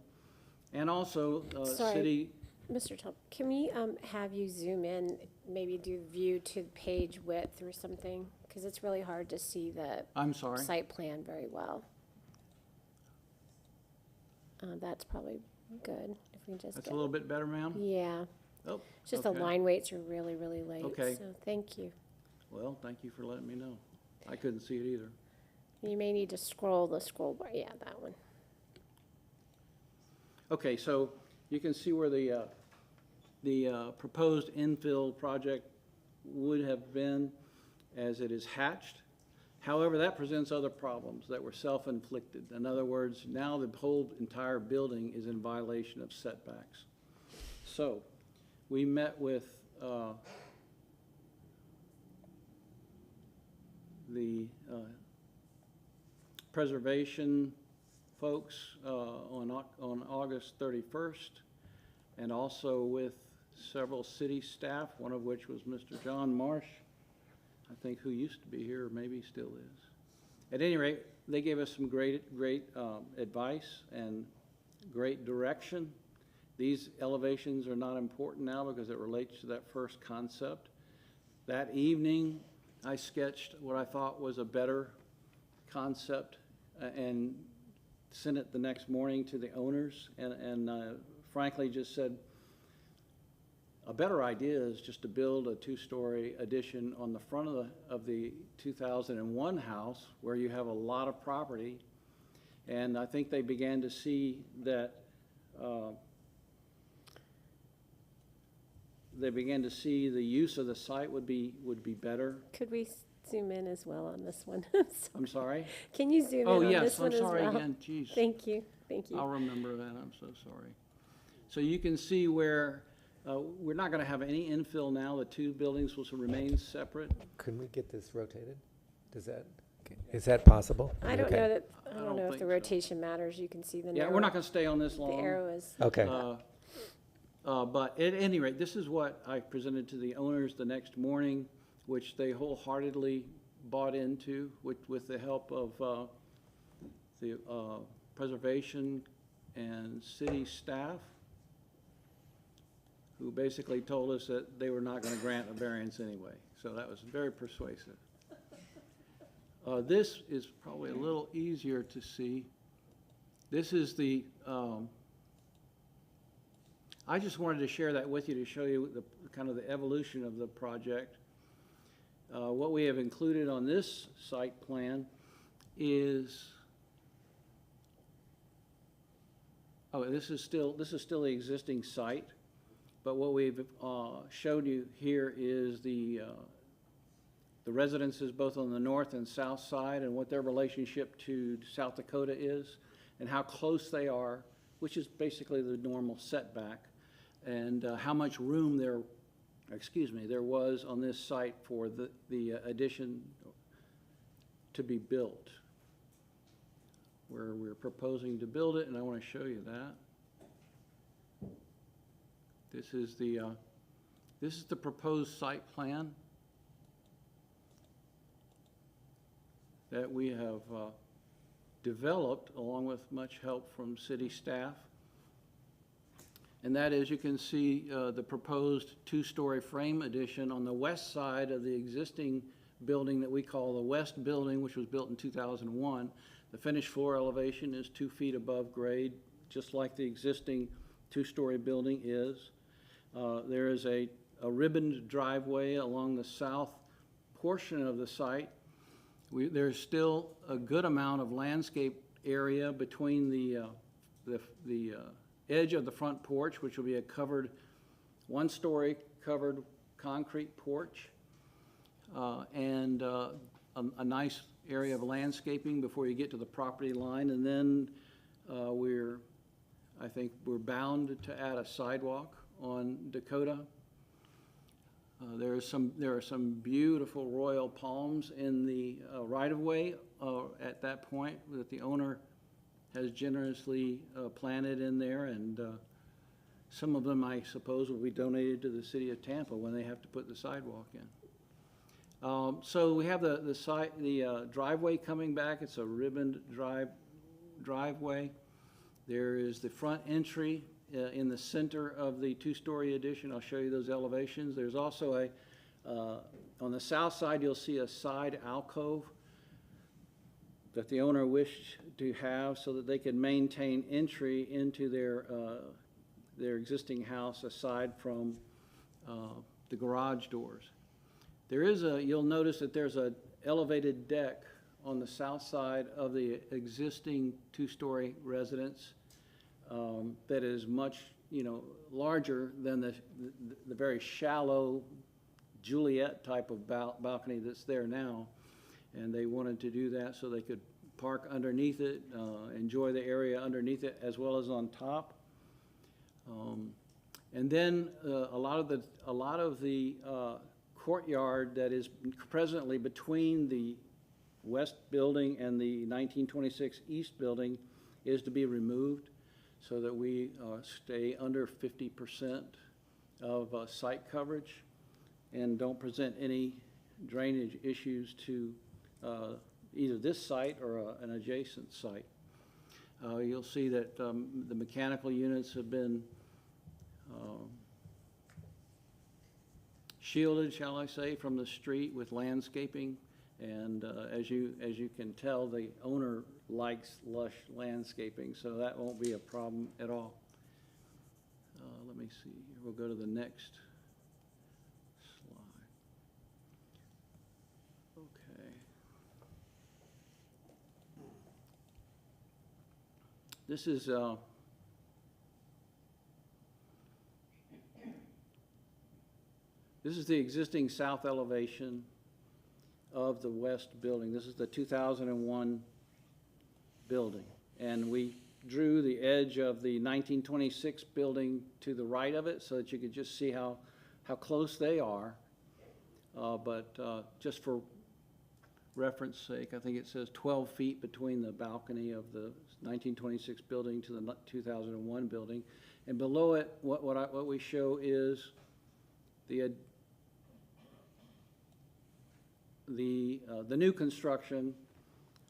and also Sorry, city. Mr. Tulp, can we have you zoom in, maybe do view to page width or something? Because it's really hard to see the I'm sorry. site plan very well. That's probably good if we just That's get, a little bit better, ma'am? yeah. Oh, It's just okay. the line weights are really, really late. Okay. So thank you. Well, thank you for letting me know. I couldn't see it either. You may need to scroll the scroll bar. Yeah, that one. Okay, so you can see where the proposed infill project would have been as it is hatched. However, that presents other problems that were self-inflicted. In other words, now the whole entire building is in violation of setbacks. So we met with the preservation folks on August 31st, and also with several city staff, one of which was Mr. John Marsh, I think, who used to be here, or maybe still is. At any rate, they gave us some great advice and great direction. These elevations are not important now because it relates to that first concept. That evening, I sketched what I thought was a better concept and sent it the next morning to the owners, and frankly just said, a better idea is just to build a two-story addition on the front of the 2001 house where you have a lot of property. And I think they began to see that the use of the site would be better. Could we zoom in as well on this one? I'm sorry? Can you zoom Oh, in on yes, this one as well? I'm sorry again, jeez. Thank you, thank you. I'll remember that, I'm so sorry. So you can see where we're not going to have any infill now. The two buildings will remain separate. Couldn't we get this rotated? Is that possible? I don't Okay. know that, I don't don't know if think the so. rotation matters. You can see the Yeah, narrow. we're not going to stay on this long. The arrow is. Okay. But at any rate, this is what I presented to the owners the next morning, which they wholeheartedly bought into with the help of the preservation and city staff, who basically told us that they were not going to grant a variance anyway. So that was very persuasive. This is probably a little easier to see. This is the, I just wanted to share that with you to show you the kind of the evolution of the project. What we have included on this site plan is, this is still the existing site. But what we've showed you here is the residences both on the north and south side and what their relationship to South Dakota is and how close they are, which is basically the normal setback, and how much room there was on this site for the addition to be built, where we're proposing to build it, and I want to show you that. This is the proposed site plan that we have developed along with much help from city staff. And that is, you can see the proposed two-story frame addition on the west side of the existing building that we call the West Building, which was built in 2001. The finished floor elevation is 2 feet above grade, just like the existing two-story building is. There is a ribboned driveway along the south portion of the site. There's still a good amount of landscape area between the edge of the front porch, which will be a covered, one-story covered concrete porch, and a nice area of landscaping before you get to the property line. And then I think we're bound to add a sidewalk on Dakota. There are some beautiful royal palms in the right-of-way at that point that the owner has generously planted in there, and some of them, I suppose, will be donated to the city of Tampa when they have to put the sidewalk in. So we have the driveway coming back. It's a ribboned driveway. There is the front entry in the center of the two-story addition. I'll show you those elevations. There's also on the south side, you'll see a side alcove that the owner wished to have so that they could maintain entry into their existing house aside from the garage doors. You'll notice that there's an elevated deck on the south side of the existing two-story residence that is much, larger than the very shallow Juliet type of balcony that's there now. And they wanted to do that so they could park underneath it, enjoy the area underneath it as well as on top. And then a lot of the courtyard that is presently between the west building and the 1926 east building is to be removed so that we stay under 50% of site coverage and don't present any drainage issues to either this site or an adjacent site. You'll see that the mechanical units have been shielded, shall I say, from the street with landscaping. And as you can tell, the owner likes lush landscaping, so that won't be a problem at all. Let me see. We'll go to the next slide. Okay. This is the existing south elevation of the west building. This is the 2001 building. And we drew the edge of the 1926 building to the right of it so that you could just see how close they are. But just for reference sake, I think it says 12 feet between the balcony of the 1926 building to the 2001 building. And below it, what we show is the new construction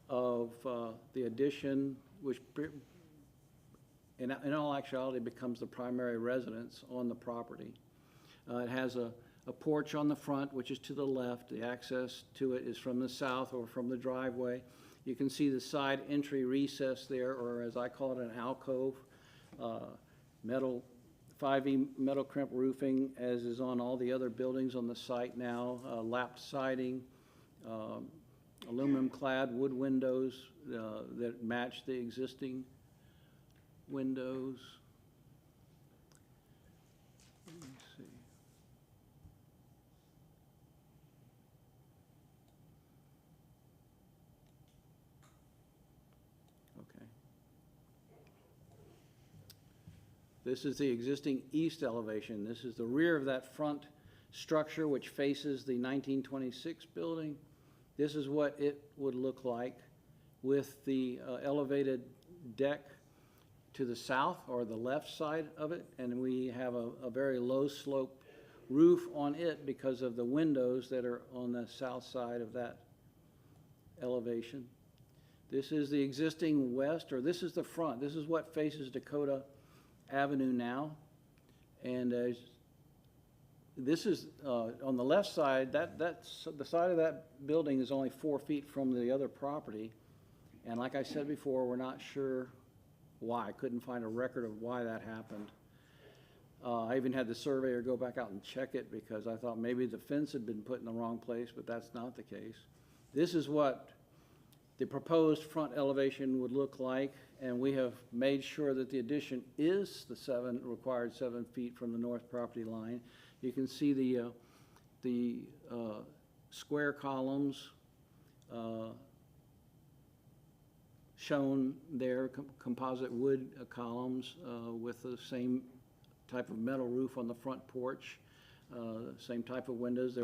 of the addition, which in all actuality becomes the primary residence on the property. It has a porch on the front, which is to the left. The access to it is from the south or from the driveway. You can see the side entry recess there, or as I call it, an alcove. 5E metal crimp roofing, as is on all the other buildings on the site now. Lapped siding, aluminum clad wood windows that match the existing windows. Let me see. Okay. This is the existing east elevation. This is the rear of that front structure which faces the 1926 building. This is what it would look like with the elevated deck to the south or the left side of it, and we have a very low slope roof on it because of the windows that are on the south side of that elevation. This is the existing west, or this is the front. This is what faces Dakota Avenue now, and this is on the left side. That's the side of that building is only 4 feet from the other property, and like I said before, we're not sure why. I couldn't find a record of why that happened. I even had the surveyor go back out and check it because I thought maybe the fence had been put in the wrong place, but that's not the case. This is what the proposed front elevation would look like, and we have made sure that the addition is the required 7 feet from the north property line. You can see the the square columns shown there, composite wood columns with the same type of metal roof on the front porch, same type of windows.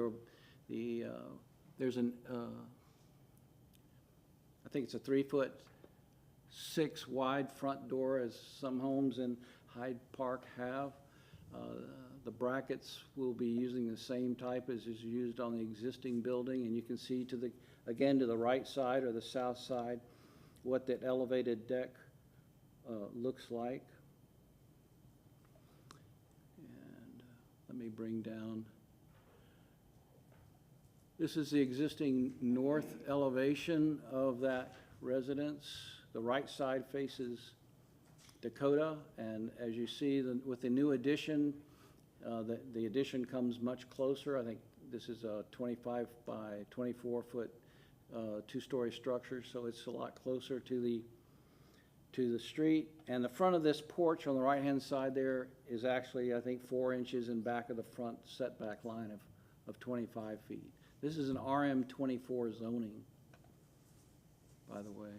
There's an, I think it's a 3'6" wide front door, as some homes in Hyde Park have. The brackets will be using the same type as is used on the existing building, and you can see to the, again, to the right side or the south side, what that elevated deck looks like. And let me bring down, this is the existing north elevation of that residence. The right side faces Dakota, and as you see, with the new addition, the addition comes much closer. I think this is a 25 by 24 foot two-story structure, so it's a lot closer to the street. And the front of this porch on the right-hand side there is actually, I think, 4 inches in back of the front setback line of 25 feet. This is an RM24 zoning, by the way.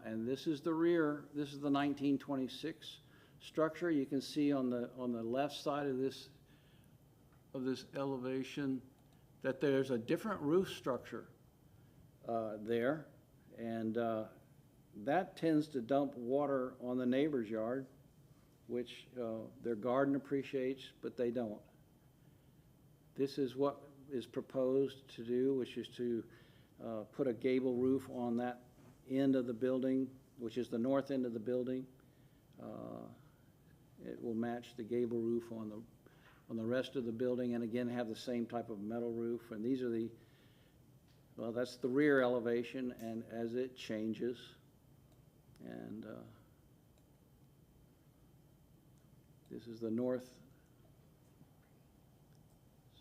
And this is the rear. This is the 1926 structure. You can see on the left side of this elevation that there's a different roof structure there, and that tends to dump water on the neighbor's yard, which their garden appreciates, but they don't. This is what is proposed to do, which is to put a gable roof on that end of the building, which is the north end of the building. It will match the gable roof on the rest of the building, and again have the same type of metal roof. And these are well, that's the rear elevation, and as it changes, and this is the north.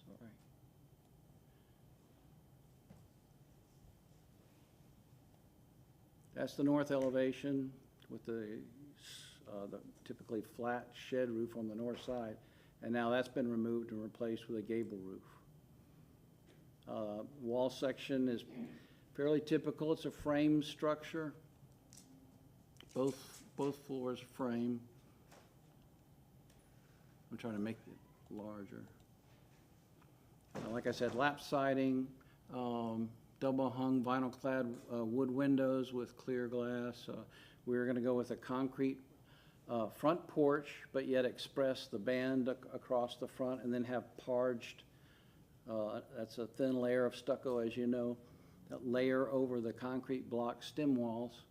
Sorry. That's the north elevation with the typically flat shed roof on the north side, and now that's been removed and replaced with a gable roof. Wall section is fairly typical. It's a frame structure. Both floors frame. I'm trying to make it larger. Like I said, lap siding, double hung vinyl clad wood windows with clear glass. We're going to go with a concrete front porch, but yet express the band across the front, and then have parged, that's a thin layer of stucco, as you know, that layer over the concrete block stem walls,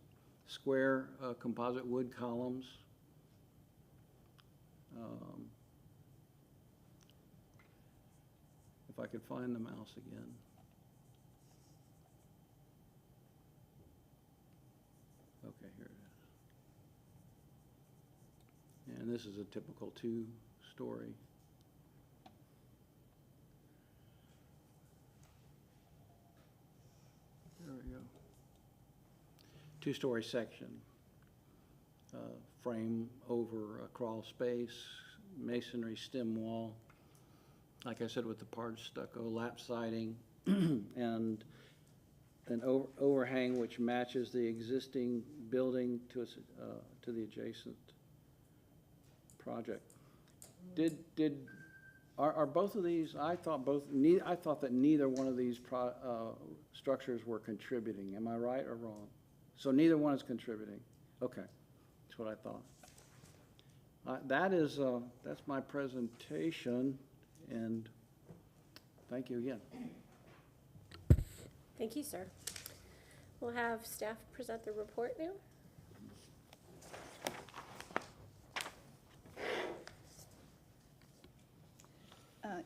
square composite wood columns. If I could find the mouse again. Okay, here it is. And this is a typical two-story. There we go. Two-story section. Frame over a crawl space, masonry stem wall. Like I said, with the parged stucco, lap siding, and an overhang which matches the existing building to the adjacent project. Are both of these? I thought that neither one of these structures were contributing. Am I right or wrong? So neither one is contributing. Okay, that's what I thought. That's my presentation, and thank you again. Thank you, sir. We'll have staff present the report now.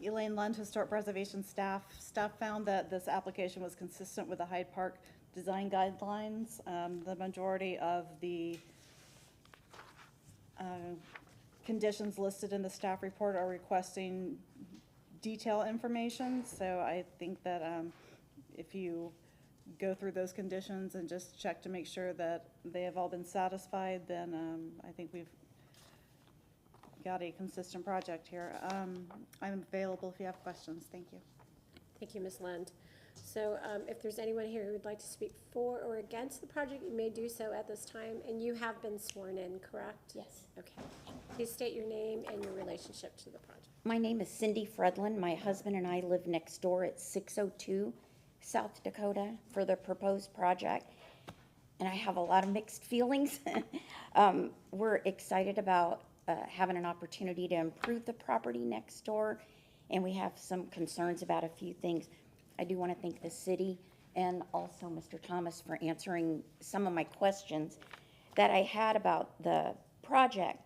Elaine Lund, Historic Preservation staff. Staff found that this application was consistent with the Hyde Park design guidelines. The majority of the conditions listed in the staff report are requesting detail information, so I think that if you go through those conditions and just check to make sure that they have all been satisfied, then I think we've got a consistent project here. I'm available if you have questions. Thank you. Thank you, Ms. Lund. So if there's anyone here who would like to speak for or against the project, you may do so at this time. And you have been sworn in, correct? Yes. Okay. Please state your name and your relationship to the project. My name is Cindy Fredlin. My husband and I live next door at 602 South Dakota for the proposed project. And I have a lot of mixed feelings. We're excited about having an opportunity to improve the property next door. And we have some concerns about a few things. I do want to thank the city and also Mr. Thomas for answering some of my questions that I had about the project.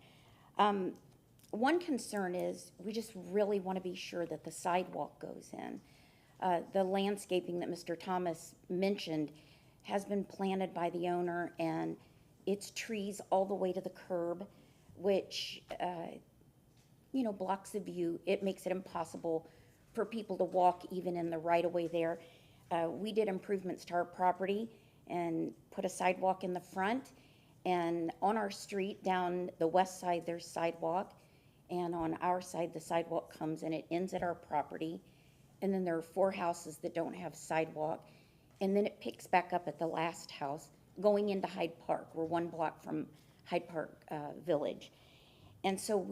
One concern is we just really want to be sure that the sidewalk goes in. The landscaping that Mr. Thomas mentioned has been planted by the owner, and it's trees all the way to the curb, which, blocks the view. It makes it impossible for people to walk even in the right-of-way there. We did improvements to our property and put a sidewalk in the front, and on our street down the west side, there's sidewalk, and on our side, the sidewalk comes and it ends at our property. And then there are 4 houses that don't have sidewalk. And then it picks back up at the last house going into Hyde Park. We're 1 block from Hyde Park Village. And so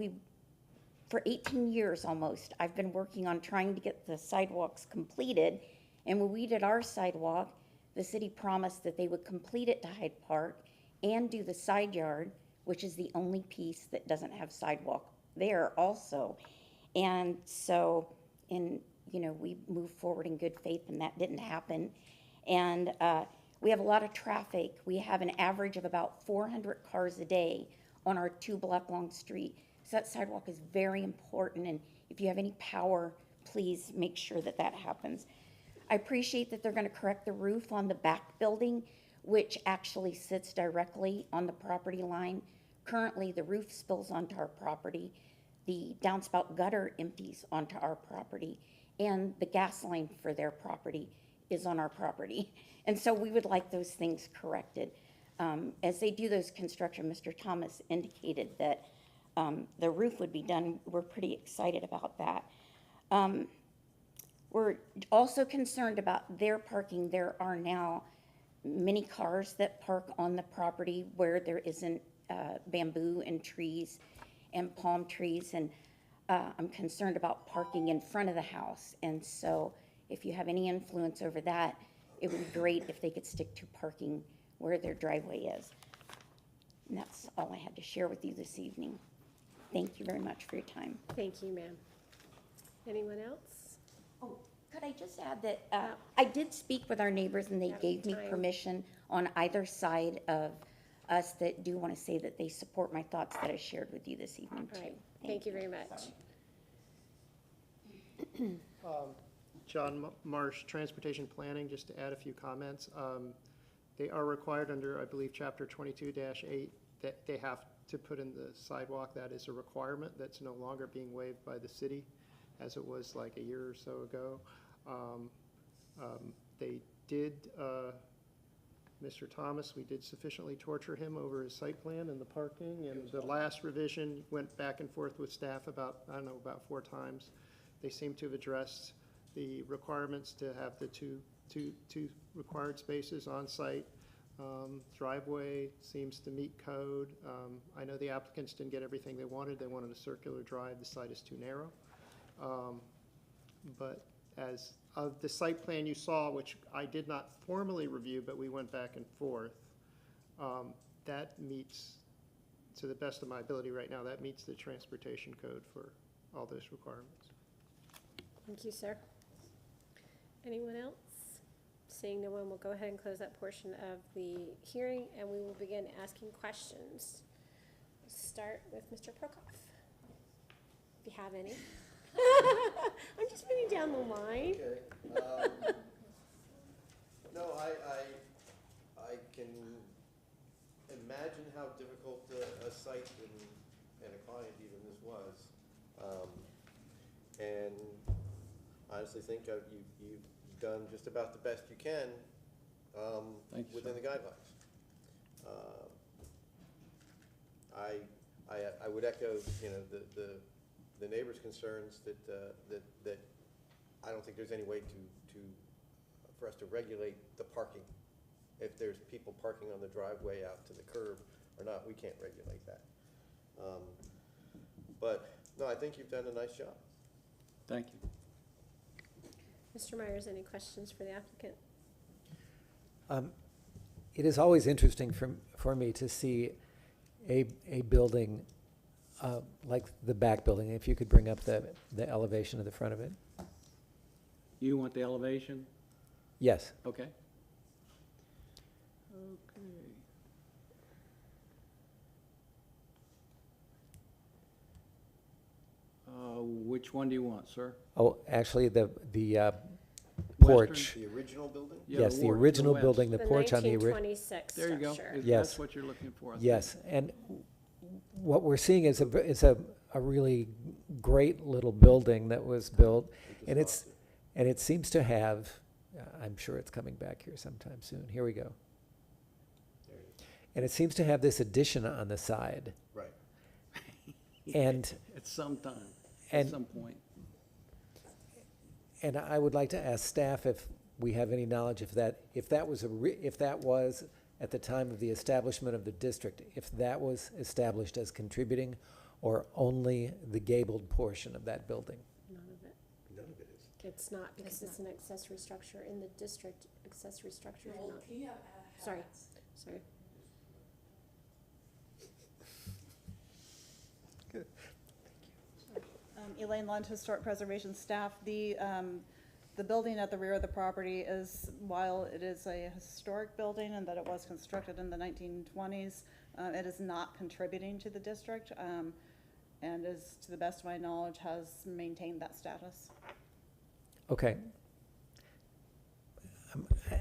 for 18 years almost, I've been working on trying to get the sidewalks completed. And when we did our sidewalk, the city promised that they would complete it to Hyde Park and do the side yard, which is the only piece that doesn't have sidewalk there also. And so, we moved forward in good faith, and that didn't happen. And we have a lot of traffic. We have an average of about 400 cars a day on our 2-block-long street. So that sidewalk is very important, and if you have any power, please make sure that that happens. I appreciate that they're going to correct the roof on the back building, which actually sits directly on the property line. Currently, the roof spills onto our property, the downspout gutter empties onto our property, and the gas line for their property is on our property. And so we would like those things corrected. As they do those construction, Mr. Thomas indicated that the roof would be done. We're pretty excited about that. We're also concerned about their parking. There are now many cars that park on the property where there isn't bamboo and trees and palm trees, and I'm concerned about parking in front of the house. And so if you have any influence over that, it would be great if they could stick to parking where their driveway is. And that's all I had to share with you this evening. Thank you very much for your time. Thank you, ma'am. Anyone else? Oh, could I just add that I did speak with our neighbors, and they gave me permission on either side of us that do want to say that they support my thoughts that I shared with you this evening, too. All right. Thank you very much. John Marsh, Transportation Planning, just to add a few comments. They are required under, I believe, Chapter 22-8, that they have to put in the sidewalk. That is a requirement that's no longer being waived by the city, as it was like a year or so ago. They did, Mr. Thomas, we did sufficiently torture him over his site plan and the parking, and the last revision went back and forth with staff about 4 times. They seem to have addressed the requirements to have the two required spaces on site. Driveway seems to meet code. I know the applicants didn't get everything they wanted. They wanted a circular drive. The site is too narrow. But as of the site plan you saw, which I did not formally review, but we went back and forth, that meets, to the best of my ability right now, that meets the transportation code for all those requirements. Thank you, sir. Anyone else? Seeing no one, we'll go ahead and close that portion of the hearing, and we will begin asking questions. Start with Mr. Prokoff, if you have any. I'm just moving down the line. Okay. No, I can imagine how difficult a site and a client even this was. And I honestly think you've done just about the best you can within the guidelines. I would would echo, you know, the neighbors' concerns that I don't think there's any way for us to regulate the parking. If there's people parking on the driveway out to the curb or not, we can't regulate that. But, no, I think you've done a nice job. Thank you. Mr. Myers, any questions for the applicant? It is always interesting for me to see a building like the back building. If you could bring up the elevation of the front of it. You want the elevation? Yes. Okay. Which one do you want, sir? Oh, actually, the Western- porch. The original building? Yeah, Yes, the the ward, the original west. building, the The porch on the 1926 There you go. structure. If Yes. That's what you're looking for. I think. Yes, and what we're seeing is a really great little building that was built, and it seems to have, I'm sure it's coming back here sometime soon. Here we go. And it seems to have this addition on the side. Right. And At some time, and- at some point. And I would like to ask staff if we have any knowledge if that was at the time of the establishment of the district, if that was established as contributing, or only the gabled portion of that building. None of it. None of it is. It's not, because it's an accessory structure. In the district, accessory structures are not. Sorry. Elaine Lund, Historic Preservation Staff. The building at the rear of the property is, while it is a historic building and that it was constructed in the 1920s, it is not contributing to the district, and is, to the best of my knowledge, has maintained that status. Okay.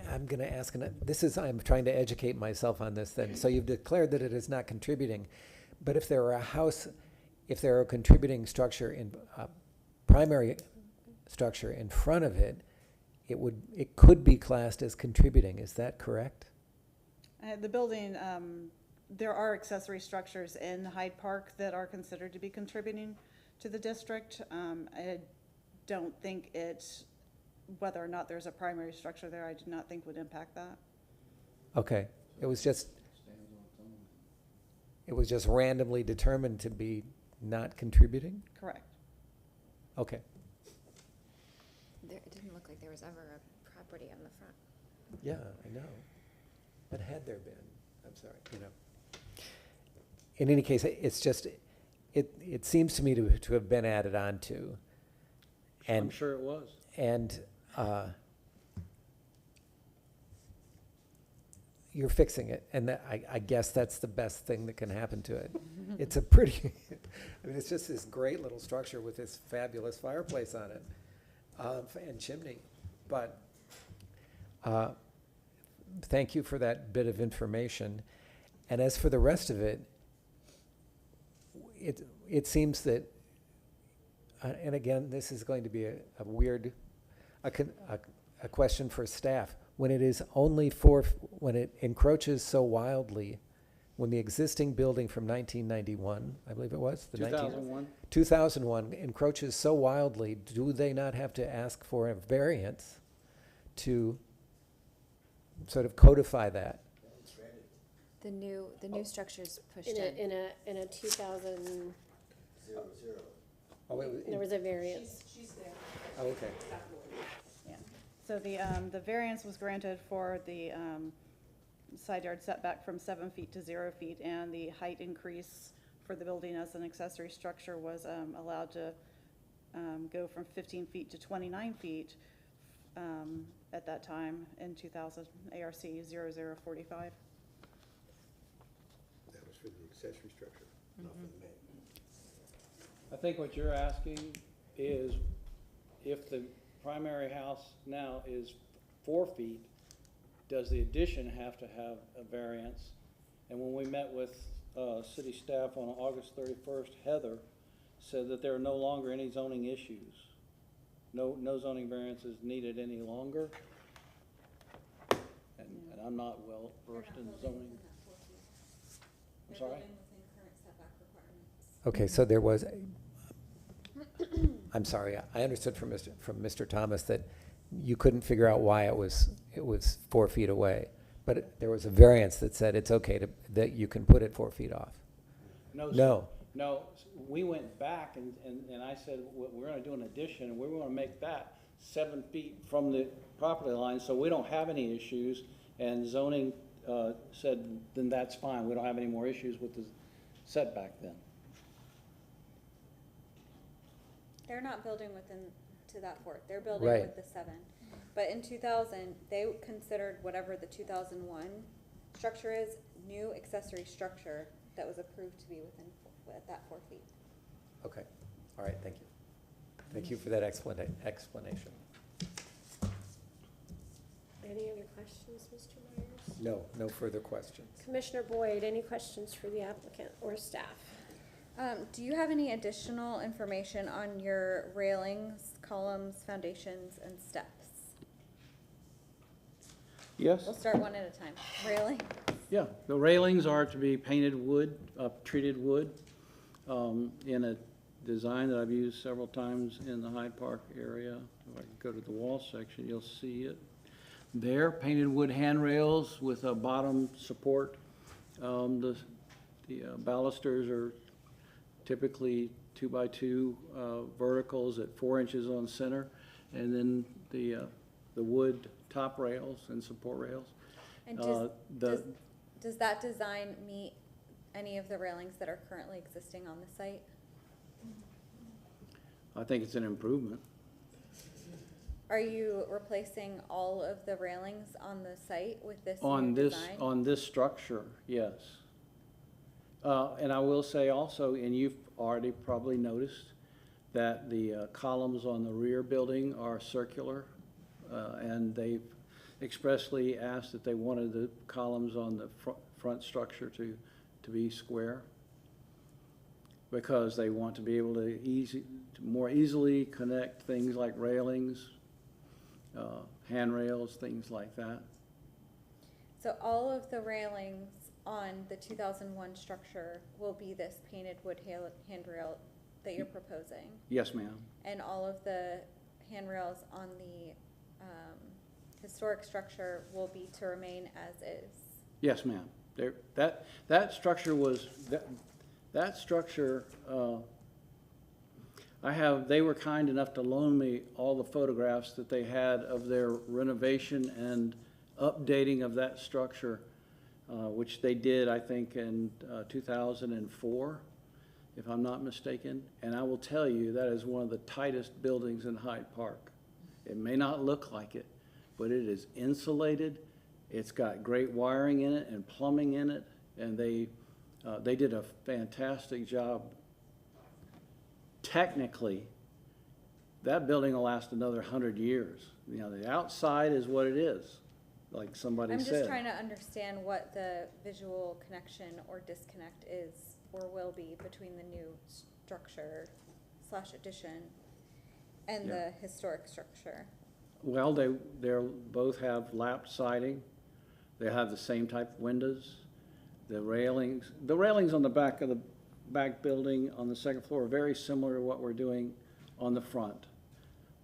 I'm going to ask, I'm trying to educate myself on this then. So you've declared that it is not contributing, but if there are a contributing structure in, primary structure in front of it, it could be classed as contributing. Is that correct? The building, there are accessory structures in Hyde Park that are considered to be contributing to the district. I don't think whether or not there's a primary structure there, I do not think would impact that. Okay. It was just randomly determined to be not contributing? Correct. Okay. It didn't look like there was ever a property on the front. Yeah, I know. But had there been, I'm sorry, In any case, it's just, it seems to me to have been added on to. I'm sure it was. And you're fixing it, and I guess that's the best thing that can happen to it. It's a pretty, it's just this great little structure with this fabulous fireplace on it, and chimney. But thank you for that bit of information. And as for the rest of it, it seems that, and again, this is going to be a weird, a question for staff. When it is only when it encroaches so wildly, when the existing building from 1991, I believe it was? 2001. 2001 encroaches so wildly, do they not have to ask for a variance to sort of codify that? The new structure's pushed In in. a 2000, Oh, there was a variance. She's there. Oh, okay. Yeah. So the variance was granted for the side yard setback from 7 feet to 0 feet, and the height increase for the building as an accessory structure was allowed to go from 15 feet to 29 feet at that time in 2000, ARC 0045. That was for the accessory structure, not for the main. I think what you're asking is if the primary house now is 4 feet, does the addition have to have a variance? And when we met with city staff on August 31st, Heather said that there are no longer any zoning issues. No zoning variances needed any longer. And I'm not well versed in zoning. I'm sorry? Within current setback requirements. Okay, so there was, I'm sorry, I understood from Mr. Thomas that you couldn't figure out why it was 4 feet away. But there was a variance that said it's okay that you can put it 4 feet off. No, sir. No. No, we went back and I said, we're gonna do an addition, and we're gonna make that 7 feet from the property line, so we don't have any issues. And zoning, said, then that's fine, we don't have any more issues with the setback then. They're not building within to that fort, they're building Right. with the 7. But in 2000, they considered whatever the 2001 structure is, new accessory structure that was approved to be within at that 4 feet. Okay, all right, thank you. Thank you for that explanation. Any other questions, Mr. Myers? No, no further questions. Commissioner Boyd, any questions for the applicant or staff? Do you have any additional information on your railings, columns, foundations, and steps? Yes? We'll start one at a time. Railing? Yeah, the railings are to be painted wood, treated wood, in a design that I've used several times in the Hyde Park area. If I can go to the wall section, you'll see it. There, painted wood handrails with a bottom support. The balusters are typically 2x2 verticals at 4 inches on center, and then the wood top rails and support rails. And does that design meet any of the railings that are currently existing on the site? I think it's an improvement. Are you replacing all of the railings on the site with this On new this, design? on this structure, yes. And I will say also, and you've already probably noticed, that the columns on the rear building are circular, and they've expressly asked that they wanted the columns on the front structure to be square, because they want to be able to more easily connect things like railings, handrails, things like that. So all of the railings on the 2001 structure will be this painted wood handrail that you're proposing? Yes, ma'am. And all of the handrails on the historic structure will be to remain as is? Yes, ma'am. That structure was, that structure, they were kind enough to loan me all the photographs that they had of their renovation and updating of that structure, which they did, I think, in 2004, if I'm not mistaken. And I will tell you, that is one of the tightest buildings in Hyde Park. It may not look like it, but it is insulated. It's got great wiring in it and plumbing in it, and they did a fantastic job. Technically, that building will last another 100 years. You know, the outside is what it is, like somebody said. I'm just trying to understand what the visual connection or disconnect is or will be between the new structure / addition and the historic structure. Well, they both have lap siding. They have the same type of windows. The railings on the back of the back building on the second floor are very similar to what we're doing on the front.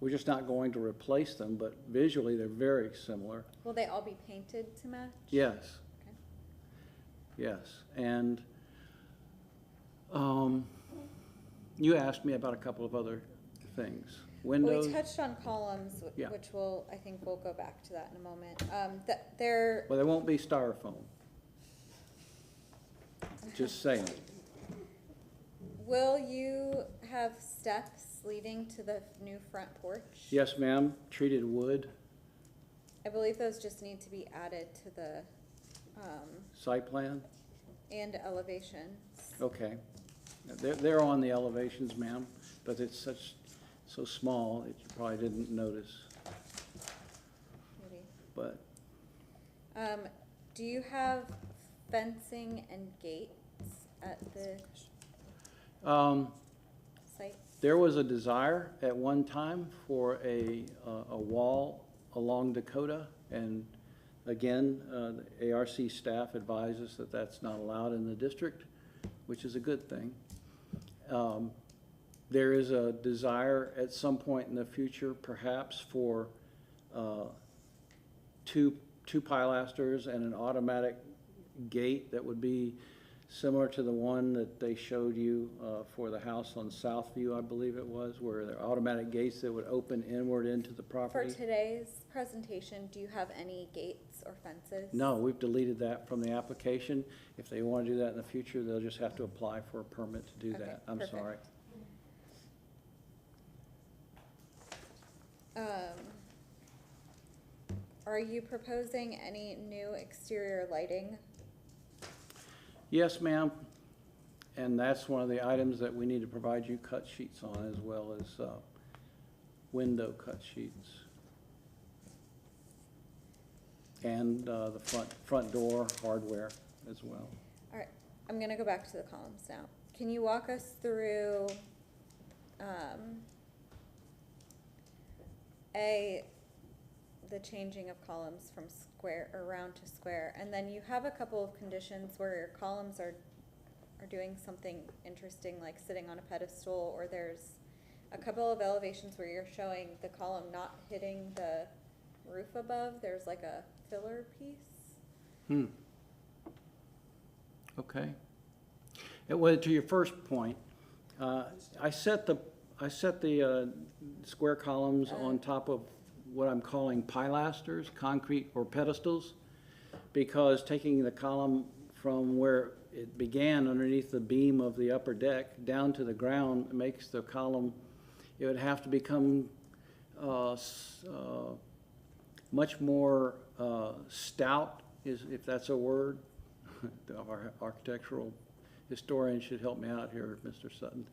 We're just not going to replace them, but visually they're very similar. Will they all be painted to match? Yes. Okay. Yes, and you asked me about a couple of other things. Well, Windows. we touched on columns, Yeah. which I think we'll go back to that in a moment. Well, there won't be styrofoam. Just saying. Will you have steps leading to the new front porch? Yes, ma'am, treated wood, I believe those just need to be added to the, site plan, and elevations. okay. They're on the elevations, ma'am, but it's so small that you probably didn't notice, Maybe. but Do you have fencing and gates at the site? there was a desire at one time for a wall along Dakota, and again, the ARC staff advises that that's not allowed in the district, which is a good thing. There is a desire at some point in the future, perhaps, for two pilasters and an automatic gate that would be similar to the one that they showed you for the house on Southview, I believe it was, where there are automatic gates that would open inward into the For property. today's presentation, do you have any gates or fences? No, we've deleted that from the application. If they want to do that in the future, they'll just have to apply for a permit to do Okay, that. I'm perfect. sorry. Are you proposing any new exterior lighting? Yes, ma'am. And that's one of the items that we need to provide you cut sheets on, as well as window cut sheets. And the front door hardware as well. All right, I'm gonna go back to the columns now. Can you walk us through, the changing of columns from square, or round to square? And then you have a couple of conditions where your columns are doing something interesting, like sitting on a pedestal, or there's a couple of elevations where you're showing the column not hitting the roof above. There's like a filler piece. Okay. Well, to your first point, I set the square columns on top of what I'm calling pilasters, concrete or pedestals, because taking the column from where it began underneath the beam of the upper deck down to the ground makes the column, it would have to become much more stout, if that's a word. Our architectural historian should help me out here, Mr. Sutton.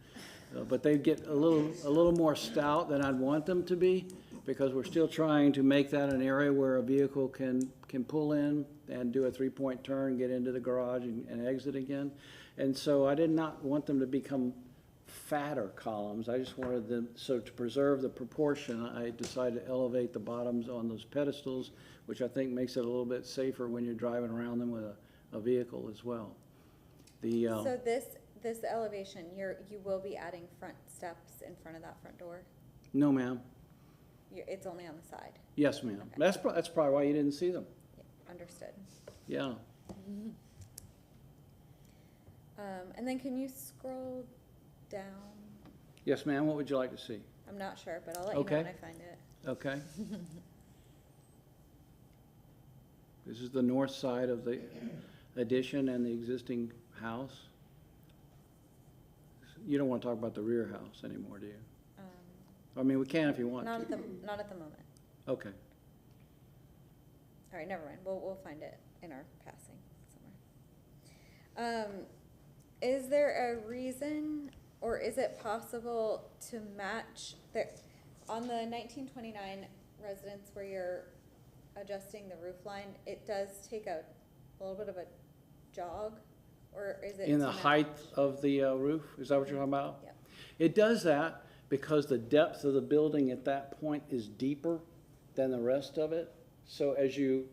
But they'd get a little more stout than I'd want them to be, because we're still trying to make that an area where a vehicle can pull in and do a three-point turn, get into the garage and exit again. And so I did not want them to become fatter columns. I just wanted them, so to preserve the proportion, I decided to elevate the bottoms on those pedestals, which I think makes it a little bit safer when you're driving around them with a vehicle as well. So this elevation, you will be adding front steps in front of that front door? No, ma'am. It's only on the side? Yes, ma'am. Okay. That's probably why you didn't see them. Yeah, understood. Yeah. And then can you scroll down? Yes, ma'am. What would you like to see? I'm not sure, but I'll let you know when I find it. Okay. This is the north side of the addition and the existing house. You don't want to talk about the rear house anymore, do you? I mean, we can if you want to. Not at the moment. Okay. All right, never mind. We'll find it in our passing somewhere. Is there a reason, or is it possible to match on the 1929 residence where you're adjusting the roof line? It does take a little bit of a jog, or is it In to the match? height of the roof? Is that what you're talking about? Yep. It does that because the depth of the building at that point is deeper than the rest of it. So as you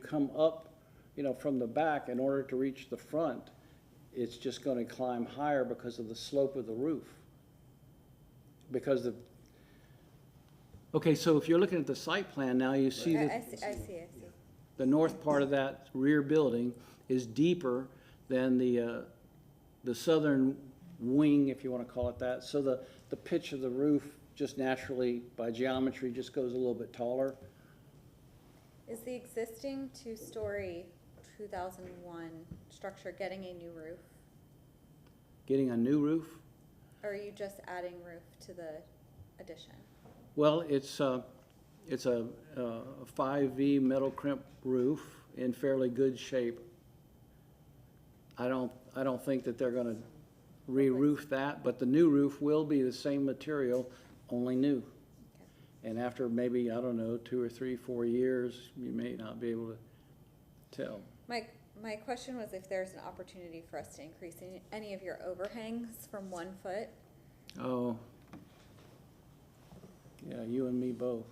come up, from the back, in order to reach the front, it's just going to climb higher because of the slope of the roof. Okay, so if you're looking at the site plan now, you see that I see. the north part of that rear building is deeper than the southern wing, if you want to call it that. So the pitch of the roof just naturally, by geometry, just goes a little bit taller. Is the existing two-story 2001 structure getting a new roof? Getting a new roof? Or are you just adding roof to the addition? Well, it's a 5V metal crimp roof in fairly good shape. I don't think that they're going to re-roof that, but the new roof will be the same material, only new. Okay. And after maybe, 2 or 3, 4 years, you may not be able to tell. My question was if there's an opportunity for us to increase any of your overhangs from 1 foot. Oh. Yeah, you and me both.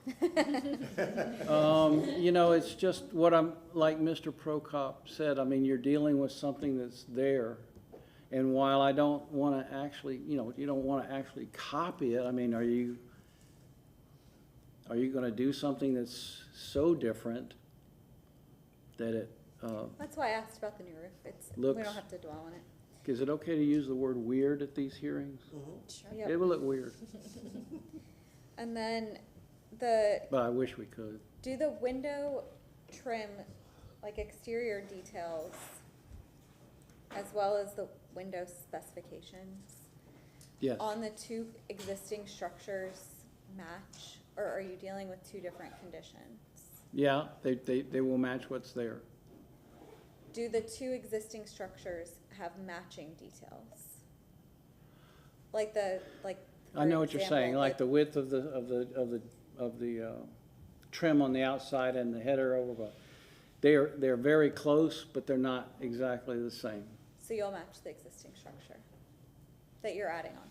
It's just what like Mr. Prokop said, you're dealing with something that's there. And while I don't want to actually, you don't want to actually copy it, I mean, are you going to do something that's so different that it, That's why I asked about the new roof. We looks- don't have to dwell on it. is it okay to use the word weird at these hearings? Sure. Yep. It will look weird, And then but I wish we could. do the window trim, like exterior details, as well as the window specifications, Yes. on the two existing structures match, or are you dealing with two different conditions? Yeah, they will match what's there. Do the two existing structures have matching details? Like I know what you're saying, like the width of the trim on the outside and the header over, but they're very close, but they're not exactly the same. So you'll match the existing structure that you're adding on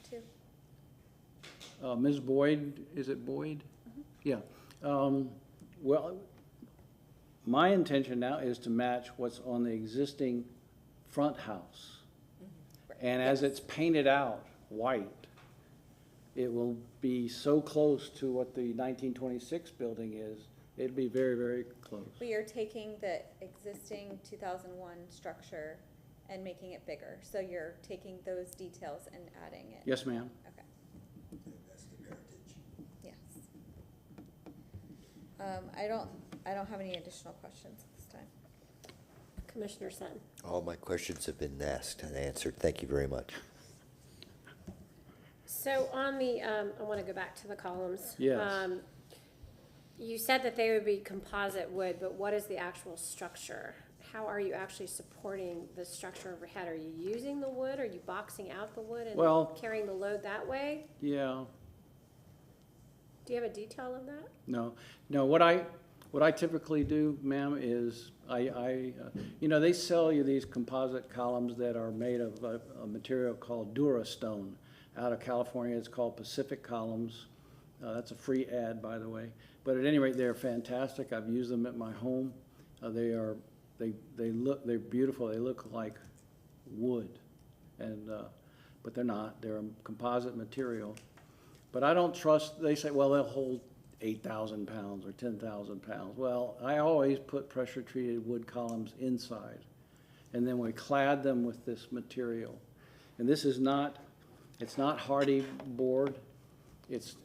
to? Ms. Boyd, is it Boyd? Yeah. Well, my intention now is to match what's on the existing front house. And as it's painted out white, it will be so close to what the 1926 building is, it'd be very, very close. But you're taking the existing 2001 structure and making it bigger. So you're taking those details and adding it? Yes, ma'am. Okay. Yes. I don't have any additional questions at this time. Commissioner Sun. All my questions have been asked and answered. Thank you very much. So on the, I want to go back to the columns. Yes. You said that they would be composite wood, but what is the actual structure? How are you actually supporting the structure overhead? Are you using the wood? Are you boxing out the wood and Well- carrying the load that way? Yeah. Do you have a detail of that? No, what I typically do, ma'am, is they sell you these composite columns that are made of a material called Durastone. Out of California, it's called Pacific Columns. That's a free ad, by the way. But at any rate, they're fantastic. I've used them at my home. They're beautiful. They look like wood, but they're not. They're a composite material. But I don't trust, they say, well, they'll hold 8,000 pounds or 10,000 pounds. Well, I always put pressure-treated wood columns inside, and then we clad them with this material. And this is not, it's not hardy board. It's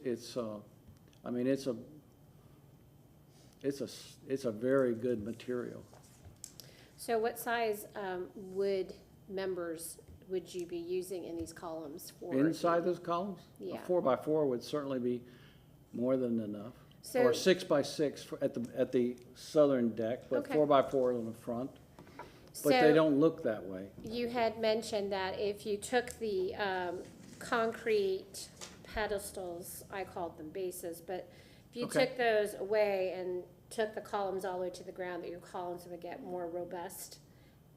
a very good material. So what size wood members would you be using in these columns for? Inside those columns? Yeah. A 4x4 would certainly be more than enough. So- Or 6x6 at the southern deck, but Okay. 4x4 on the front. But they So- don't look that way. You had mentioned that if you took the concrete pedestals, I called them bases, but if you Okay. took those away and took the columns all the way to the ground, that your columns would get more robust,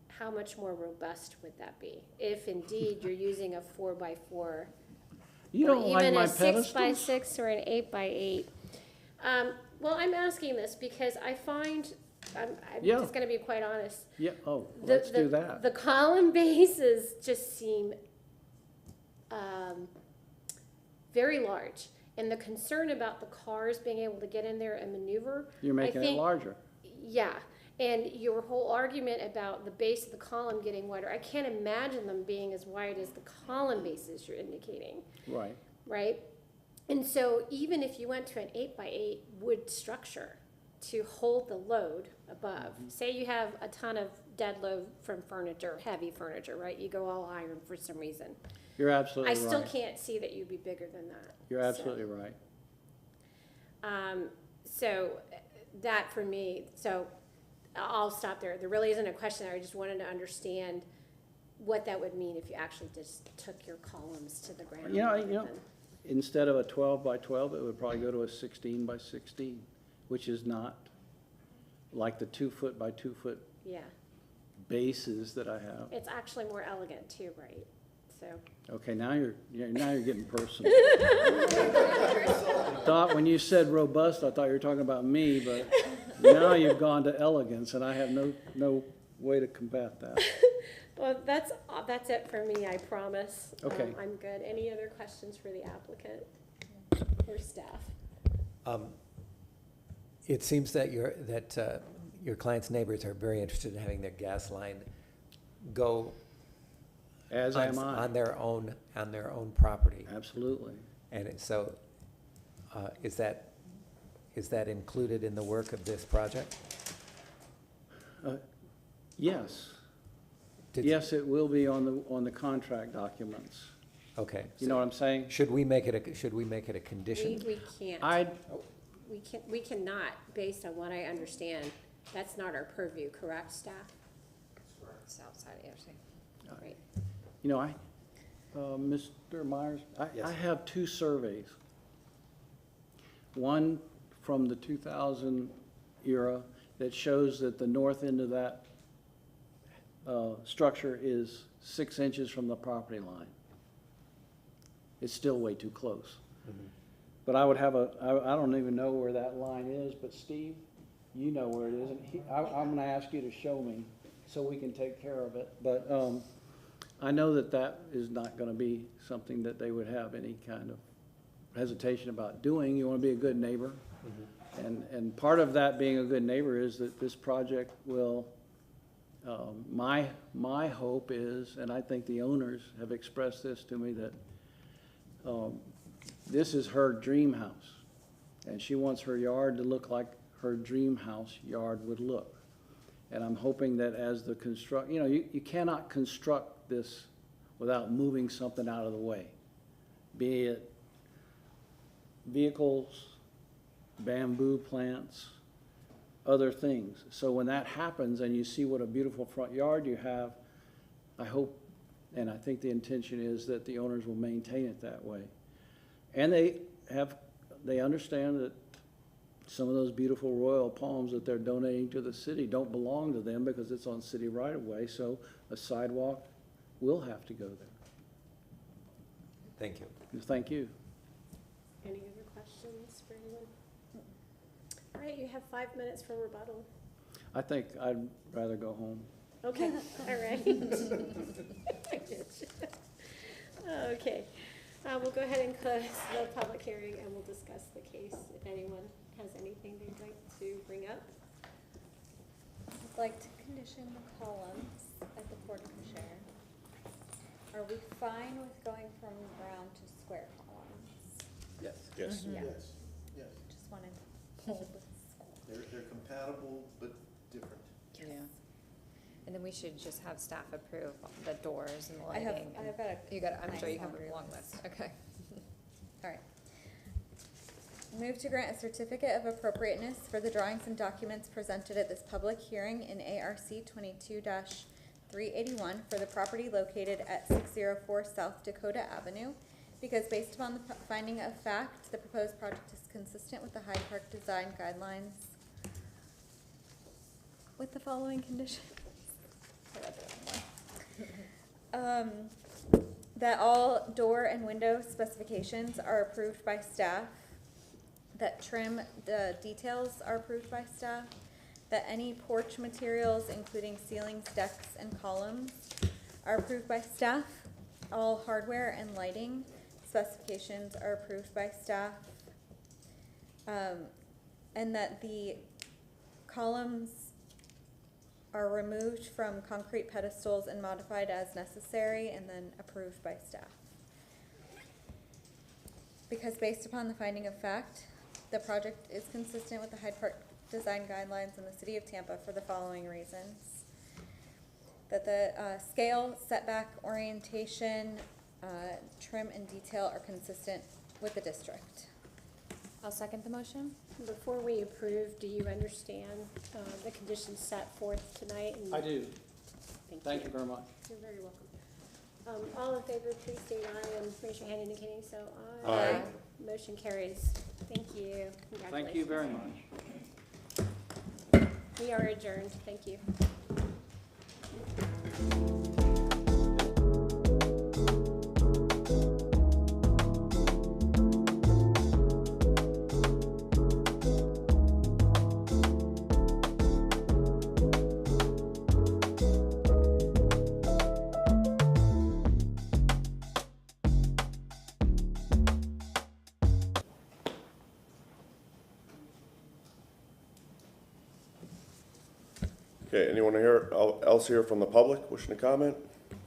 how much more robust would that be? If indeed you're using a 4x4, You or don't like my even a 6x6 pedestals? or an 8x8. Well, I'm asking this because I find, I'm Yeah. just gonna be quite honest, Yeah, oh, the- let's the- do that. The column bases just seem very large. And the concern about the cars being able to get in there and maneuver. You're making I it think- larger. Yeah, and your whole argument about the base of the column getting wider, I can't imagine them being as wide as the column bases you're indicating, Right. right? And so even if you went to an 8x8 wood structure to hold the load above, say you have a ton of dead load from furniture, heavy furniture, right? You go all iron for some reason. You're absolutely I right. still can't see that you'd be bigger than that. You're So, absolutely right. So that for me, so I'll stop there. There really isn't a question there. I just wanted to understand what that would mean if you actually just took your columns to the ground. rather than- Instead of a 12x12, it would probably go to a 16x16, which is not like the 2-foot by 2-foot Yeah, bases that I have. it's actually more elegant too, right? So, Okay, now you're getting personal. When you said robust, I thought you were talking about me, but now you've gone to elegance, and I have no way to combat that. Well, that's it for me, I promise. Okay. I'm good. Any other questions for the applicant or staff? It seems that your client's neighbors are very interested in having their gas line go As am I. on their own property. Absolutely. And so, is that included in the work of this project? Yes. Did- Yes, it will be on the contract documents. Okay. You know what I'm saying? Should we make it a condition? We can't. We cannot, based on what I understand. That's not our purview, correct, staff? It's outside of ARC. Right. You know, Mr. Myers, I have two surveys. One from the 2000 era that shows that the north end of that structure is 6 inches from the property line. It's still way too close. But I would have I don't even know where that line is, but Steve, you know where it is. And I'm gonna ask you to show me so we can take care of it. But I know that is not gonna be something that they would have any kind of hesitation about doing. You wanna be a good neighbor. And part of that being a good neighbor is that this project will, my hope is, and I think the owners have expressed this to me, that this is her dream house. And she wants her yard to look like her dream house yard would look. And I'm hoping that as the you cannot construct this without moving something out of the way. Be it vehicles, bamboo plants, other things. So when that happens and you see what a beautiful front yard you have, I hope, and I think the intention is that the owners will maintain it that way. And they understand that some of those beautiful royal palms that they're donating to the city don't belong to them because it's on city right of way, so a sidewalk will have to go there. Thank you. Thank you. Any other questions for anyone? All right, you have 5 minutes for rebuttal. I think I'd rather go home. Okay, all right. Okay, we'll go ahead and close the public hearing and we'll discuss the case. If anyone has anything they'd like to bring up. I'd like to condition the columns at the porte-cochere. Are we fine with going from round to square columns? Yes. Yes. Yeah. Yes. Just wanted to hold with They're compatible but different. Yeah. And then we should just have staff approve the doors and the I have- lighting. and- I've got a You got, I'm nice sure you have laundry a long list. list, okay. All right. Move to grant a certificate of appropriateness for the drawings and documents presented at this public hearing in ARC 22-381 for the property located at 604 South Dakota Avenue, because based upon the finding of fact, the proposed project is consistent with the Hyde Park design guidelines with the following conditions. I read the wrong one. That all door and window specifications are approved by staff, that trim details are approved by staff, that any porch materials, including ceilings, decks, and columns, are approved by staff, all hardware and lighting specifications are approved by staff, and that the columns are removed from concrete pedestals and modified as necessary and then approved by staff. Because based upon the finding of fact, the project is consistent with the Hyde Park design guidelines in the city of Tampa for the following reasons. That the scale, setback, orientation, trim, and detail are consistent with the district. I'll second the motion. Before we approve, do you understand the conditions set forth tonight? And I do. Thank you you very much. You're very welcome. All in favor, please state aye and raise your hand indicating so. Aye. Aye. Motion carries. Thank you. Thank you very Congratulations. much. We are adjourned. Thank you. Okay, anyone else here from the public wishing to comment?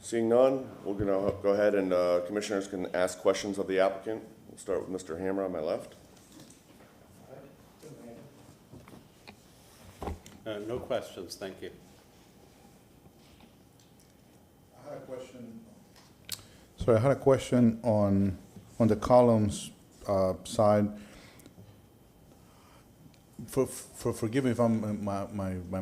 Seeing none, we're gonna go ahead and commissioners can ask questions of the applicant. We'll start with Mr. Hammer on my left. No questions, thank you. I had a question. Sorry, I had a question on the columns side. Forgive me if my memory